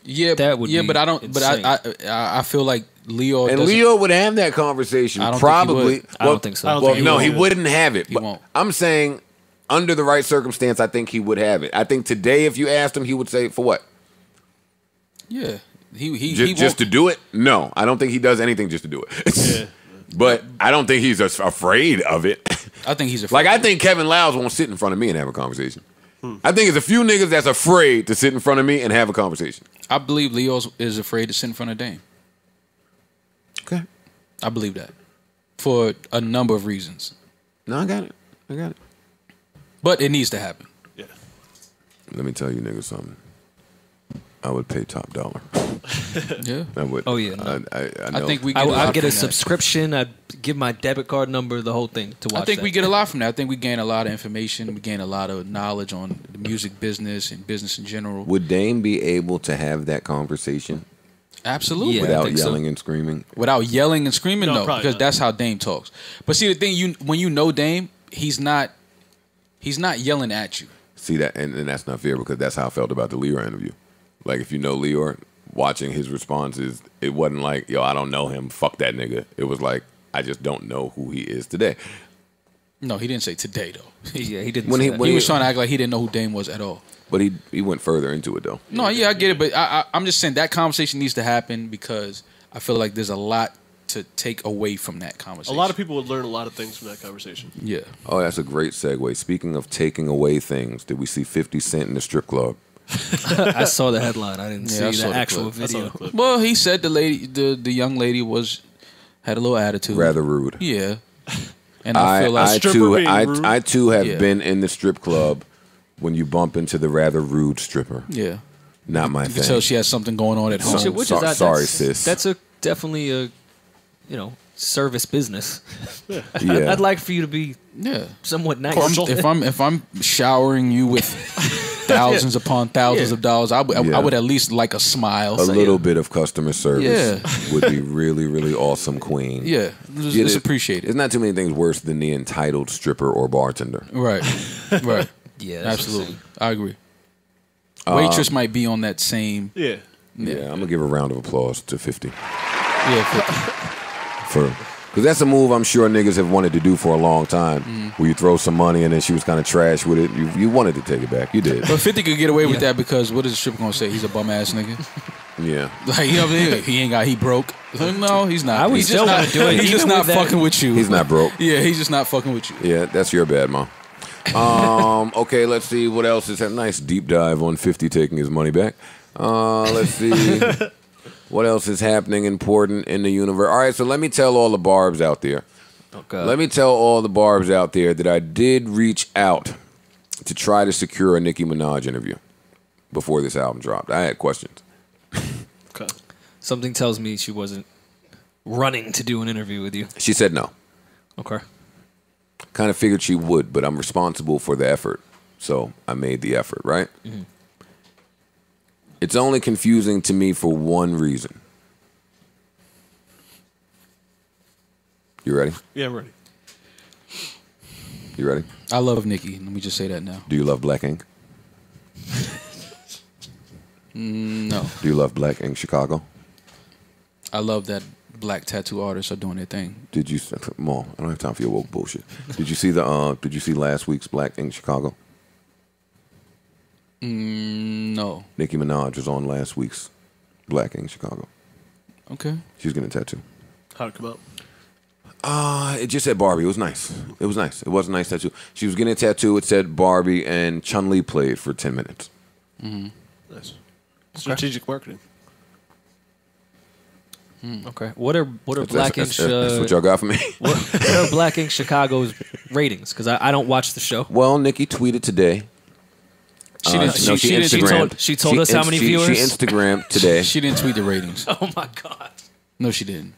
yeah, That would be but I don't. insane. But I feel like Lyor And doesn't- Lyor would have that conversation. I don't think he Probably. would. I don't think so. I don't Well, think he no, will. he wouldn't have it. He But won't. I'm saying, under the right circumstance, I think he would have it. I think today, if you asked him, he would say, "For what? Yeah, he Just won't- to do it? No, I don't think he does anything just to do it. Yeah. But I don't think he's afraid of it. I think he's afraid. Like, I think Kevin Lyles won't sit in front of me and have a conversation. I think there's a few niggas that's afraid to sit in front of me and have a conversation. I believe Lyor is afraid to sit in front of Dame. Okay. I believe that for a number of reasons. No, I got it. But it needs to happen. Yeah. Let me tell you niggas something. I would pay top dollar. Yeah. I would. Oh, yeah, no. I know. think we get a lot I'd get from a that. subscription. I'd give my debit card number, the whole thing to watch. I think that. we get a lot from that. I think we gain a lot of information. We gain a lot of knowledge on the music business and business in general. Would Dame be able to have that conversation Absolutely. Yeah, I without think so. yelling and screaming? Without yelling and screaming, No, no, probably because not. that's how Dame talks. But see, the thing, when you know Dame, he's not yelling at you. See that, and that's not fair because that's how I felt about the Lyor interview. Like, if you know Lyor, watching his responses, it wasn't like, yo, I don't know him, fuck that nigga. It was like, I just don't know who he is today. No, he didn't say today though. Yeah, he didn't. When say he- that. when He was trying to act like he didn't know who Dame was at all. But he went further into it though. No, yeah, I get it, but I'm just saying that conversation needs to happen because I feel like there's a lot to take away from that A conversation. lot of people would learn a lot of things from that conversation. Yeah. Oh, that's a great segue. Speaking of taking away things, did we see 50 Cent in the strip club? I saw the headline. I didn't Yeah, I see saw the the actual clip. video. Well, he said the young lady had a little attitude. Rather rude. Yeah. And I feel like I too have Yeah. been in the strip club when you bump into the rather rude stripper. Yeah. Not my you thing. can tell she has something going on at home. Sorry, sis. That's definitely a service business. Yeah. I'd like for you to be somewhat nice. If I'm showering you with thousands upon thousands of dollars, I would at least like a smile. A little bit of customer service Yeah. would be really, really awesome, queen. Yeah, it's appreciated. There's not too many things worse than the entitled stripper or bartender. Right, right. Yeah, that's absolutely. I agree. Waitress might be on that same. Yeah. Yeah, I'm gonna give a round of applause to 50. Yeah, 50. Because that's a move I'm sure niggas have wanted to do for a long time. Where you throw some money and then she was kind of trash with it. You wanted to take it back. You did. But 50 could get away with that because what is the stripper gonna say? He's a bum ass nigga. Yeah. Like, you know what I mean? He broke. No, he's not. I would He's still just want to do it. He's just even not with that. fucking with you. He's not broke. Yeah, he's just not fucking with you. Yeah, that's your bad, Mom. Okay, let's see what else is a nice deep dive on 50 taking his money back. Let's see what else is happening important in the universe. All right, so let me tell all the barbs out there. Okay. Let me tell all the barbs out there that I did reach out to try to secure a Nicki Minaj interview before this album dropped. I had questions. Okay. Something tells me she wasn't running to do an interview with you. She said no. Okay. Kind of figured she would, but I'm responsible for the effort. So I made the effort, right? Mm-hmm. It's only confusing to me for one reason. You ready? Yeah, I'm ready. You ready? I love Nicki. Let me just say that now. Do you love Black Ink? No. Do you love Black Ink Chicago? I love that black tattoo artists are doing their thing. Did you, Maul, I don't have time for your woke bullshit. Did you see Did you see last week's Black Ink Chicago? No. Nicki Minaj was on last week's Black Ink Chicago. Okay. She's getting a tattoo. How'd it come out? It just said Barbie. It was nice. It was nice. It was a nice tattoo. She was getting a tattoo. It said Barbie, and Chun-Li played for 10 minutes. Nice. Strategic marketing. Okay. What are Black Ink? That's what y'all got for me. What are Black Ink Chicago's ratings? Because I don't watch the show. Well, Nicki tweeted today. She didn't. She told us how many viewers. She Instagrammed today. She didn't tweet the ratings. Oh my god. No, she didn't.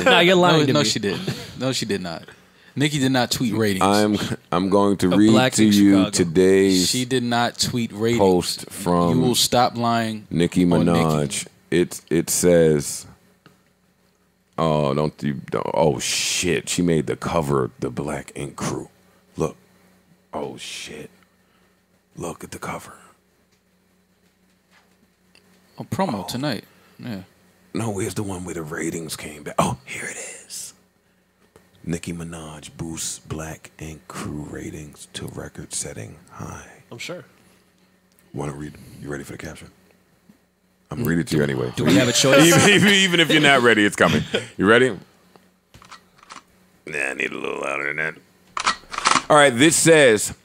Nah, you're lying to no, me. she didn't. No, she did not. Nicki did not tweet ratings. I'm going to read Black to Ink you Chicago. today's She did not tweet ratings. post from You will stop lying. Nicki on Minaj. It says, don't oh shit! She made the cover of the Black Ink Crew. Look, oh shit! Look at the cover. A promo tonight. Yeah. No, where's the one where the ratings came back? Oh, here it is. Nicki Minaj boosts Black Ink Crew ratings to record-setting high. I'm sure. Want to read? You ready for the caption? I'm gonna read it to you anyway. Do we have a choice? even if you're not ready, it's coming. You ready? Nah, I need a little louder than that. All right, this says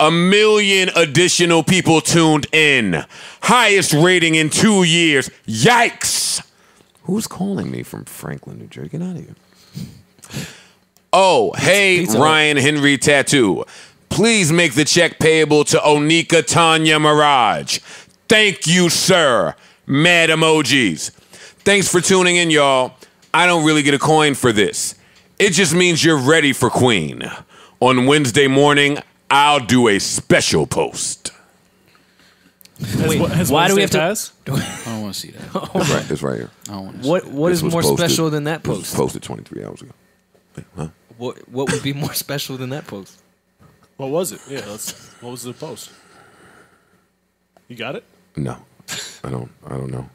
1 million additional people tuned in. Highest rating in 2 years. Yikes! Who's calling me from Franklin, New Jersey? Get out of here. Oh, hey, Pizza Ryan Henry Tattoo. Please make the check payable to Onika Tanya Mirage. Thank you, sir. Mad emojis. Thanks for tuning in, y'all. I don't really get a coin for this. It just means you're ready for Queen. On Wednesday morning, I'll do a special post. Wait, Has why do we Wednesday have to? I don't want to see that. It's right here. I don't want to see What This is was more posted- special than that This was post? posted 23 hours ago. Wait, huh? What would be more special than that post? What was it? Yeah, what was the post? You got it? No, I don't know.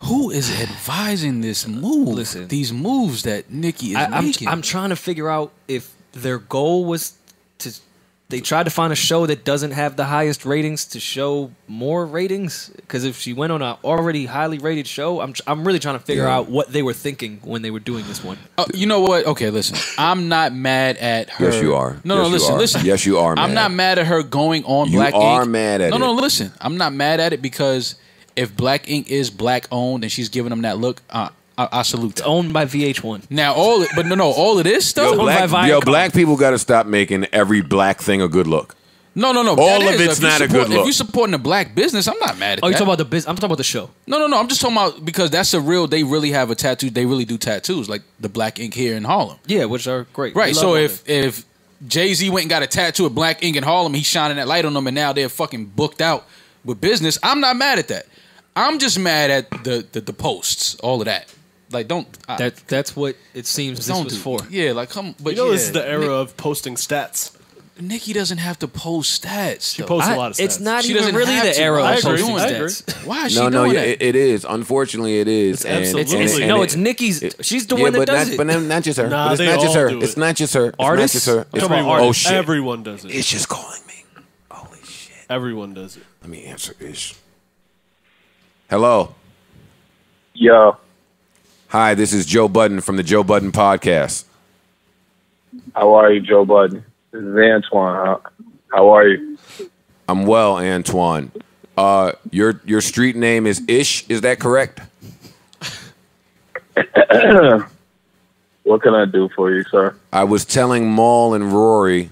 Who is advising this move? Listen, these moves that Nicki is making. I'm trying to figure out if their goal was to. They tried to find a show that doesn't have the highest ratings to show more ratings. Because if she went on an already highly rated show, I'm really trying to figure out what they were thinking when they were doing this one. You know what? Okay, listen. I'm not mad at her. Yes, you are. No, Yes, you are. listen. Yes, you are mad. I'm not mad at her going on You Black Ink. are mad at it. No, listen. I'm not mad at it because if Black Ink is black owned and she's giving them that look, I salute that. It's owned by VH1. Now, all of this stuff. Black people got to stop making every black thing a good look. No. All of it's not a good look. If you're supporting a black business, I'm not mad at that. Oh, you talking about the business? I'm talking about the show. No. I'm just talking about because that's a real. They really have a tattoo. They really do tattoos like the Black Ink here in Harlem. Yeah, which are great. Right. So if Jay-Z went and got a tattoo of Black Ink in Harlem, he's shining that light on them, and now they're fucking booked out with business. I'm not mad at that. I'm just mad at the posts, all of that. Like, don't. That's what it seems this was for. Yeah, like come. But this is the era of posting stats. Nicki doesn't have to post stats. She posts a lot of stats. It's not She even doesn't really have the to. era I of agree. posting I stats. Why is she doing that? It is. Unfortunately, it is. It's Nicki's. She's the one that does it. But not just her. Nah, But they it's not just all her. do It's it. not just her. Artists? It's not just her. I'm talking about Oh artists. shit! Everyone does it. Ish just calling me. Holy shit! Everyone does it. Let me answer Ish. Hello. Yo. Hi, this is Joe Budden from the Joe Budden Podcast. How are you, Joe Budden? This is Antoine. How are you? I'm well, Antoine. Your street name is Ish. Is that correct? What can I do for you, sir? I was telling Maul and Rory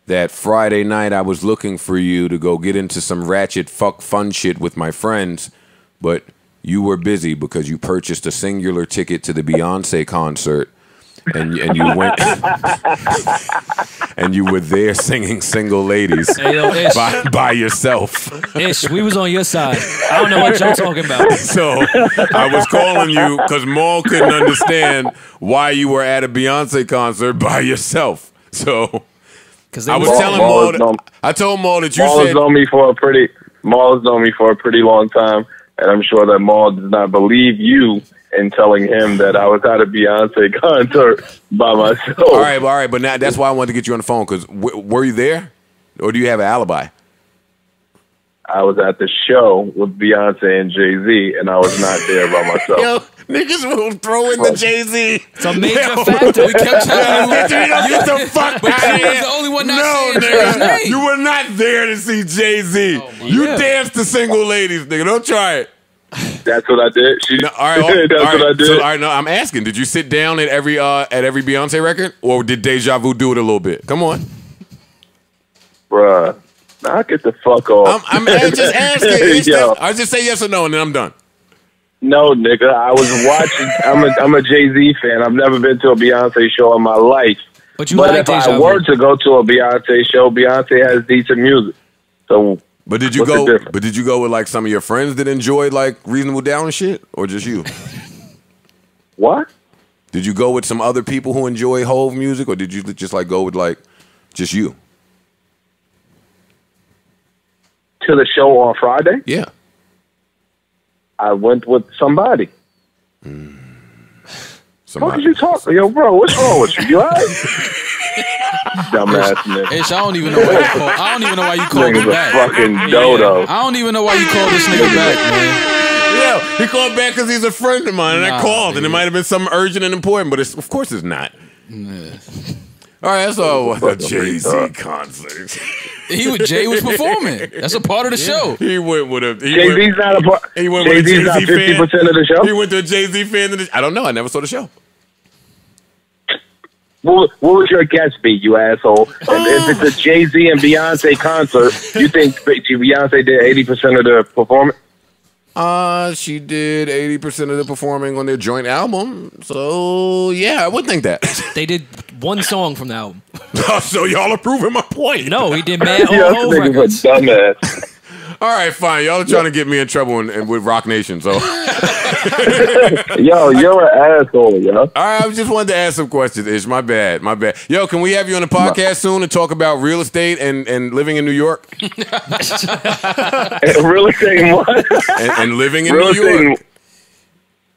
that Friday night I was looking for you to go get into some ratchet fuck fun shit with my friends, but you were busy because you purchased a singular ticket to the Beyonce concert, and you went and you were there singing "Single Ladies" Hey, yo, Ish. by yourself. Ish, we was on your side. I don't know what y'all talking about. So I was calling you because Maul couldn't understand why you were at a Beyonce concert by yourself. So I was telling Maul. I told Maul that you Maul said has known me for a pretty long time, and I'm sure that Maul does not believe you in telling him that I was at a Beyonce concert by myself. All right, but now that's why I wanted to get you on the phone because were you there, or do you have an alibi? I was at the show with Beyonce and Jay-Z, and I was not there by myself. Yo, niggas will throw in the Jay-Z. It's a major factor. We kept telling you. Get the fuck But out of you was here. the only one not No, saying Jay-Z's nigga. name. You were not there to see Jay-Z. You danced to Single Ladies, nigga. Don't try it. That's what I did. No, all right, That's what I did. So, all right, no, I'm asking. Did you sit down at every Beyonce record, or did Deja Vu do it a little bit? Come on, Bruh. Now get the fuck off. I'm just asking. Yo. I just say yes or no, and then I'm done. No, nigga. I was watching. I'm a Jay-Z fan. I've never been to a Beyonce show in my life. But you But like if I Deja were Vu. to go to a Beyonce show, Beyonce has decent music. So, But did you what's the go? difference? But did you go with like some of your friends that enjoyed like Reasonable Doubt and shit, or just you? What? Did you go with some other people who enjoy Hove music, or did you just like go with like just you? To the show on Friday? Yeah. I went with somebody. What did you talk? Yo, bro, what's wrong with you? You all right? Dumbass nigga. Ish, I don't even know why you call. I don't even know why you called Nigga's me a back. fucking dodo. I don't even know why you called this nigga back, man. Yeah, he called back because he's a friend of mine, and I Nah, called, and it might have been something urgent and important, but of course it's not. All right, that's all. A Jay-Z concert. Jay was performing. That's a part of the show. He went with a Jay-Z's not a part. He went with a Jay-Z's not Jay-Z 50% fan. of the show? He went to a Jay-Z fan. I don't know. I never saw the show. What would your guess be, you asshole? If it's a Jay-Z and Beyonce concert, you think Beyonce did 80% of the performance? She did 80% of the performing on their joint album. So, yeah, I would think that. They did one song from the album. So y'all are proving my point. No, he did Mad Yo, Hove this nigga's records. a dumbass. All right, fine. Y'all are trying to get me in trouble and with Rock Nation, so. Yo, you're an asshole, yo. All right, I just wanted to ask some questions, Ish. My bad. Yo, can we have you on the podcast soon and talk about real estate and living in New York? Real estate what? And living in Real New York. estate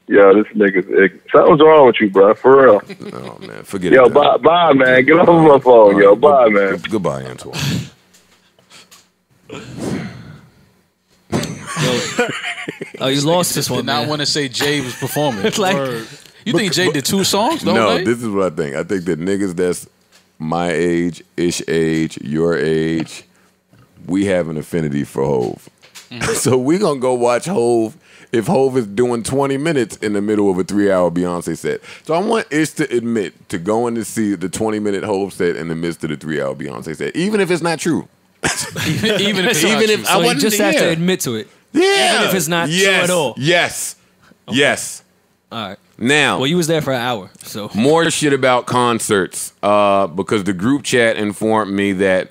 Yo, this nigga's something's wrong with you, bro. For real. Oh man, forget Yo, it. bye, man. Get off my phone, yo. Bye, man. Goodbye, Antoine. Oh, you lost this one. Did not man. want to say Jay was performing. Like- you think Jay did 2 songs? The whole No, night? this is what I think. I think that niggas that's my age, ish age, your age, we have an affinity for Hove. So we gonna go watch Hove if Hove is doing 20 minutes in the middle of a 3-hour Beyonce set. So I want Ish to admit to going to see the 20-minute Hove set in the midst of the 3-hour Beyonce set, even if it's not true. even if So I you want just to have to hear. admit to it. Yeah. Even if it's not true at all. Yes. Yes. All right. Now, Well, you was there for an hour, so more shit about concerts because the group chat informed me that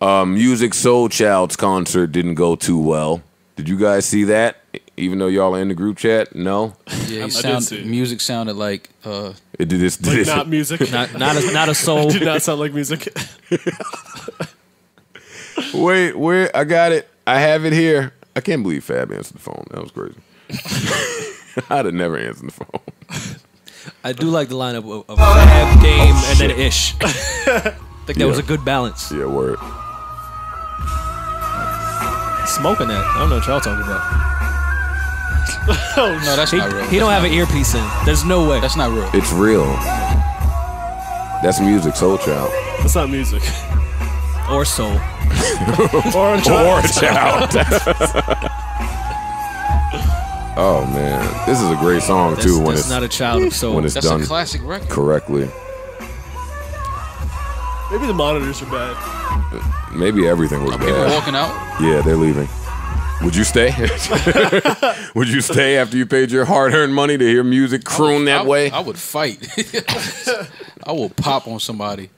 Music Soul Child's concert didn't go too well. Did you guys see that? Even though y'all are in the group chat? No? Yeah, I did see it. music sounded like It did this. Like not music. not a soul. Did not sound like music. Wait, where? I got it. I have it here. I can't believe Fab answered the phone. That was crazy. I'd have never answered the phone. I do like the lineup of Fab, Dame, and then Ish. I think that was a good balance. Yeah, word. Smoking that. I don't know what y'all talking about. no, that's He, not real. he don't have an earpiece in. There's no way. That's not real. It's real. That's Music Soul Child. That's not music. Or soul. Or a child. Oh man, this is a great song too. When That's it's not a child of soul. when it's That's done a classic record. correctly. Maybe the monitors are bad. Maybe everything was People bad. walking out. Yeah, they're leaving. Would you stay? Would you stay after you paid your hard-earned money to hear music croon that way? I would fight. I will pop on somebody.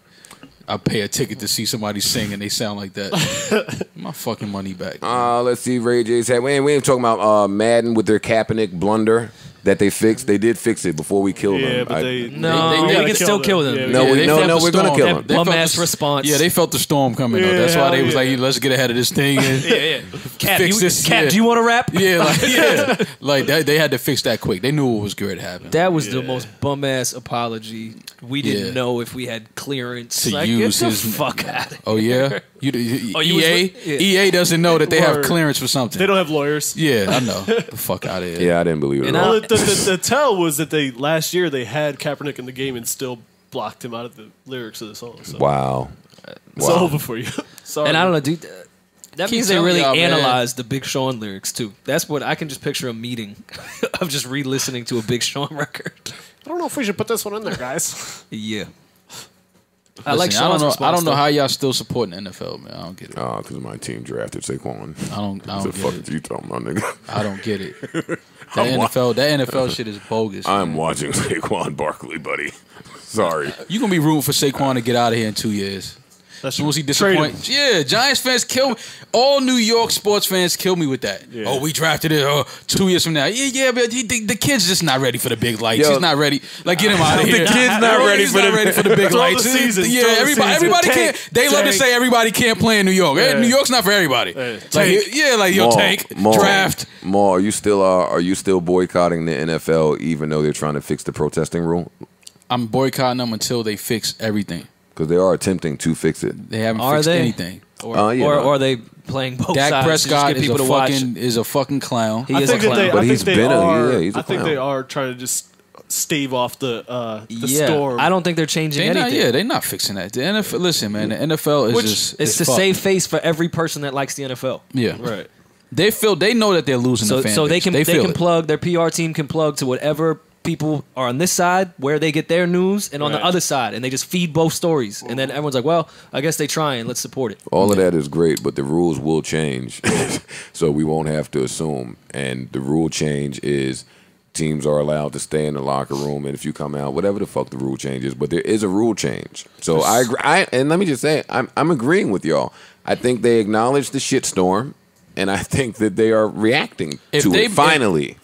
I pay a ticket to see somebody sing and they sound like that. My fucking money back. Let's see. Ray J said, we ain't talking about Madden with their Kaepernick blunder that they fixed. They did fix it before we killed them. but No, they we gotta can still kill them. Yeah, No, they felt the we're gonna storm. kill That them. They felt bum-ass the- response. Yeah, they felt the storm coming though. That's why they was like, let's get ahead of this thing. And Cap, fix this. Cap, do you want to rap? Yeah, like they had to fix that quick. They knew what was going to happen. That was the most bum-ass apology. We didn't Yeah. know if we had clearance To like, use get the his- fuck out of Oh yeah, Oh, you was EA with- yeah. EA doesn't know that they have Word. clearance for something. They don't have lawyers. Yeah, I know. The fuck out of here. Yeah, I didn't believe it. And at all. Well, the tell was that they last year they had Kaepernick in the game and still blocked him out of the lyrics of the song. So Wow. it's all over for you. Sorry. And I don't know, dude. That Keep means they telling really y'all, man. analyzed the Big Sean lyrics too. That's what I can just picture a meeting of just re-listening to a Big Sean record. I don't know if we should put this one in there, guys. Yeah. Listen, I like Sean's I response, don't know though. how y'all still supporting the NFL, man. I don't get it. Oh, because my team drafted Saquon. I don't What the get fuck it. is you talking about, nigga? I don't get it. That NFL shit is bogus. I'm man. watching Saquon Barkley, buddy. Sorry. You gonna be rooting for Saquon to get out of here in 2 years. That's As soon as he trade him. disappoints. Yeah, Giants fans kill me. All New York sports fans kill me with that. Yeah. Oh, we drafted it 2 years from now. Yeah, but the kid's just not ready for the big lights. Yo. Not ready. Like, get him out of here. The kid's not ready He's for not the- ready for the big Throw the lights. season. Yeah, Throw the everybody season. can't. They love to Tank. say everybody can't play in New York. Yeah. New York's not for everybody. Yeah. Like yo, tank, draft. Maul, are you still boycotting the NFL even though they're trying to fix the protesting rule? I'm boycotting them until they fix everything. Because they are attempting to fix it. They haven't Are fixed they? anything. Or, Yeah. or are they playing both Dak sides to just Prescott get people to is a fucking clown. He I is a think that clown. they, But I he's think they been a- are. yeah, he's a I think clown. they are trying to just stave off the Yeah, storm. I don't think they're changing anything. They're not fixing that. The NFL, listen, man, the NFL is just It's to fucked. save face for every person that likes the NFL. Yeah, Right. they know that they're losing the fan So they base. can feel it. plug, their PR team can plug to whatever people are on this side where they get their news and on the Right. other side, and they just feed both stories, and then everyone's like, well, I guess they trying, let's support it. All of that is great, but the rules will change. So we won't have to assume. And the rule change is teams are allowed to stay in the locker room, and if you come out, whatever the fuck the rule change is, but there is a rule change. So I agree. And let me just say, I'm agreeing with y'all. I think they acknowledge the shitstorm, and I think that they are reacting to it. Finally.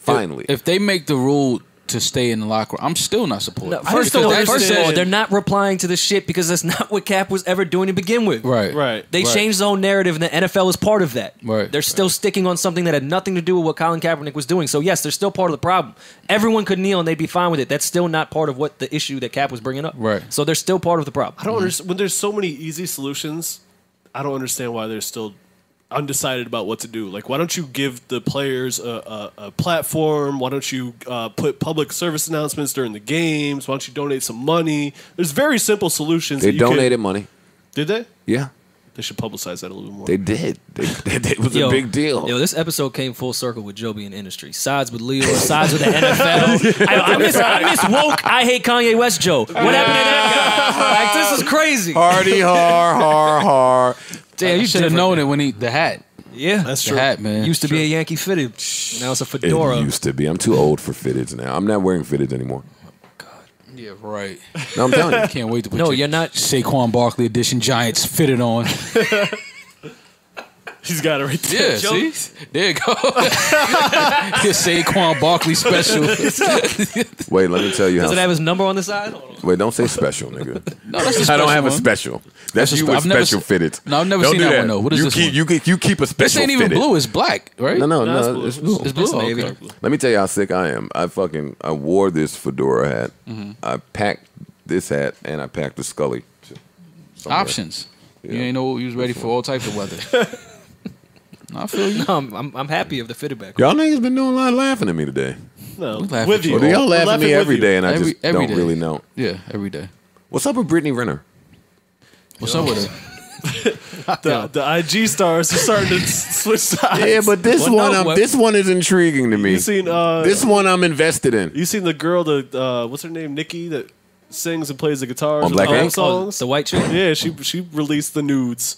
If they make the rule to stay in the locker room. I'm still not supporting. No, first of all, they're not replying to the shit because that's not what Cap was ever doing to begin with. Right. They changed the whole narrative, and the NFL is part of that. Right. They're still sticking on something that had nothing to do with what Colin Kaepernick was doing. So yes, they're still part of the problem. Everyone could kneel and they'd be fine with it. That's still not part of what the issue that Cap was bringing up. Right. So they're still part of the problem. I don't understand when there's so many easy solutions. I don't understand why they're still undecided about what to do. Like, why don't you give the players a platform? Why don't you put public service announcements during the games? Why don't you donate some money? There's very simple solutions. They donated money. Did they? Yeah. They should publicize that a little more. They did. It was a big deal. Yo, this episode came full circle with Joe being industry. Sides with Lyor, sides with the NFL. I miss woke. I hate Kanye West Joe. What happened to that guy? Like, this is crazy. Hardy har. Damn, you should have known it when the hat. Yeah, that's true. The hat, man. Used to be a Yankee fitted. Now it's a fedora. It used to be. I'm too old for fitteds now. I'm not wearing fitteds anymore. Yeah, right. No, I'm telling you. Can't wait to put you're not. Saquon Barkley edition Giants fitted on. He's got it right there. Yeah, see? There you go. Your Saquon Barkley special. Wait, let me tell you. Does it have his number on the side? Wait, don't say special, nigga. No, that's a special I don't have one. a special. That's you I've put never special fitted. No, I've never Don't seen do that one though. What is you this keep, one? You keep a special This ain't even fitted. blue. It's black, right? No, it's blue. It's blue. It's navy. Okay. Let me tell you how sick I am. I wore this fedora hat. I packed this hat and I packed the Scully. somewhere. Options. Yeah. You ain't know you was ready for all types of weather. I feel you. No, I'm happy of the fitted back. Y'all niggas been doing a lot of laughing at me today. No, laugh with at you. Well, do y'all laugh at me every day and I Every just don't day. really know. Yeah, every day. What's up with Brittany Renner? What's up with it? The IG stars are starting to switch sides. Yeah, but this this one is intriguing to me. You seen this one I'm invested in. You seen the girl that what's her name, Nikki, that sings and plays the guitars On on Black the Ink? songs? The white chick? Yeah, she released the nudes.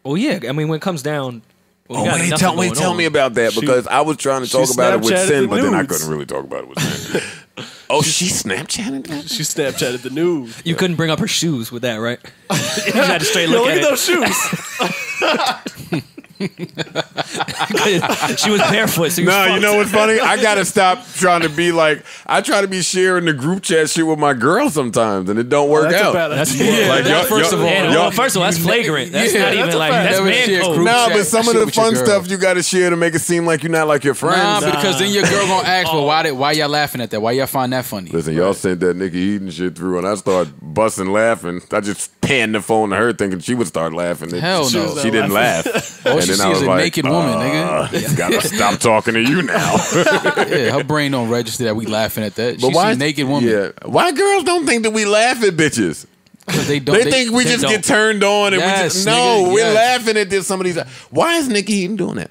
Well, yeah. I mean, when it comes down. Well, tell me about that because I was trying to talk about it with Snapchatted Sin, the but then I nudes. couldn't really talk about it with Sin. Oh, she Snapchatted that? She Snapchatted the nude. You couldn't bring up her shoes with that, right? You had to straight look Look at at it. those shoes. She was barefoot. So No, you know what's funny? I gotta stop trying to be like. I try to be sharing the group chat shit with my girl sometimes, and it don't work That's a out. bad idea. Like, First of all, that's flagrant. That's not even like that's man code. Nah, but some of shit the with your fun girl. stuff you gotta share to make it seem like you're not like your friends. Nah, because then your girl gonna ask, well, why y'all laughing at that? Why y'all find that funny? Listen, y'all sent that Nikki Eaton shit through, and I started busting laughing. I just panned the phone to her, thinking she would start laughing. Hell no. She didn't laugh. All And she then I sees was is a like, naked woman, nigga. Gotta stop talking to you now. Yeah, her brain don't register that we laughing at that. She why see a naked woman. Yeah, why girls don't think that we laugh at bitches? 'Cause they don't. They think we just get turned on and we Yes, just nigga, we're yes. laughing at this. Some of these. Why is Nikki Eaton doing that?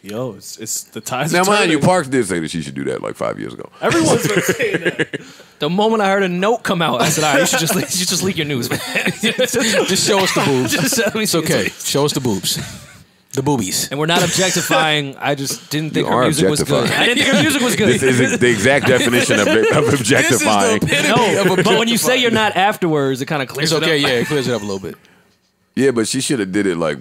Yo, it's the ties. Now, are mind you, turning. Parks did say that she should do that like 5 years ago. Everyone's been saying that. The moment I heard a note come out, I said, "All right, you should just leak your news, man. Just show us the boobs. Just let me It's see okay. Show us the boobs. The boobies. And we're not objectifying. I just didn't think You her are music was good. objectifying. I didn't think her music was good. This is the exact definition of objectifying. No, but when you say you're not afterwards, it kind of clears It's okay. it up. Yeah, it clears it up a little bit. Yeah, but she should have did it like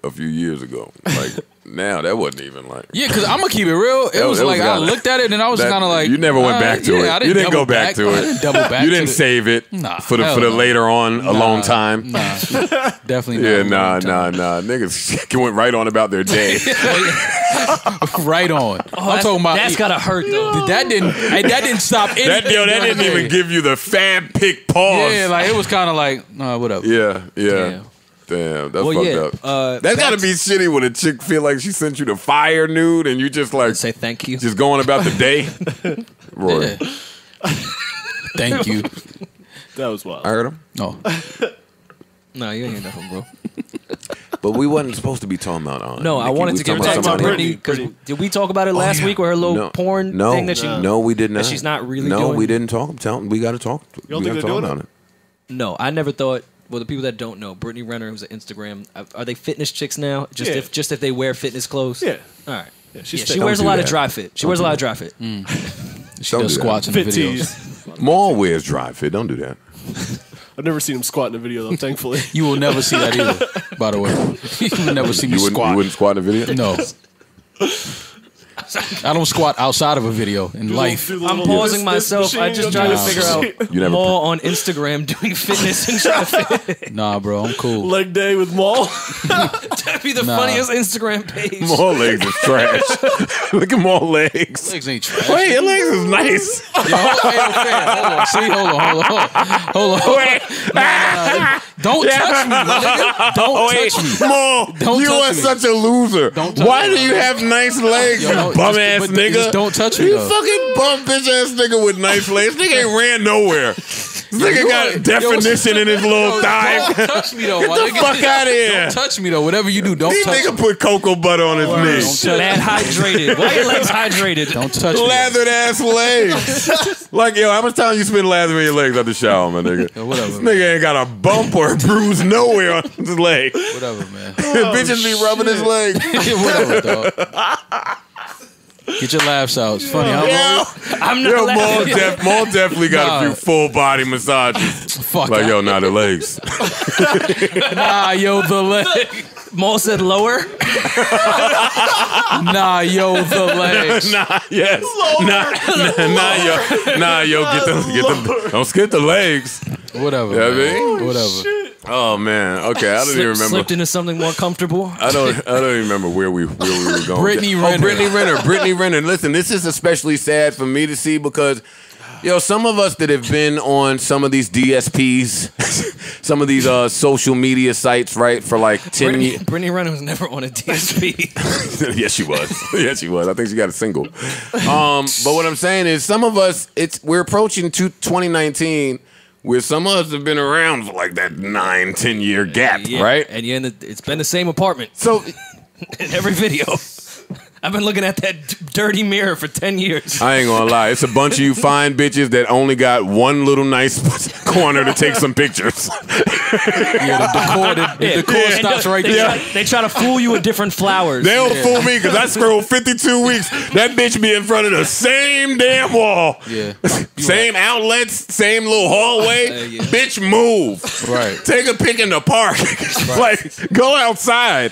a few years ago. Like now, that wasn't even like. Yeah, because I'm gonna keep it real. It was like I looked at it and I was that- kind of like, you never went back to yeah, I it. You didn't go double back to I it. didn't double back. You to didn't it. save it Nah, for the hell for the no. later on alone time. Nah, definitely Yeah, not. nah. Niggas went right on about their day. Right on. I'm talking about That's gotta hurt though. That didn't stop anything. that didn't even give you the fab pick pause. Yeah, like it was kind of like, whatever. Yeah. Damn, that's Well, fucked yeah, up. That's gotta be shitty when a chick feel like she sent you the fire nude and you just like Say thank you. just going about the day. Rory, Yeah. Thank you. That was wild. I heard him. No. No, you ain't hear nothing, bro. But we wasn't supposed to be talking about No, I Nikki. wanted We to get talking back to somebody Brittany else. because did we talk about it last yeah. week with her little No. porn No, thing that she? no, we did not. That she's not really No, doing? we didn't talk. We got to talk. You don't we think gotta they're talk doing about it? No, I never thought. Well, the people that don't know, Brittany Renner, who's an Instagram, are they fitness chicks now? Just Yeah. if they wear fitness clothes. Yeah. All right. Yeah, She Don't wears a do lot that. of dry fit. She Don't wears a do lot of that. dry fit. She Don't does do squats in the Fit videos. tees. Maul wears dry fit. Don't do that. I've never seen him squat in a video though. Thankfully. You will never see that either, by the way. You will never see me You squat. wouldn't squat in a video? No. I don't squat outside of a video in life. I'm pausing myself. I just trying to figure out Maul on Instagram doing fitness and shit. Nah, bro, I'm cool. Leg day with Maul. That'd be the funniest Instagram page. Maul legs is trash. Look at Maul legs. Legs ain't trash. Wait, your legs is nice. Yo, hold on. See, hold on. Wait. Nah. Don't touch me, nigga. Don't touch me. Maul, you are such a loser. Why do you have nice legs, you bum ass nigga? Just don't touch me. You fucking bum bitch ass nigga with nice legs. This nigga ain't ran nowhere. This nigga got a definition in his little thigh. Don't touch me though. Get the fuck out of here. Don't touch me though. Whatever you do, don't touch me. Nigga put cocoa butter on his knees. Mad hydrated. Why are your legs hydrated? Don't touch me. Lathered ass legs. Like, yo, how much time you spend lathering your legs out the shower, my nigga? Yo, whatever. This nigga ain't got a bump or a bruise nowhere on his leg. Whatever, man. Bitches be rubbing his leg. Whatever, dog. Get your laughs out. It's funny. I'm not laughing. Maul definitely got a few full body massages. Fuck. Like, yo, the legs. Nah, yo, the leg. Maul said lower. Nah, yo, the legs. Nah, yes. Nah, yo, get the don't skip the legs. Whatever. You know what I mean? Whatever. Oh man. Okay, I don't even remember. Slipped into something more comfortable. I don't even remember where we were going. Brittany Renner. Brittany Renner. Listen, this is especially sad for me to see because, yo, some of us that have been on some of these DSPs, some of these social media sites, right, for like 10 years. Brittany Renner was never on a DSP. Yes, she was. Yes, she was. I think she got a single. But what I'm saying is, some of us, we're approaching 2019. Where some of us have been around for like that 9-10 year gap, right? And you're it's been the same apartment. So in every video, I've been looking at that dirty mirror for 10 years. I ain't gonna lie, it's a bunch of you fine bitches that only got one little nice corner to take some pictures. The decor stops right there. They try to fool you with different flowers. They don't fool me because I scrolled 52 weeks. That bitch be in front of the same damn wall. Yeah. Same outlets, same little hallway. Bitch, move. Right. Take a pic in the park. Like, go outside.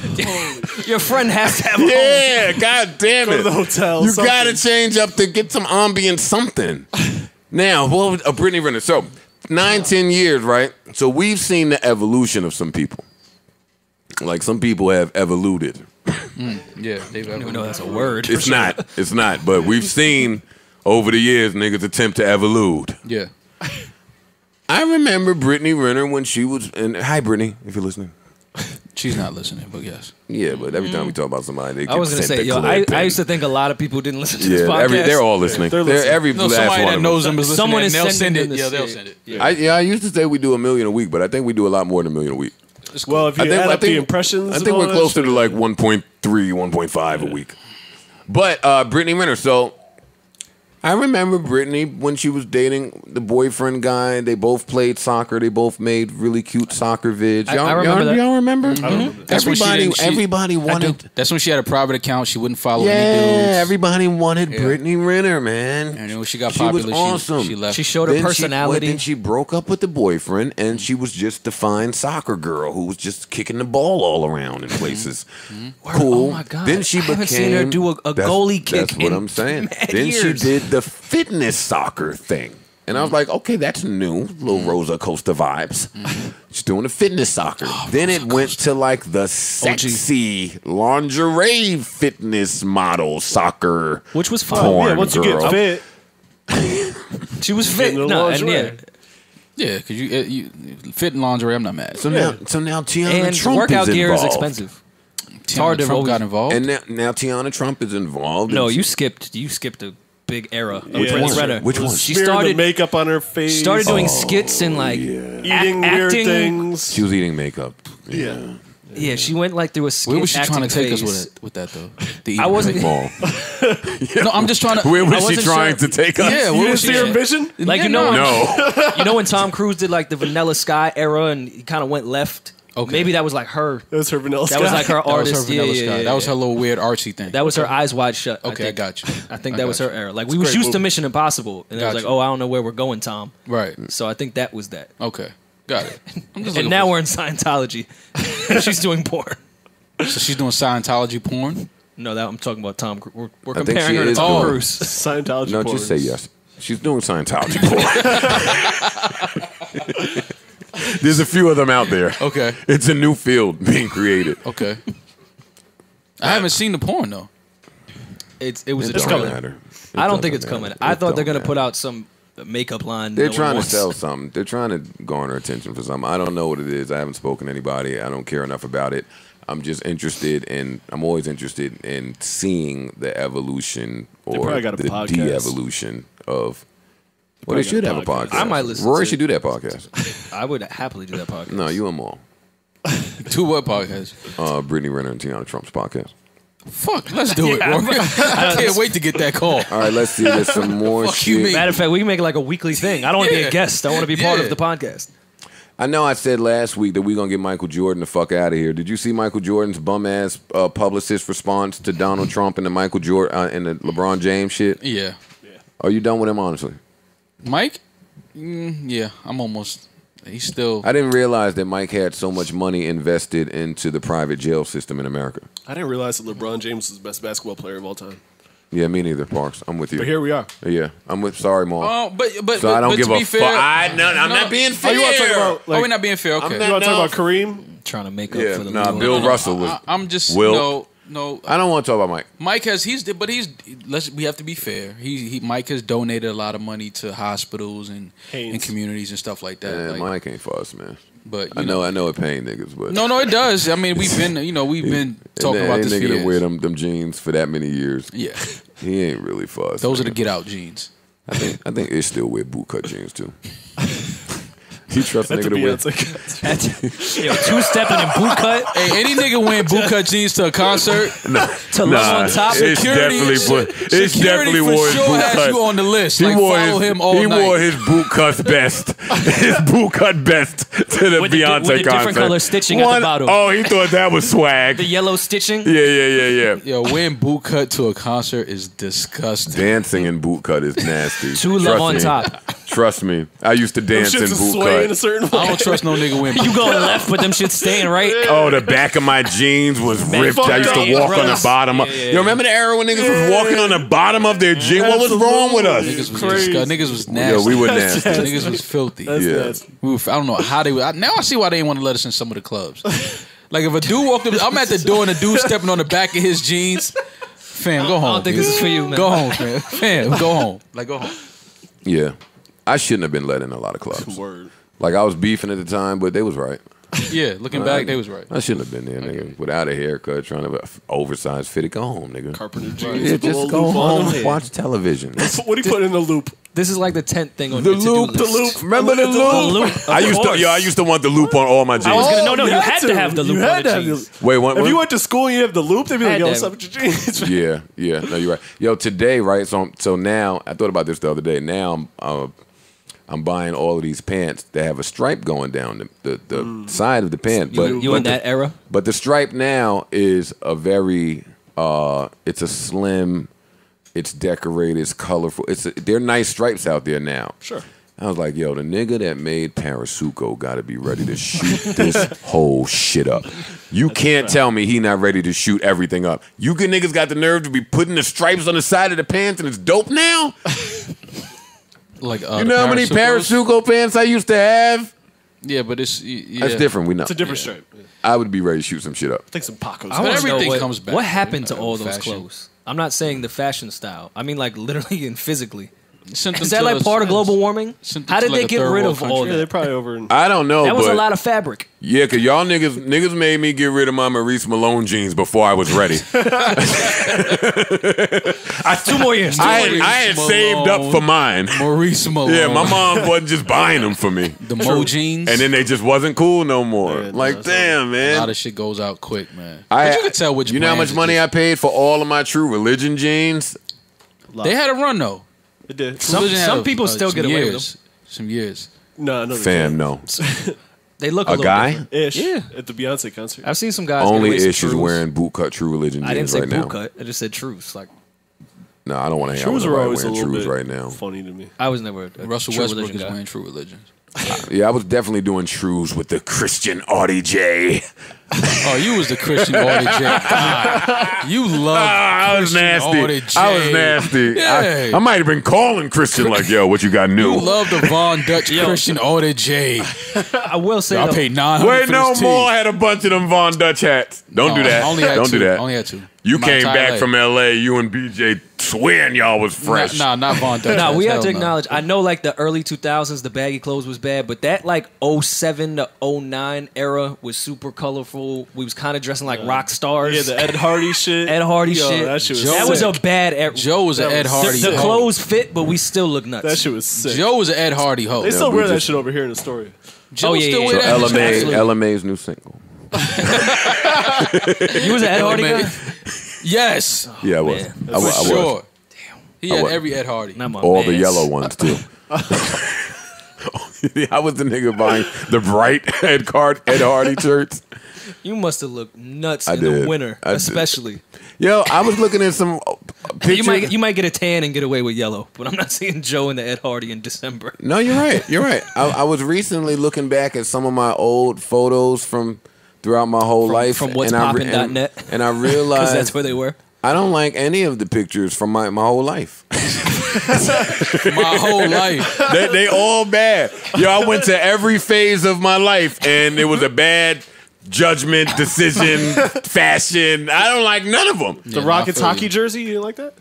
Your friend has to have a home. Yeah, god damn it. Go to the hotel. You gotta change up to get some ambient something. Now, what was Brittany Renner? So, 9-10 years, right? So we've seen the evolution of some people. Like some people have evoluted. Yeah, they've I don't even know that's a word. It's not. It's not. But we've seen over the years niggas attempt to evolute. Yeah. I remember Brittany Renner when she was in. Hi, Brittany, if you're listening. She's not listening, but yes. Yeah, but every time we talk about somebody, they I was gonna say, yo, I used to think a lot of people didn't listen to this podcast. They're all listening. They're listening. Every No, last somebody one that of knows them. them is listening. Someone and is they'll sending send it. them Yeah, this they'll shit. send it. I used to say we do 1 million a week, but I think we do a lot more than 1 million a week. Well, if you add up the impressions, I think we're closer to like 1.3, 1.5 a week. But Brittany Renner, so I remember Brittany when she was dating the boyfriend guy. They both played soccer. They both made really cute soccer vids. I remember that. Y'all remember? I don't remember that. That's when Everybody wanted. That's when she had a private account. She wouldn't follow any Yeah, dudes. everybody wanted Brittany Renner, man. And then when she got She popular, was awesome. she left. She showed her Then personality. Then she broke up with the boyfriend, and she was just the fine soccer girl who was just kicking the ball all around in places. Cool. Oh my God. Then she I haven't seen her do a goalie kick That's what in I'm saying. mad Then years. she did the fitness soccer thing. And I was like, okay, that's new. Little Rosa Costa vibes. She's doing the fitness soccer. Then it went to like the sexy lingerie fitness model soccer. Which was fun. porn Yeah, once you girl. get fit, She was fit. Getting the No, and lingerie. Yeah, because you fit in lingerie. I'm not mad. So now Tiana and Trump workout is gear is involved. expensive. It's hard to Trump always- got involved. And now Tiana Trump is involved. No, and you skipped a big era of Yeah. Brittany Which Renner. one? Which one? She smearing the started makeup on her face, started doing skits and like eating weird acting. things. she was eating makeup. Yeah. Yeah, she went like through a skit. Where was she trying to acting take us phase. with that though? The I wasn't. Mall. No, I'm just trying to. Where I was she wasn't trying sure. to take us? Yeah, You where didn't was see she? her vision? Like Yeah, you know, No. you know when Tom Cruise did like the Vanilla Sky era and he kind of went left. Okay. Maybe that was like her. That was her vanilla That was Sky. like her That was artist. her Vanilla yeah, Sky. yeah, That was yeah. her little weird artsy thing. That was her eyes wide shut. Okay, I think. got you. I think I that got was you. her era. Like It's we a was great used to movie. Mission Impossible, and it was Got like, you. oh, I don't know where we're going, Tom. Right. So I think that was that. Okay. Got it. I'm just And looking now for- we're in Scientology. She's doing porn. So she's doing Scientology porn. No, that I'm talking about Tom. We're I think comparing she her to is Tom doing- Cruise. Scientology. No, porn. just say yes. She's doing Scientology porn. There's a few of them out there. Okay. It's a new field being created. Okay. I haven't seen the porn though. It was It a don't trailer. matter. It I don't doesn't think it's matter. coming. It I thought they're don't gonna put matter. out some makeup line. They're no one trying to wants. sell something. They're trying to garner attention for something. I don't know what it is. I haven't spoken to anybody. I don't care enough about it. I'm just interested in. I'm always interested in seeing the evolution or probably got a the podcast. de-evolution of. Well, they probably should got have a a podcast. podcast. I might listen Rory to should do that podcast. I would happily do that podcast. No, you and Maul. To what podcast? Brittany Renner and Tiana Trump's podcast. Fuck, let's do it, Yeah, Rory. I can't wait to get that call. All right, let's see. There's some more Fuck you, shit. mean? Matter of fact, we can make it like a weekly thing. I don't want to be Yeah. a guest. I want to be part Yeah. of the podcast. I know I said last week that we're going to get Michael Jordan the fuck out of here. Did you see Michael Jordan's bum-ass publicist response to Donald Trump and the Michael Jordan and the LeBron James shit? Yeah. Are you done with him, honestly? Mike? Yeah, I'm almost. He's still. I didn't realize that Mike had so much money invested into the private jail system in America. I didn't realize that LeBron James was the best basketball player of all time. Yeah, me neither, Parks. I'm with you. But here we are. Yeah, I'm with. Sorry, Maul. Oh, but So I don't but give to a be fair, fuck. I'm not being fair. Oh, you want to talk about? oh, we're not being fair. Okay. not- You want to No. talk about Kareem? Trying to make up Yeah, for the nah, Leo. Bill Russell was. I'm just Will. no. I don't want to talk about Mike. Mike has we have to be fair. Mike has donated a lot of money to hospitals and communities and stuff like that. Man, like, Mike ain't for us, man. But I know it pain niggas, but No, it does. I mean, we've been talking about this for nigga that years. wear them jeans for that many years. Yeah, he ain't really for us. those are man. the get out jeans. I think Ish still wear bootcut jeans too. He trusts a That's a nigga to wear. Beyonce. Yo, two-stepping and boot cut. Hey, any nigga wearing bootcut jeans to a concert, To love on top. It's definitely for wore his sure boot has cut. you on the list. He Like, wore follow his, him all he night. wore his boot cut best, his boot cut best to the With the Beyonce concert. different color stitching at the bottom. Oh, he thought that was swag. The yellow stitching. Yeah. Yo, wearing boot cut to a concert is disgusting. Dancing in boot cut is nasty. Two love on top. Trust me. I used to dance in Shit's boot sway in a cut. certain way. I don't trust no nigga wearing. You going left, but them shit's staying right. Oh, the back of my jeans was ripped. I used to walk on the bottom. You remember the era when niggas was walking on the bottom of their jeans? What was wrong with us? Niggas was disgusting. Niggas was nasty. Yeah, we were nasty. Niggas was filthy. That's Yeah. nasty. I don't know how they would. Now I see why they didn't want to let us in some of the clubs. Like if a dude walked up, I'm at the door and a dude stepping on the back of his jeans. Fam, go home. I don't think dude. this is for you, man. Go home, fam. Fam, go home. Like go home. Yeah. I shouldn't have been let in a lot of clubs. Word. Like I was beefing at the time, but they was right. Yeah, looking back, they was right. I shouldn't have been there, nigga. Without a haircut, trying to oversized fit. Go home, nigga. Carpenter jeans. Yeah, with a just little go loop on home, them. watch television. What do you put in the loop? This is like the 10th thing on The your to-do loop, list. the loop. Remember the loop? loop. I used to want the loop on all my jeans. I was gonna no, you you had to have the You loop had on to the have jeans. Wait, what? If you went to school and you have the loop, they'd be like, Had yo, to what's have up with your jeans? Yeah, no, you're right. Yo, today, right? So now I thought about this the other day. Now I'm buying all of these pants that have a stripe going down the side of the pant. You in that era? But the stripe now is a very it's a slim, it's decorated, it's colorful. They're nice stripes out there now. Sure. I was like, yo, the nigga that made Parasuco got to be ready to shoot this whole shit up. You can't tell me he not ready to shoot everything up. You good niggas got the nerve to be putting the stripes on the side of the pants and it's dope now? Like You know how many Parasuco pants I used to have? Yeah, but it's That's different. We know. It's a different stripe. I would be ready to shoot some shit up. I think some Pacos. I wanna know everything comes back. What happened to all those Fashion. clothes? I'm not saying the fashion style. I mean, like literally and physically. Sent them Is that to like us- part of global warming? sent them How to did like they a get third rid world of all country. Yeah, they're that? probably over in. I don't know. That was but a lot of fabric. Yeah, cause y'all niggas made me get rid of my Maurice Malone jeans before I was ready. 2 more years. I had saved up for mine. Maurice Malone. Yeah, my mom wasn't just buying them for me. The Mo jeans. And then they just wasn't cool no more. Yeah, like, damn, a man. lot of shit goes out quick, man. But you can tell which. You know how much brands money I paid for all of my True Religion jeans? They had a run though. It did. Some Religion had people still some get away with years. Some years. No, they Fam, didn't. no. They look a A little guy? different. Ish. Yeah. At the Beyonce concert. I've seen some guys. Only get away Ish is wearing bootcut True Religion I didn't jeans say right boot now. cut. I just said truce. Like No, I don't want to hang out with Shoes are nobody always a wearing little Trues bit right now. funny to me. I was never a Russell True Westbrook Religion is guy. wearing True Religions. Yeah, I was definitely doing Trues with the Christian Audie J. Oh, you was the Christian Order J. God, you love. I was nasty. I was nasty. Yeah. I might have been calling Christian like, "Yo, what you got new?" You love the Von Dutch Christian Order J. I will say, I though, paid $900. Wait, for no this tee. more. Had a bunch of them Von Dutch hats. Don't do that. Only had Don't two. do that. Only had two. You My came entire back life. from L.A. You and BJ swearing y'all was fresh. Nah, not Von Dutch. Nah, we have Hell to no. acknowledge. I know, like the early 2000s, the baggy clothes was bad, but that like 07 to 09 era was super colorful. We was kind of dressing like rock stars. Yeah, the Ed Hardy shit. Ed Hardy Yo, shit. that shit was That was a sick. bad era. Joe was an Ed Hardy. The hoe. clothes fit, but we still look nuts. That shit was sick. Joe was an Ed Hardy hoe. They still we wear that just- shit over here in Astoria. Joe yeah, still yeah, wear yeah. that. Absolutely. LMA's new single. You was an Ed Hardy guy? Yes, Yeah, I was. man. I for was. sure. He I had was. every Ed Hardy. Not my All the mans. yellow ones too. I was the nigga buying the bright Ed Hardy shirts. You must have looked nuts I in the did. winter, I did. especially. Yo, I was looking at some pictures. You might get a tan and get away with yellow, but I'm not seeing Joe in the Ed Hardy in December. No, you're right. You're right. I was recently looking back at some of my old photos from throughout my whole life. From what's and poppin.net. And I Because realized that's where they were. I don't like any of the pictures from my whole life. My whole life. They all bad. Yo, I went to every phase of my life, and it was a bad judgment, decision, fashion. I don't like none of them. The Rockets hockey jersey, you didn't like that?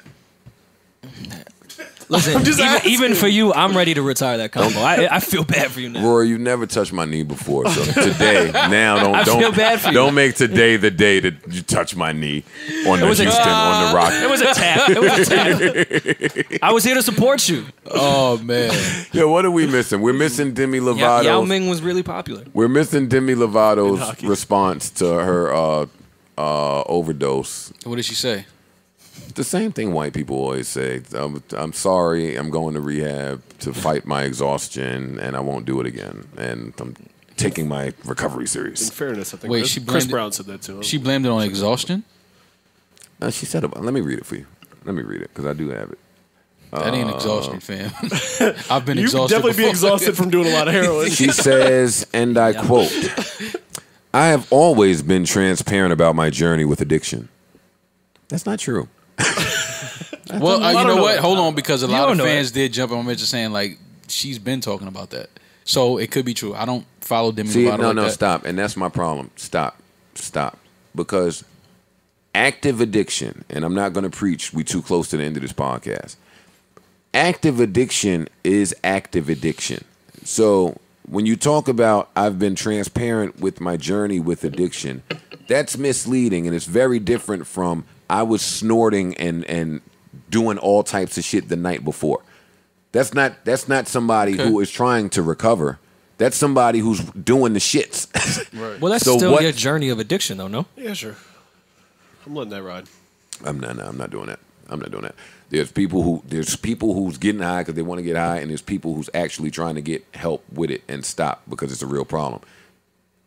Listen, just asking. even for you, I'm ready to retire that combo. I feel bad for you now. Rory, you've never touched my knee before, so today, now I feel bad for you. don't make today the day that you touch my knee on the was a- Houston, on the Rock. It was a tap. It was a tap. I was here to support you. Oh man. Yo, what are we missing? We're missing Demi Yao Lovato. Ming was really popular. We're missing Demi In Lovato's hockey. response to her overdose. What did she say? The same thing white people always say. I'm sorry. I'm going to rehab to fight my exhaustion, and I won't do it again. And I'm taking my recovery In serious. fairness, I think Wait, Chris, she Chris blamed it- Brown said that too. She blamed it on exhaustion. She said about. Let me read it for you. Let me read it because I do have it. That ain't exhaustion, fam. I've been You could exhausted. definitely be before. exhausted from doing a lot of heroin. She says, and I quote, "I have always been transparent about my journey with addiction." That's not true. Well, you know what? Hold on, because a lot don't of know fans did jump on Mitchell saying like she's been talking about that, so it could be true. I don't follow Demi See, Lovato no, like no, that. stop. And that's my problem. Stop. Because active addiction, and I'm not going to preach, we too close to the end of this podcast. Active addiction is active addiction. So when you talk about I've been transparent with my journey with addiction, that's misleading, and it's very different from I was snorting and doing all types of shit the night before. That's not somebody Okay. who is trying to recover. That's somebody who's doing the shits. Right. Well, that's So still what- your journey of addiction, though, no? Yeah, sure. I'm letting that ride. I'm not doing that. I'm not doing that. There's people who's getting high because they want to get high, and there's people who's actually trying to get help with it and stop because it's a real problem.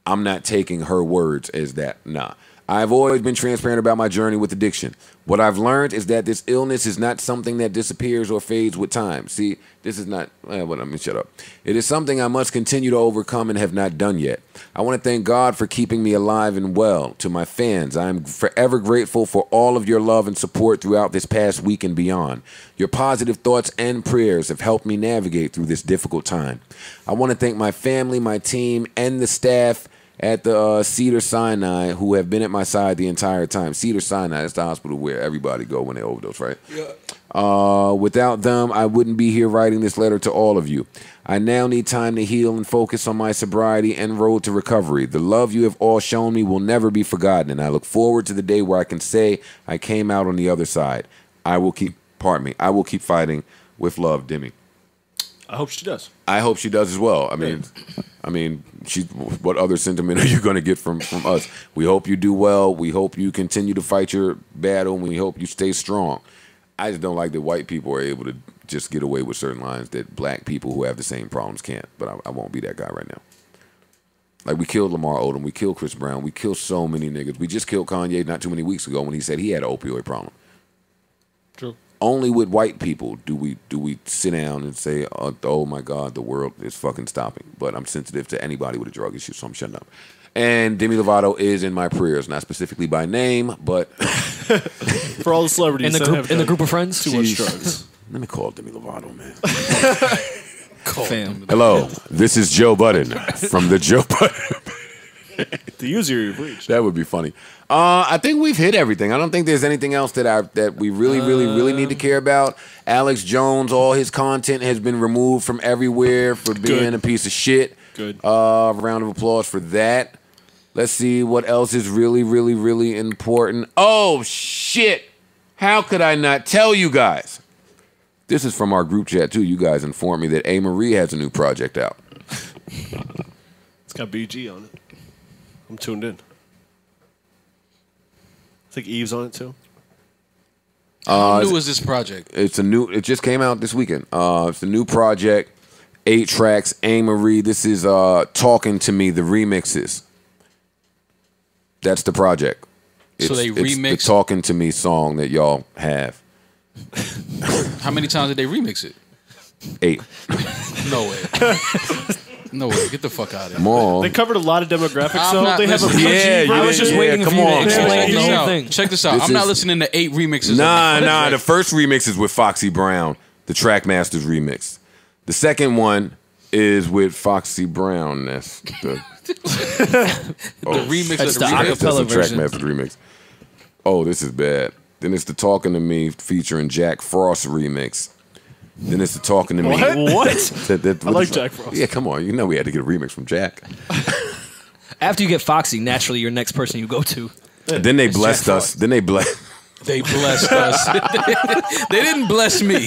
I'm not taking her words as that. Nah. I've always been transparent about my journey with addiction. What I've learned is that this illness is not something that disappears or fades with time. See, this is not, let me shut up. It is something I must continue to overcome and have not done yet. I want to thank God for keeping me alive and well. To my fans, I am forever grateful for all of your love and support throughout this past week and beyond. Your positive thoughts and prayers have helped me navigate through this difficult time. I want to thank my family, my team, and the staff at the Cedar Sinai, who have been at my side the entire time. Cedar Sinai, that's the hospital where everybody go when they overdose, right? Yeah. Without them, I wouldn't be here writing this letter to all of you. I now need time to heal and focus on my sobriety and road to recovery. The love you have all shown me will never be forgotten, and I look forward to the day where I can say I came out on the other side. I will keep fighting with love, Demi. I hope she does. I hope she does as well. I mean, what other sentiment are you going to get from us? We hope you do well. We hope you continue to fight your battle, and we hope you stay strong. I just don't like that white people are able to just get away with certain lines that black people who have the same problems can't. But I won't be that guy right now. Like, we killed Lamar Odom. We killed Chris Brown. We killed so many niggas. We just killed Kanye not too many weeks ago when he said he had an opioid problem. True. Only with white people do we sit down and say, oh my God, the world is fucking stopping. But I'm sensitive to anybody with a drug issue, so I'm shutting up. And Demi Lovato is in my prayers, not specifically by name, but for all the celebrities in the group of friends. Too much drugs. Let me call Demi Lovato, man. Fam. Hello, this is Joe Budden from the Joe Budden. The user you've reached. That would be funny. I think we've hit everything. I don't think there's anything else that we really need to care about. Alex Jones, all his content has been removed from everywhere for being a piece of shit. Good. Round of applause for that. Let's see what else is really important. Oh, shit. How could I not tell you guys? This is from our group chat, too. You guys informed me that A. Marie has a new project out. It's got BG on it. I'm tuned in. I think Eve's on it, too. How new is this project? It just came out this weekend. It's a new project. 8 tracks. A. Marie. This is Talking to Me, the remixes. That's the project. So they remix the Talking to Me song that y'all have. How many times did they remix it? 8. No way. No way. Get the fuck out of here. They covered a lot of demographics, I'm so not they have a listening. country I was just waiting for you to explain the whole thing. Check this out. This I'm not is- listening to 8 remixes. Nah. The first remix is with Foxy Brown, the Trackmasters remix. The second one is with Foxy Brown. That's the remix That's of the the remix. acapella That's the version. Trackmasters remix. Oh, this is bad. Then it's the Talking to Me featuring Jack Frost remix. Then it's the Talking to Me. What? I like Jack Frost. Yeah, come on. You know we had to get a remix from Jack. After you get Foxy, naturally your next person you go to. Then they blessed Jack us. Then they blessed. They blessed us. They didn't bless me.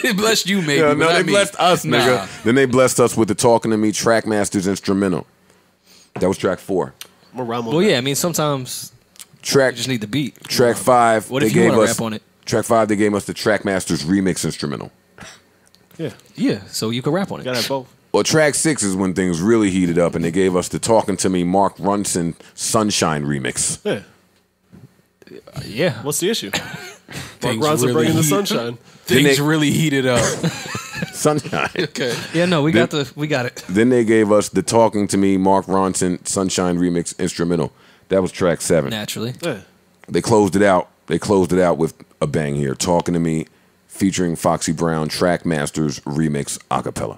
They blessed you, maybe. Yeah, but no, not they me. blessed us, nigga. Nah. Then they blessed us with the Talking to Me Trackmasters instrumental. That was track 4. I'm around Well, yeah, I mean, sometimes Track you just need the beat. Track 5. What they if you gave want to us rap on it? Track 5. They gave us the Trackmasters remix instrumental. Yeah. Yeah, so you can rap on it. You gotta have both. Well, track 6 is when things really heated up, and they gave us the Talking to Me Mark Ronson Sunshine remix. Yeah. Yeah. What's the issue? Mark Things Ronson really bringing the heat- sunshine. Things really heated up. Sunshine. Okay. Yeah, no, we got it. Then they gave us the Talking to Me Mark Ronson Sunshine remix instrumental. That was track 7. Naturally. Yeah. They closed it out. They closed it out with a bang here. Talking to Me featuring Foxy Brown Trackmasters remix acapella.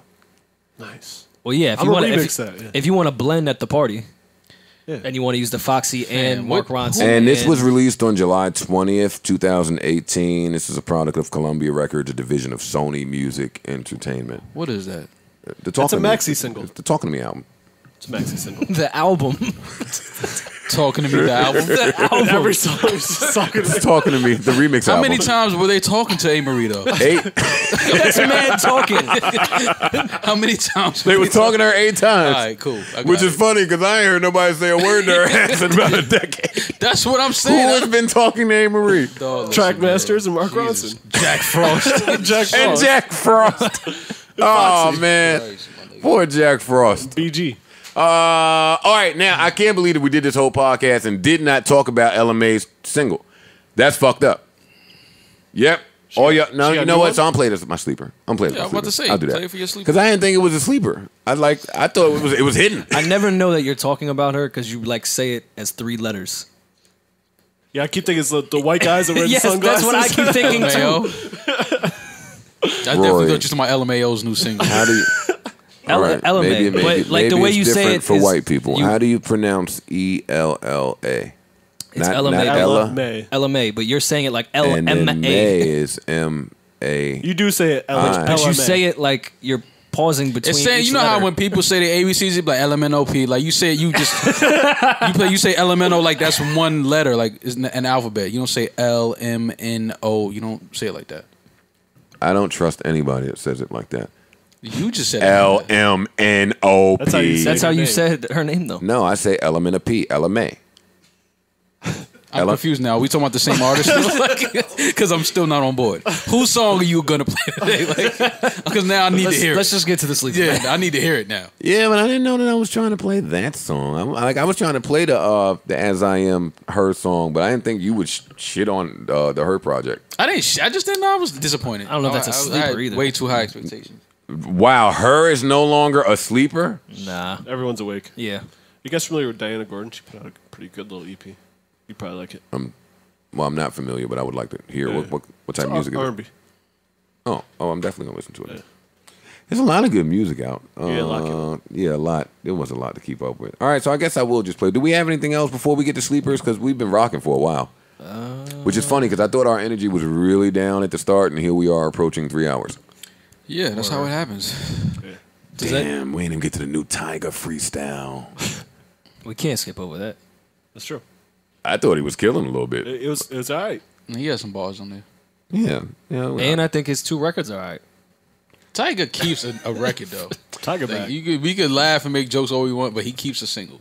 Nice. Well, yeah, if I'm you gonna want remix that, yeah. if you want to blend at the party, Yeah. and you want to use the Foxy and Mark Ronson, And this was released on July 20th, 2018. This is a product of Columbia Records, a division of Sony Music Entertainment. What is that? The That's a Talking to Me- maxi single. It's the Talking to Me album. It's a maxi single. the album. Talking to Me, the album. The album. Every song is just talking to me. It's Talking to Me, the remix How album. many times were they talking to A. Marie, though? 8. That's a man talking. How many times? They were talking to her 8 times. All right, cool. I got Which it. is funny because I ain't heard nobody say a word to her ass in about a decade. That's what I'm Who saying. has been talking to A. Marie? Trackmasters and Mark Ronson. Jack Frost. Jack Frost. And Jack Frost. Oh, man. Poor Jack Frost. BG. All right, now I can't believe that we did this whole podcast and did not talk about LMA's single. That's fucked up. Yep. Oh yeah. No, got you a know new what? one? So I'm playing this as my sleeper. I'm playing. Yeah, as I'm my about to sleeper. say, I'll do that. play it for your sleeper. Because I didn't think it was a sleeper. I thought it was hidden. I never know that you're talking about her because you like say it as 3 letters. Yeah, I keep thinking it's the white guys that wear Yes, the sunglasses. that's what I keep thinking LMAO. too. I definitely thought just my LMAO's new single. How do you? All right, LMA, maybe but like maybe the way it's you say different it for is white people. you- How do you pronounce ELLA? It's Not LMA. Ella. LMA. LMA, but you're saying it like And then LMA. May is MA. You do say it. But you say it like you're pausing between. It's saying, each you know letter. how when people say the ABCs, it's like LMNOP. Like you say it, you just you say LMNO like that's one letter, like it's an alphabet. You don't say LMNO. You don't say it like that. I don't trust anybody that says it like that. You just said LMNOP. That's how you say That's how her you name. said her name though. No, I say element of P, LMA. I'm confused now. Are we talking about the same artist? Because I'm still not on board. Whose song are you gonna play today? Because now I need to hear Let's it. just get to the sleep. Yeah, I need to hear it now. Yeah, but I didn't know that I was trying to play that song. I was trying to play the As I Am Her song, but I didn't think you would shit on the Her project. I just didn't know. I was disappointed. I don't know if that's a I had sleeper either. Way too high expectations. Wow, Her is no longer a sleeper? Nah. Everyone's awake. Yeah. You guys familiar with Diana Gordon? She put out a pretty good little EP. You probably like it. Well, I'm not familiar, but I would like to hear Yeah. what type of music. R&B. Oh, I'm definitely gonna listen to it. Yeah. There's a lot of good music out. Yeah, a lot. Yeah, a lot. There was a lot to keep up with. All right, so I guess I will just play. Do we have anything else before we get to sleepers? Because we've been rocking for a while. Which is funny because I thought our energy was really down at the start, and here we are approaching 3 hours. Yeah, that's how it happens. Yeah. Damn, we ain't even get to the new Tiger freestyle. We can't skip over that. That's true. I thought he was killing a little bit. It was all right. He had some bars on there. Yeah. And I think his 2 records are all right. Tiger keeps a record though. Tiger Like, back. we could laugh and make jokes all we want, but he keeps a single.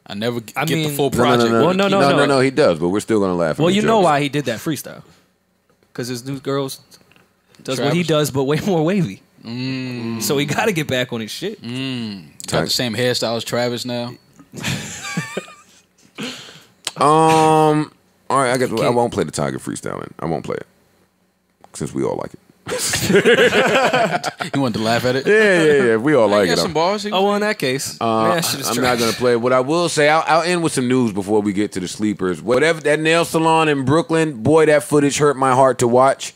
I never get the mean- full No, project. no, he does, but we're still gonna laugh. At Well, the you know jokes. why he did that freestyle. Because his new girls does what he Travis? does, but way more wavy. So he got to get back on his shit. Got the same hairstyle as Travis now. All right, I guess I won't play the Tiger freestyle. Then I won't play it since we all like it. You wanted to laugh at it? Yeah. We all like got it. some bars. Oh, well, in that case, that shit is I'm trash. not gonna play it. What I will say, I'll end with some news before we get to the sleepers. Whatever that nail salon in Brooklyn, boy, that footage hurt my heart to watch.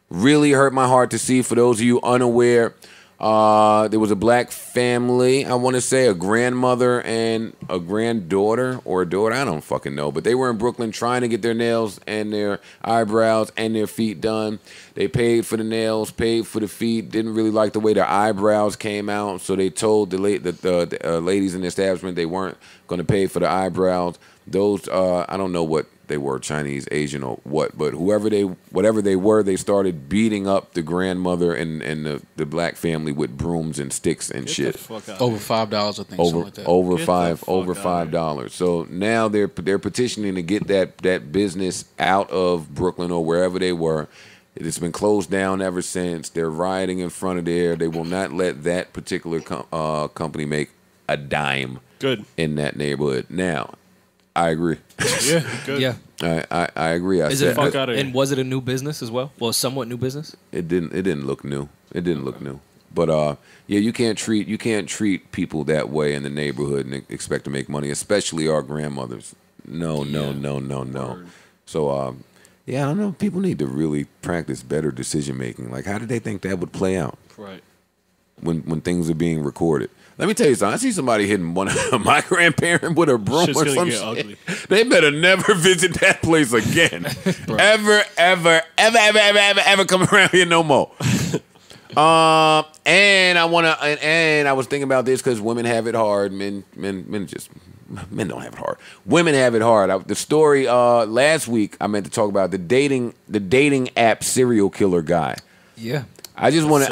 Really hurt my heart to see. For those of you unaware, there was a black family, I want to say a grandmother and a granddaughter or a daughter, I don't fucking know, but they were in Brooklyn trying to get their nails and their eyebrows and their feet done. They paid for the nails, paid for the feet, didn't really like the way their eyebrows came out, so they told the ladies in the establishment they weren't going to pay for the eyebrows. Those, I don't know what they were, Chinese, Asian, or what, but whatever they were, they started beating up the grandmother and the black family with brooms and sticks and shit. Over $5, I think. Something like that. Over $5. So now they're petitioning to get that business out of Brooklyn or wherever they were. It's been closed down ever since. They're rioting in front of there. They will not let that particular company make a dime. Good In that neighborhood. Now, I agree. Yeah, good. Yeah. I agree. And was it a new business as well? Well, somewhat new business. It didn't look new. It didn't look new. But yeah, you can't treat people that way in the neighborhood and expect to make money, especially our grandmothers. No. So yeah, I don't know. People need to really practice better decision making. Like, how did they think that would play out? Right. When things are being recorded. Let me tell you something. I see somebody hitting one of my grandparents with a broom Shit's or gonna some get shit. ugly. They better never visit that place again. ever come around here no more. And I was thinking about this because women have it hard. Men don't have it hard. Women have it hard. The story last week I meant to talk about the dating app serial killer guy. Yeah. I just want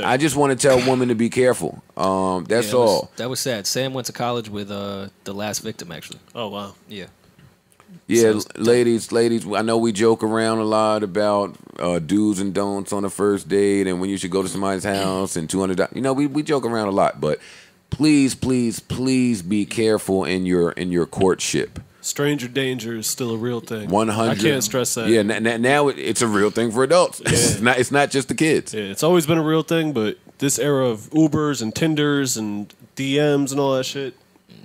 to tell women to be careful. That's all. That was sad. Sam went to college with the last victim, actually. Oh, wow. Yeah. Yeah, ladies, I know we joke around a lot about do's and don'ts on a first date and when you should go to somebody's house and $200. You know, we joke around a lot, but please be careful in your courtship. Stranger danger is still a real thing. 100. I can't stress that. Yeah, now it's a real thing for adults. Yeah. It's not just the kids. Yeah, it's always been a real thing, but this era of Ubers and Tinders and DMs and all that shit,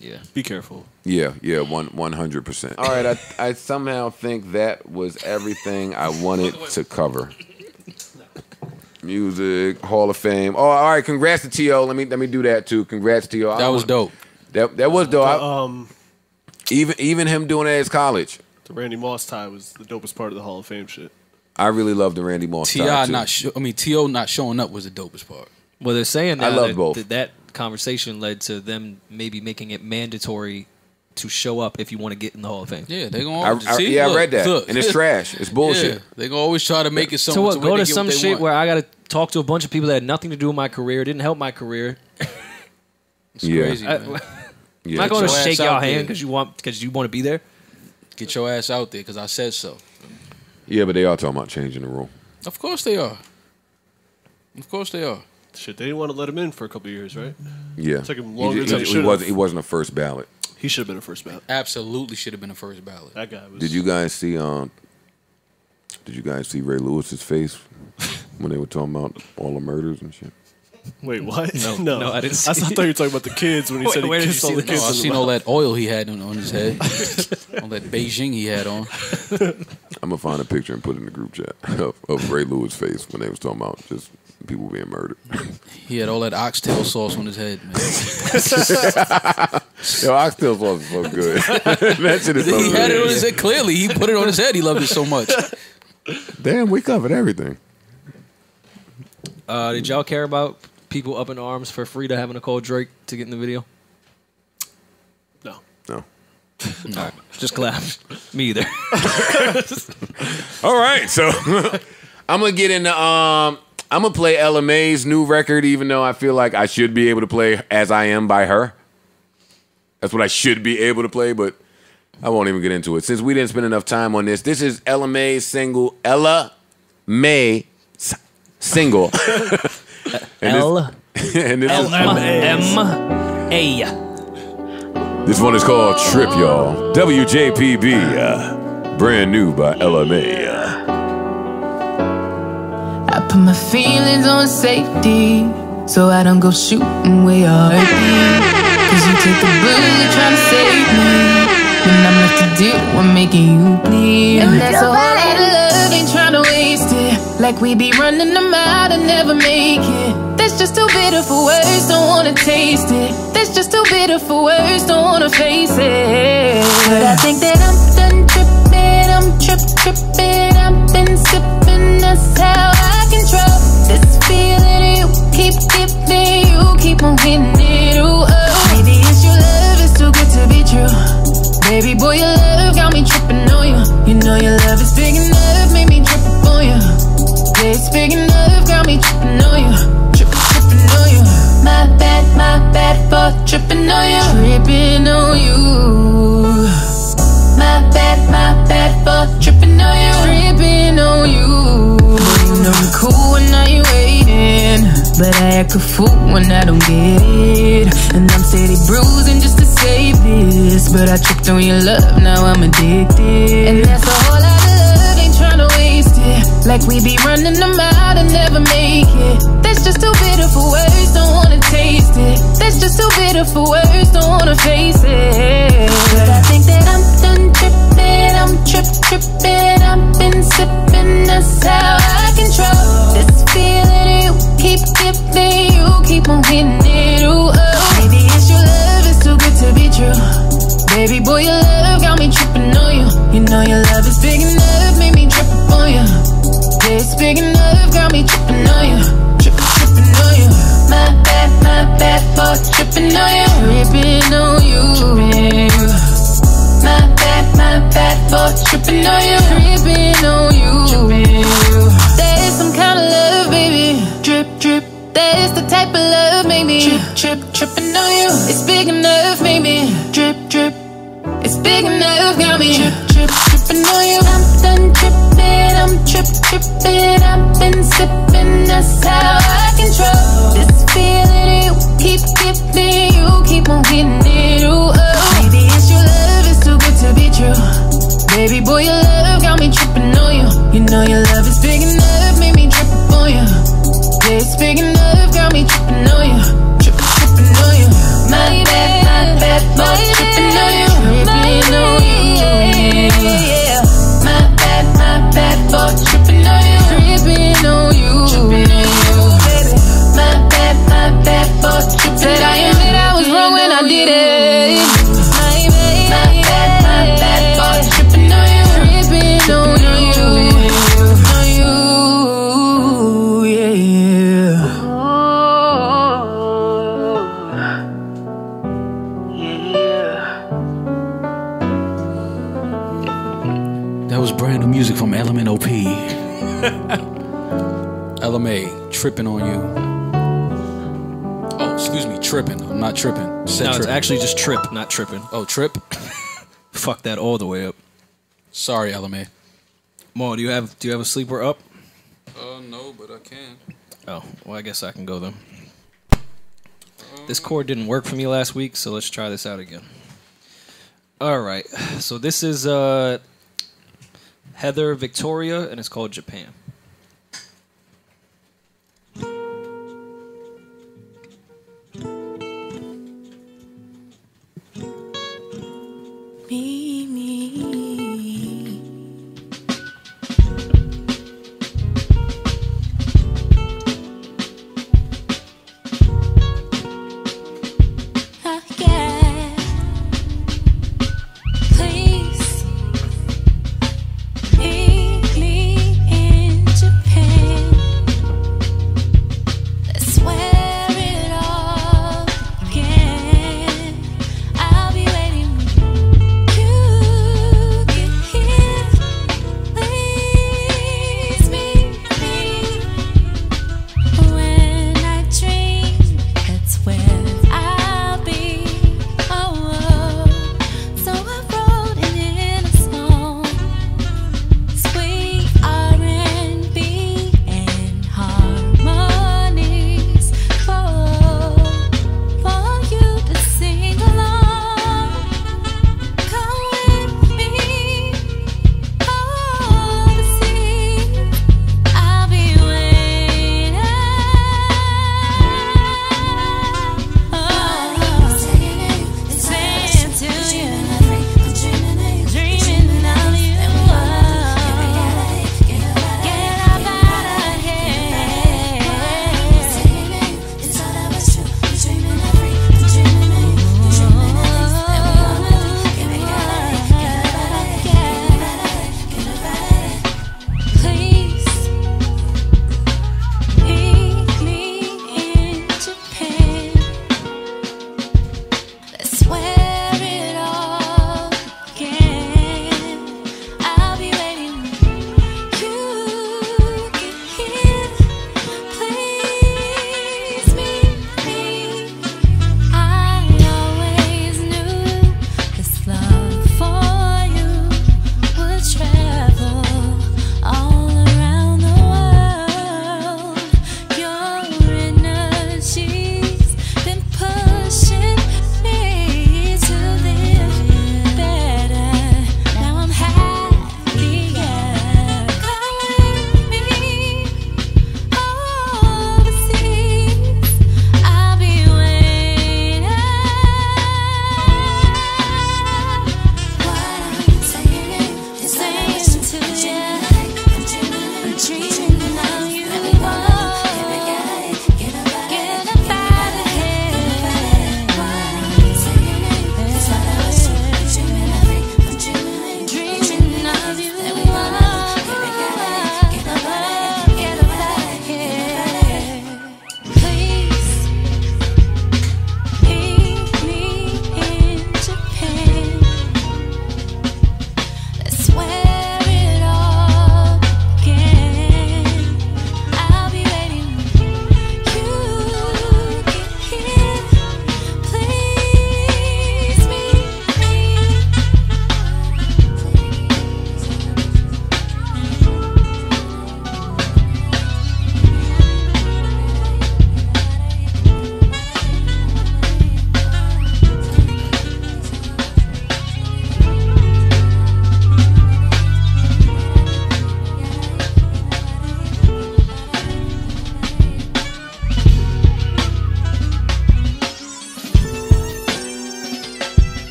yeah, be careful. Yeah, 100%. All right, I somehow think that was everything I wanted to cover. Music, Hall of Fame. Oh, all right, congrats to T.O. Let me do that too. Congrats to T.O. That was dope. That was dope. Even him doing it at his college. The Randy Moss tie was the dopest part of the Hall of Fame shit. I really love the Randy Moss tie too. T.O. not showing up was the dopest part. Well, they're saying now I love both. that conversation led to them maybe making it mandatory to show up if you want to get in the Hall of Fame. Yeah, they're going I read that. And it's trash. It's bullshit. Yeah, they're going to always try to make it something. So what, to go where to they get some what they shit want. where I got to talk to a bunch of people that had nothing to do with my career, didn't help my career. It's crazy, man. I'm not going to Get your shake ass y'all out there. hand because you want to be there. Get your ass out there because I said so. Yeah, but they are talking about changing the rule. Of course they are. Of course they are. Shit, they didn't want to let him in for a couple of years, right? Yeah. It took him longer than he wasn't a first ballot. He should have been a first ballot. Absolutely should have been a first ballot. That guy was. Did you guys see Ray Lewis's face when they were talking about all the murders and shit? Wait, what? No, I didn't see I thought you were talking about the kids when he said he where did kissed you all see the that? kids. No, I've in the seen all mouth. that oil he had on his head. All that Beijing he had on. I'm gonna find a picture and put it in the group chat of Ray Lewis' face when they was talking about just people being murdered. He had all that oxtail sauce on his head, man. Yo, oxtail sauce is so good. That shit is so He good. had it on his head. Clearly, he put it on his head. He loved it so much. Damn, we covered everything. Did y'all care about people up in arms for Frida having to call Drake to get in the video? No. No. All right, just glad. Me either. All right, so I'm gonna get into I'm gonna play Ella Mae's new record, even though I feel like I should be able to play As I Am by her. That's what I should be able to play, but I won't even get into it. Since we didn't spend enough time on this, this is Ella Mae's single, Ella Mae single. L and this M-A. This one is called Trip, y'all. WJPB, brand new by Ella Mae. I put my feelings on safety, so I don't go shooting where your heart be. Cause you take the bullet trying to save me, when I'm left to do, I'm making you bleed. And that's a whole lot of love, ain't trying to waste it. Like we be running them out and never make it. That's just too bitter for words, don't wanna taste it. That's just too bitter for words, don't wanna face it. But I think that I'm done tripping, I'm tripping. I've been sipping, that's how I control this feeling you keep giving. You keep on hitting it, ooh, oh. Maybe it's your love, it's too good to be true. Baby boy, your love got me tripping on you. You know your love is big enough, made me trip up on you. Yeah, it's big enough, got me tripping on you. Tripping on you. My bad for tripping on you. Tripping on you. My bad for tripping on you. Tripping on you. Boy, you know me cool when now you waiting, but I act a fool when I don't get it. And I'm steady bruising just to save this, but I tripped on your love, now I'm addicted. And that's a whole lot of love, ain't tryna waste it. Like we be running them out and never make it. That's just too bitter for words, don't wanna taste it. That's just too bitter for words, don't wanna face it. But I think that I'm done tripping, I'm tripping. I've been sipping, that's how I control this feeling you keep giving. You keep on hitting it, ooh, oh. Maybe it's your love, it's too good to be true. Baby boy, your love got me tripping on you. You know your love is big enough, made me trip up on you. Yeah, it's big enough, got me tripping on you. Tripping on you. My bad for tripping on you. Tripping on you. My bad for tripping on you. Tripping on you. That is some kind of love, baby. Drip. That is the type of love, maybe. Tripping on you. It's big enough, maybe. Drip. It's big enough, got me. Tripping on you. I'm done tripping, I'm tripping. I've been sipping, that's how I control this feeling you keep giving. You keep on hitting it, ooh, oh. Maybe it's your love, it's too good to be true. Baby boy, your love got me tripping on you. You know your love is big enough, made me trip up on you. Yeah, it's big enough, got me tripping on you. Tripping on you. My bad for tripping on you. Tripping on you. Yeah. My bad for tripping on you. Tripping on you. Tripping on you, baby. My bad for tripping. Said I admit I was wrong when I did it. My bad for tripping on you. Tripping on you. Brand new music from LMNOP. LMA, tripping on you. Oh, excuse me, tripping. I'm not tripping. No, it's actually just trip, not tripping. Oh, trip? Fuck that all the way up. Sorry, LMA. Mo, do you have a sleeper up? No, but I can. Oh, well, I guess I can go then. This chord didn't work for me last week, so let's try this out again. All right, so this is Heather Victoria, and it's called Japan.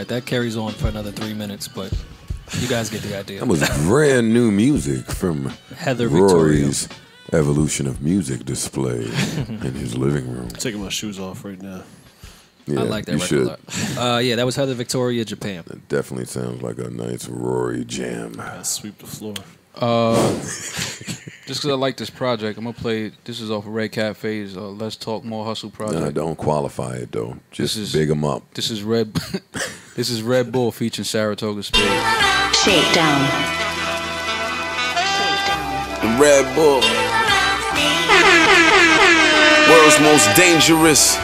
right, that carries on for another 3 minutes, but you guys get the idea. That was brand new music from Heather Rory's Evolution of Music display in his living room. I'm taking my shoes off right now. Yeah, I like that you record should. a lot. Yeah, that was Heather Victoria, Japan. It definitely sounds like a nice Rory jam. I sweep the floor. Just because I like this project, I'm gonna play. This is off of Red Cafe's Let's Talk More Hustle project. Nah, don't qualify it though. Just big them up. This is Red. This is Red Bull featuring Saratoga Spades. Shakedown. Red Bull. World's most dangerous.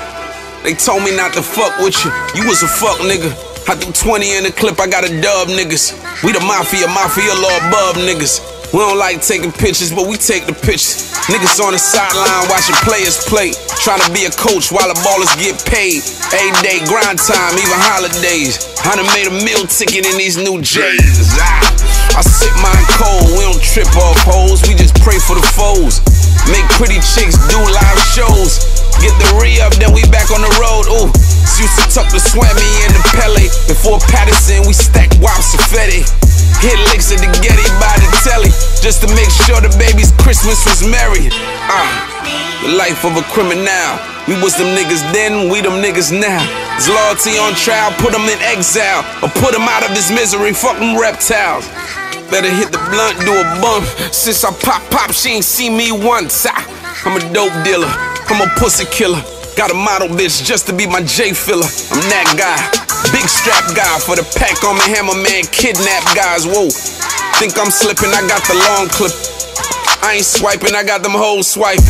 They told me not to fuck with you. You was a fuck nigga. I do 20 in the clip, I got a dub niggas. We the mafia law above niggas. We don't like taking pictures, but we take the pictures. Niggas on the sideline watching players play. Trying to be a coach while the ballers get paid. Every day, grind time, even holidays. I done made a meal ticket in these new J's. I sip mine cold, we don't trip off hoes. We just pray for the foes. Make pretty chicks do live shows. Get the re-up, then we back on the road, ooh. Used to tuck the Swammy in the Pele. Before Patterson, we stacked wops and Fetty. Hit licks at the Getty by the telly, just to make sure the baby's Christmas was merry. The life of a criminal. We was them niggas then, we them niggas now. His loyalty on trial, put him in exile, or put him out of his misery, fuck them reptiles. Better hit the blunt, do a bump. Since I pop, she ain't seen me once. I'm a dope dealer, I'm a pussy killer. Got a model bitch just to be my J filler. I'm that guy, big strap guy for the pack on my hammer man, kidnap guys. Whoa, think I'm slipping? I got the long clip. I ain't swiping, I got them hoes swiping.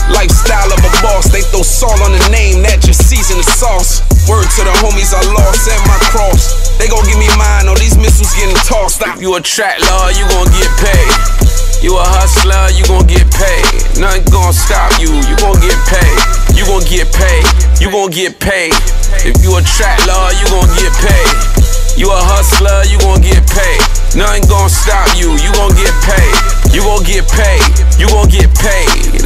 Lifestyle of a boss, they throw salt on the name, that just season the sauce. Word to the homies I lost and my cross. They gon' give me mine, all these missiles getting tossed. If you a track lord, you gon' get paid. You a hustler, you gon' get paid. Nothing gon' stop you, you gon' get paid. You gon' get paid, you gon' get paid. If you a track lord, you gon' get paid. You a hustler, you gon' get paid. Nothing gon' stop you, you gon' get paid. You gon' get paid, you gon' get paid.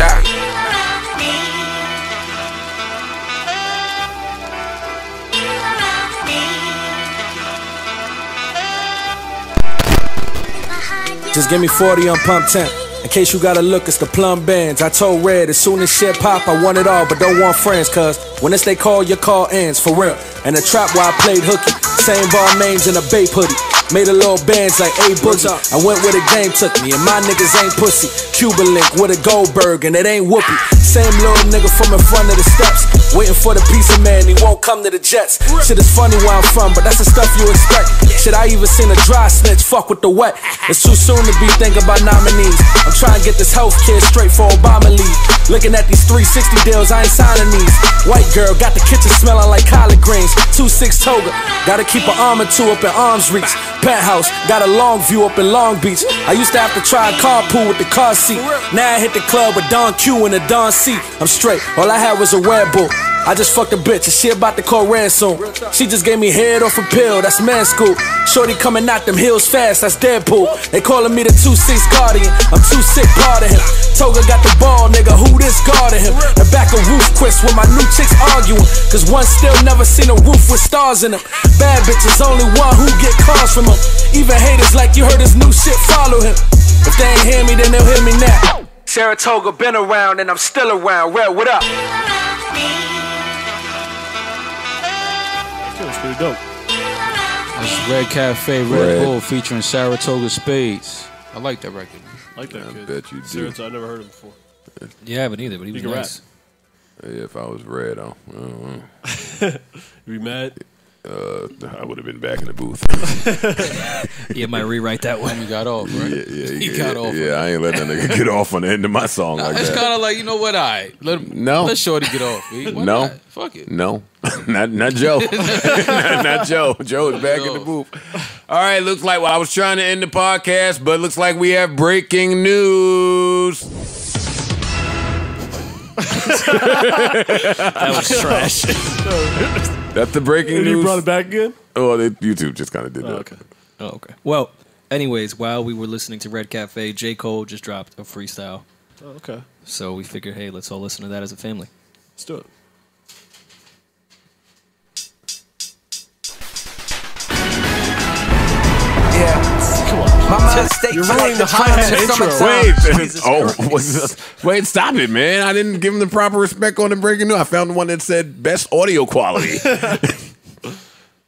Just give me 40 on pump temp. In case you gotta look, it's the plum bands. I told Red as soon as shit pop, I want it all, but don't want friends. Cause when it's they call, your call ends, for real. And the trap where I played hooky, same ball names in a Bape hoodie. Made a little bands like A Boogie. I went where the game took me, and my niggas ain't pussy. Cuban link with a Goldberg, and it ain't whoopee. Same little nigga from in front of the steps, waiting for the piece of man, he won't come to the Jets. Shit is funny where I'm from, but that's the stuff you expect. Shit, I even seen a dry snitch fuck with the wet. It's too soon to be thinking about nominees. I'm trying to get this health care straight for Obama leave. Looking at these 360 deals, I ain't signing these. White girl got the kitchen smelling like collard greens. 2-6 toga, gotta keep an arm or two up in arm's reach. Penthouse, got a long view up in Long Beach. I used to have to try a carpool with the car seat. Now I hit the club with Don Q and a Don C. I'm straight, all I had was a Red Bull. I just fucked a bitch and she about to call ransom. She just gave me head off a pill, that's man school. Shorty coming out them hills fast, that's Deadpool. They calling me the 2-6 guardian, I'm too sick, part of him. Toga got the ball, nigga, who this guarding him? The back of roof Chris with my new chicks arguing. Cause one still never seen a roof with stars in them. Bad bitches, only one who get calls from him. Even haters like you heard his new shit, follow him. If they ain't hear me, then they'll hear me now. Saratoga been around and I'm still around. Red, what up? That was pretty dope. That's Red Cafe, Red Bull featuring Saratoga Spades. I like that record. I like that I kid. bet you do. Saratoga, I never heard him before. Yeah, I haven't either, but he was can nice. Yeah, if I was Red, I don't know. You be mad? I would have been back in the booth. You might rewrite that one. He got off, right? He got off. Yeah, I ain't letting that nigga get off on the end of my song like It's that. kind of like, you know what? Let Shorty get off. Why No, not? Fuck it. No, not Joe. not Joe. Joe's back in the booth. All right, looks like I was trying to end the podcast, but looks like we have breaking news. That was trash. That's the breaking And news. you brought it back again? Oh, YouTube just kind of did that. Okay. Oh, okay. Well, anyways, while we were listening to Red Cafe, J. Cole just dropped a freestyle. Oh, okay. So we figured, hey, let's all listen to that as a family. Let's do it. You're ruining the hi-hat intro. Wait, stop it, man. I didn't give him the proper respect on the breaking news. I found one that said best audio quality.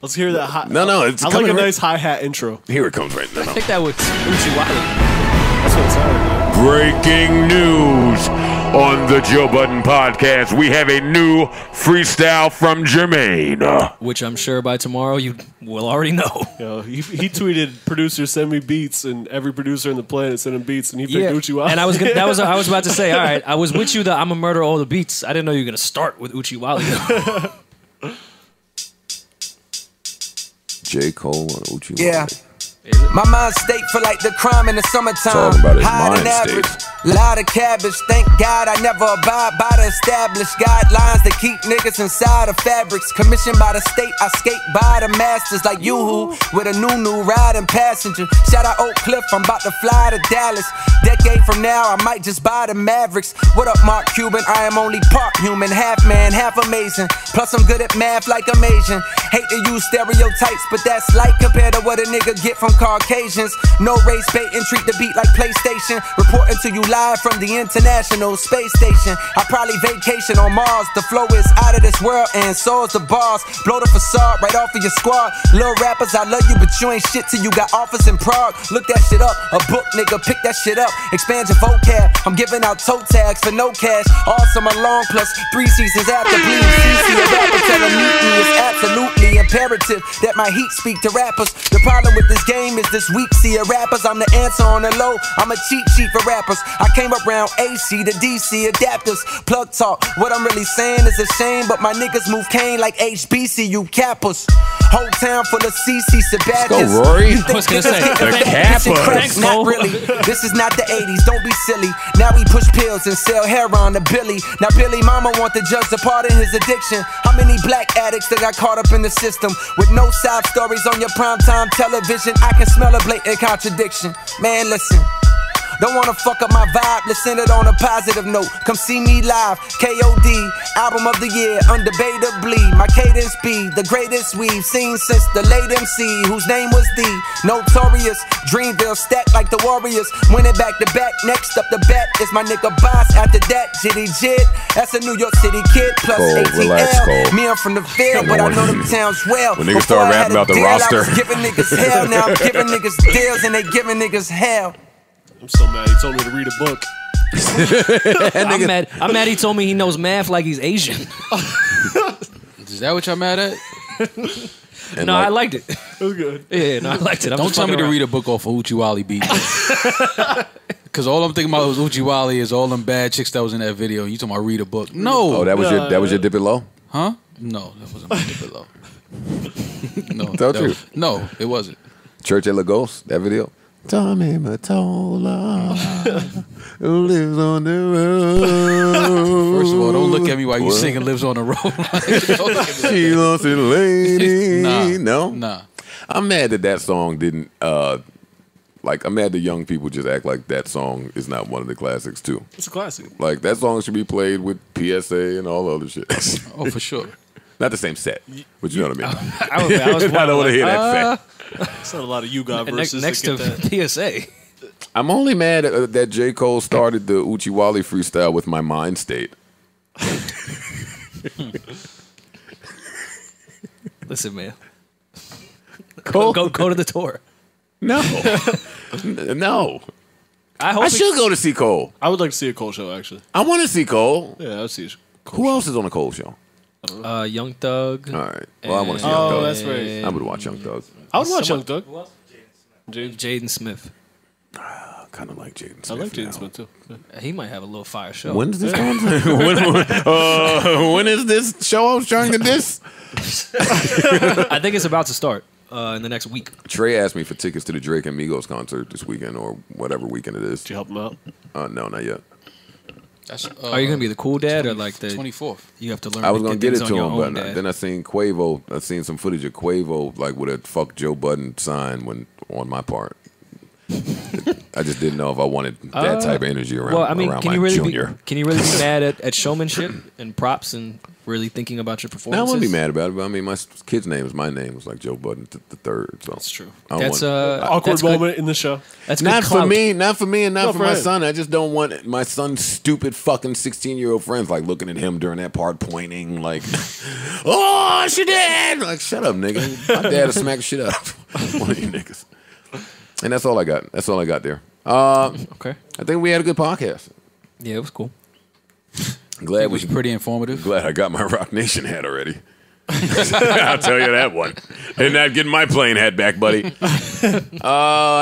Let's hear that. No, it's I like a nice hi-hat intro. Here it comes right now. I think that was Uchi Wally. That's what it sounded like. Breaking news on the Joe Budden podcast. We have a new freestyle from Jermaine. Which I'm sure by tomorrow you will already know. Yo, he tweeted, "Producer, send me beats," and every producer on the planet sent him beats, and he picked Uchi Wally. And I was about to say, all right, I was with you that I'm gonna murder all the beats. I didn't know you were gonna start with Uchi Wally. J. Cole and Uchi Wally. Yeah. My mind state for like the crime in the summertime. Talking about his Higher than mind average. state. Lot of cabbage. Thank God I never abide by the established guidelines that keep niggas inside of fabrics. Commissioned by the state, I skate by the masters like Yoo-hoo with a new riding passenger. Shout out Oak Cliff, I'm about to fly to Dallas. Decade from now, I might just buy the Mavericks. What up, Mark Cuban? I am only part human, half man, half amazing. Plus I'm good at math like I'm Asian. Hate to use stereotypes, but that's light compared to what a nigga get from Caucasians. No race baiting, treat the beat like PlayStation. Reporting to you live from the International Space Station. I probably vacation on Mars. The flow is out of this world and so is the bars. Blow the facade right off of your squad. Little rappers, I love you, but you ain't shit till you got office in Prague. Look that shit up, a book nigga, pick that shit up. Expand your vocab, I'm giving out toe tags for no cash. All summer long plus 3 seasons after Bleed. CC a rapper telling me it's absolutely imperative that my heat speak to rappers. The problem with this game is this weak see rappers. I'm the answer on the low, I'm a cheat sheet for rappers. I came around AC to DC adapters. Plug talk, what I'm really saying is a shame, but my niggas move cane like HBCU cappers. Whole town full of CC Sebastians. Let's go, Rory. You think I was gonna niggas say, get the affected? Kappas. Thanks, not really. This is not the 80s, don't be silly. Now we push pills and sell heroin to Billy. Now Billy mama want the judge to pardon his addiction. How many black addicts that got caught up in the system? With no sob stories on your primetime television, I can smell a blatant contradiction. Man, listen. Don't wanna fuck up my vibe, let's send it on a positive note. Come see me live, KOD, album of the year, undebatably. My cadence be the greatest we've seen since the late MC, whose name was the Notorious. Dreamville stacked like the Warriors, winning back to back. Next up the bat is my nigga Boss. After that, Jitty Jit, that's a New York City kid, plus Cole, ATL. relax, Cole. Me, I'm from the field, but I know them towns well. When niggas Before start I had rapping a about the deal, roster. I was giving niggas hell, now I'm giving niggas deals and they giving niggas hell. I'm so mad. He told me to read a book. I'm mad he told me he knows math like he's Asian. Is that what y'all mad at? No, I liked it. It was good. Yeah, no, I liked it. Don't tell me to read a book off of Uchi Wally beat. Because all I'm thinking about was Uchi Wally is all them bad chicks that was in that video. And you talking about read a book? No. Oh, that was your dip it low? Huh? No, that wasn't my dip it low. No, Don't you? No, it wasn't. Church at Lagos, that video. Tommy Mottola, who lives on the road. First of all, don't look at me while you singing "Lives on the Road." Don't look at me. She lost a lady. Nah. No? I'm mad that song didn't, like, I'm mad that young people just act like that song is not one of the classics, too. It's a classic. Like, that song should be played with PSA and all the other shit. Oh, for sure. Not the same set, but you know what I mean. I was I don't want to hear that set. It's not a lot of you got verses. Next to PSA. I'm only mad that J. Cole started the Uchi Wally freestyle with my mind state. Listen, man. Cole? Go to the tour. No. No. I should go to see Cole. I would like to see a Cole show, actually. I want to see Cole. Yeah, I'll see a Cole Who else is on a Cole show? Young Thug. All right. Well, I want to see Young Thug. Oh, that's right. I would watch Young Thug. I would watch Young Thug. Who else? Jaden Smith. I kind of like Jaden Smith. I like Jaden now. Smith, too. Yeah. He might have a little fire show. When's this concert? When is this show I was trying to diss? I think it's about to start in the next week. Trey asked me for tickets to the Drake and Migos concert this weekend or whatever weekend it is. Did you help him out? No, not yet. Are you gonna be the cool dad or like the 24th? You have to learn. I was gonna get it things to on your him, own, but Dad. then I seen Quavo. I seen some footage of Quavo like with a "fuck Joe Budden" sign when on my part. I just didn't know if I wanted that type of energy around, Well, I mean, around can my you really junior. be mad at showmanship and props and really thinking about your No, I performances? wouldn't be mad about it. But I mean, my kid's name is my name. It's like Joe Budden the third. So that's true. That's awkward moment in the show. That's not good for clout. me, not for me, and not No, for for my him. son. I just don't want my son's stupid fucking 16-year-old friends like looking at him during that part, pointing like, "Oh, she did!" Like, shut up, nigga. My dad will smack the shit out of one of you niggas. And that's all I got. That's all I got there. Okay. I think we had a good podcast. Yeah, it was cool. Glad It was pretty informative. Glad I got my Rock Nation hat already. I'll tell you that one. And not getting my plane hat back, buddy.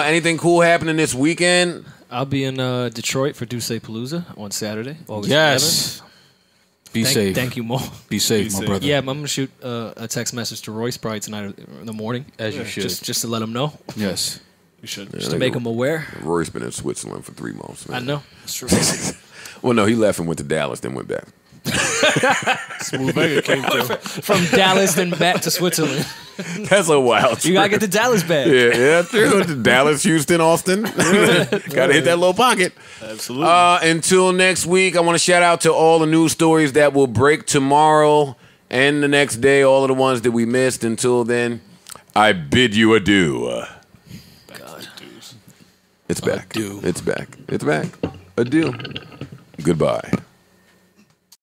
Anything cool happening this weekend? I'll be in Detroit for Duce Palooza on Saturday. August Yes. 11th. Be safe. Thank you, Mo. Be safe, my brother. Yeah, I'm gonna shoot a text message to Royce probably tonight in the morning, As you should. just to let him know. Yes. You should. Just to make him aware. Rory's been in Switzerland for 3 months, man. I know. That's true. Well, no, he left and went to Dallas, then went back. Smooth Vega came through. From Dallas, then back to Switzerland. That's a wild trip. You gotta get the Dallas back. Yeah, true. Dallas, Houston, Austin. Gotta hit that little pocket. Absolutely. Until next week, I want to shout out to all the news stories that will break tomorrow and the next day, all of the ones that we missed. Until then, I bid you adieu. God. It's back. It's back. It's back. Adieu. Goodbye.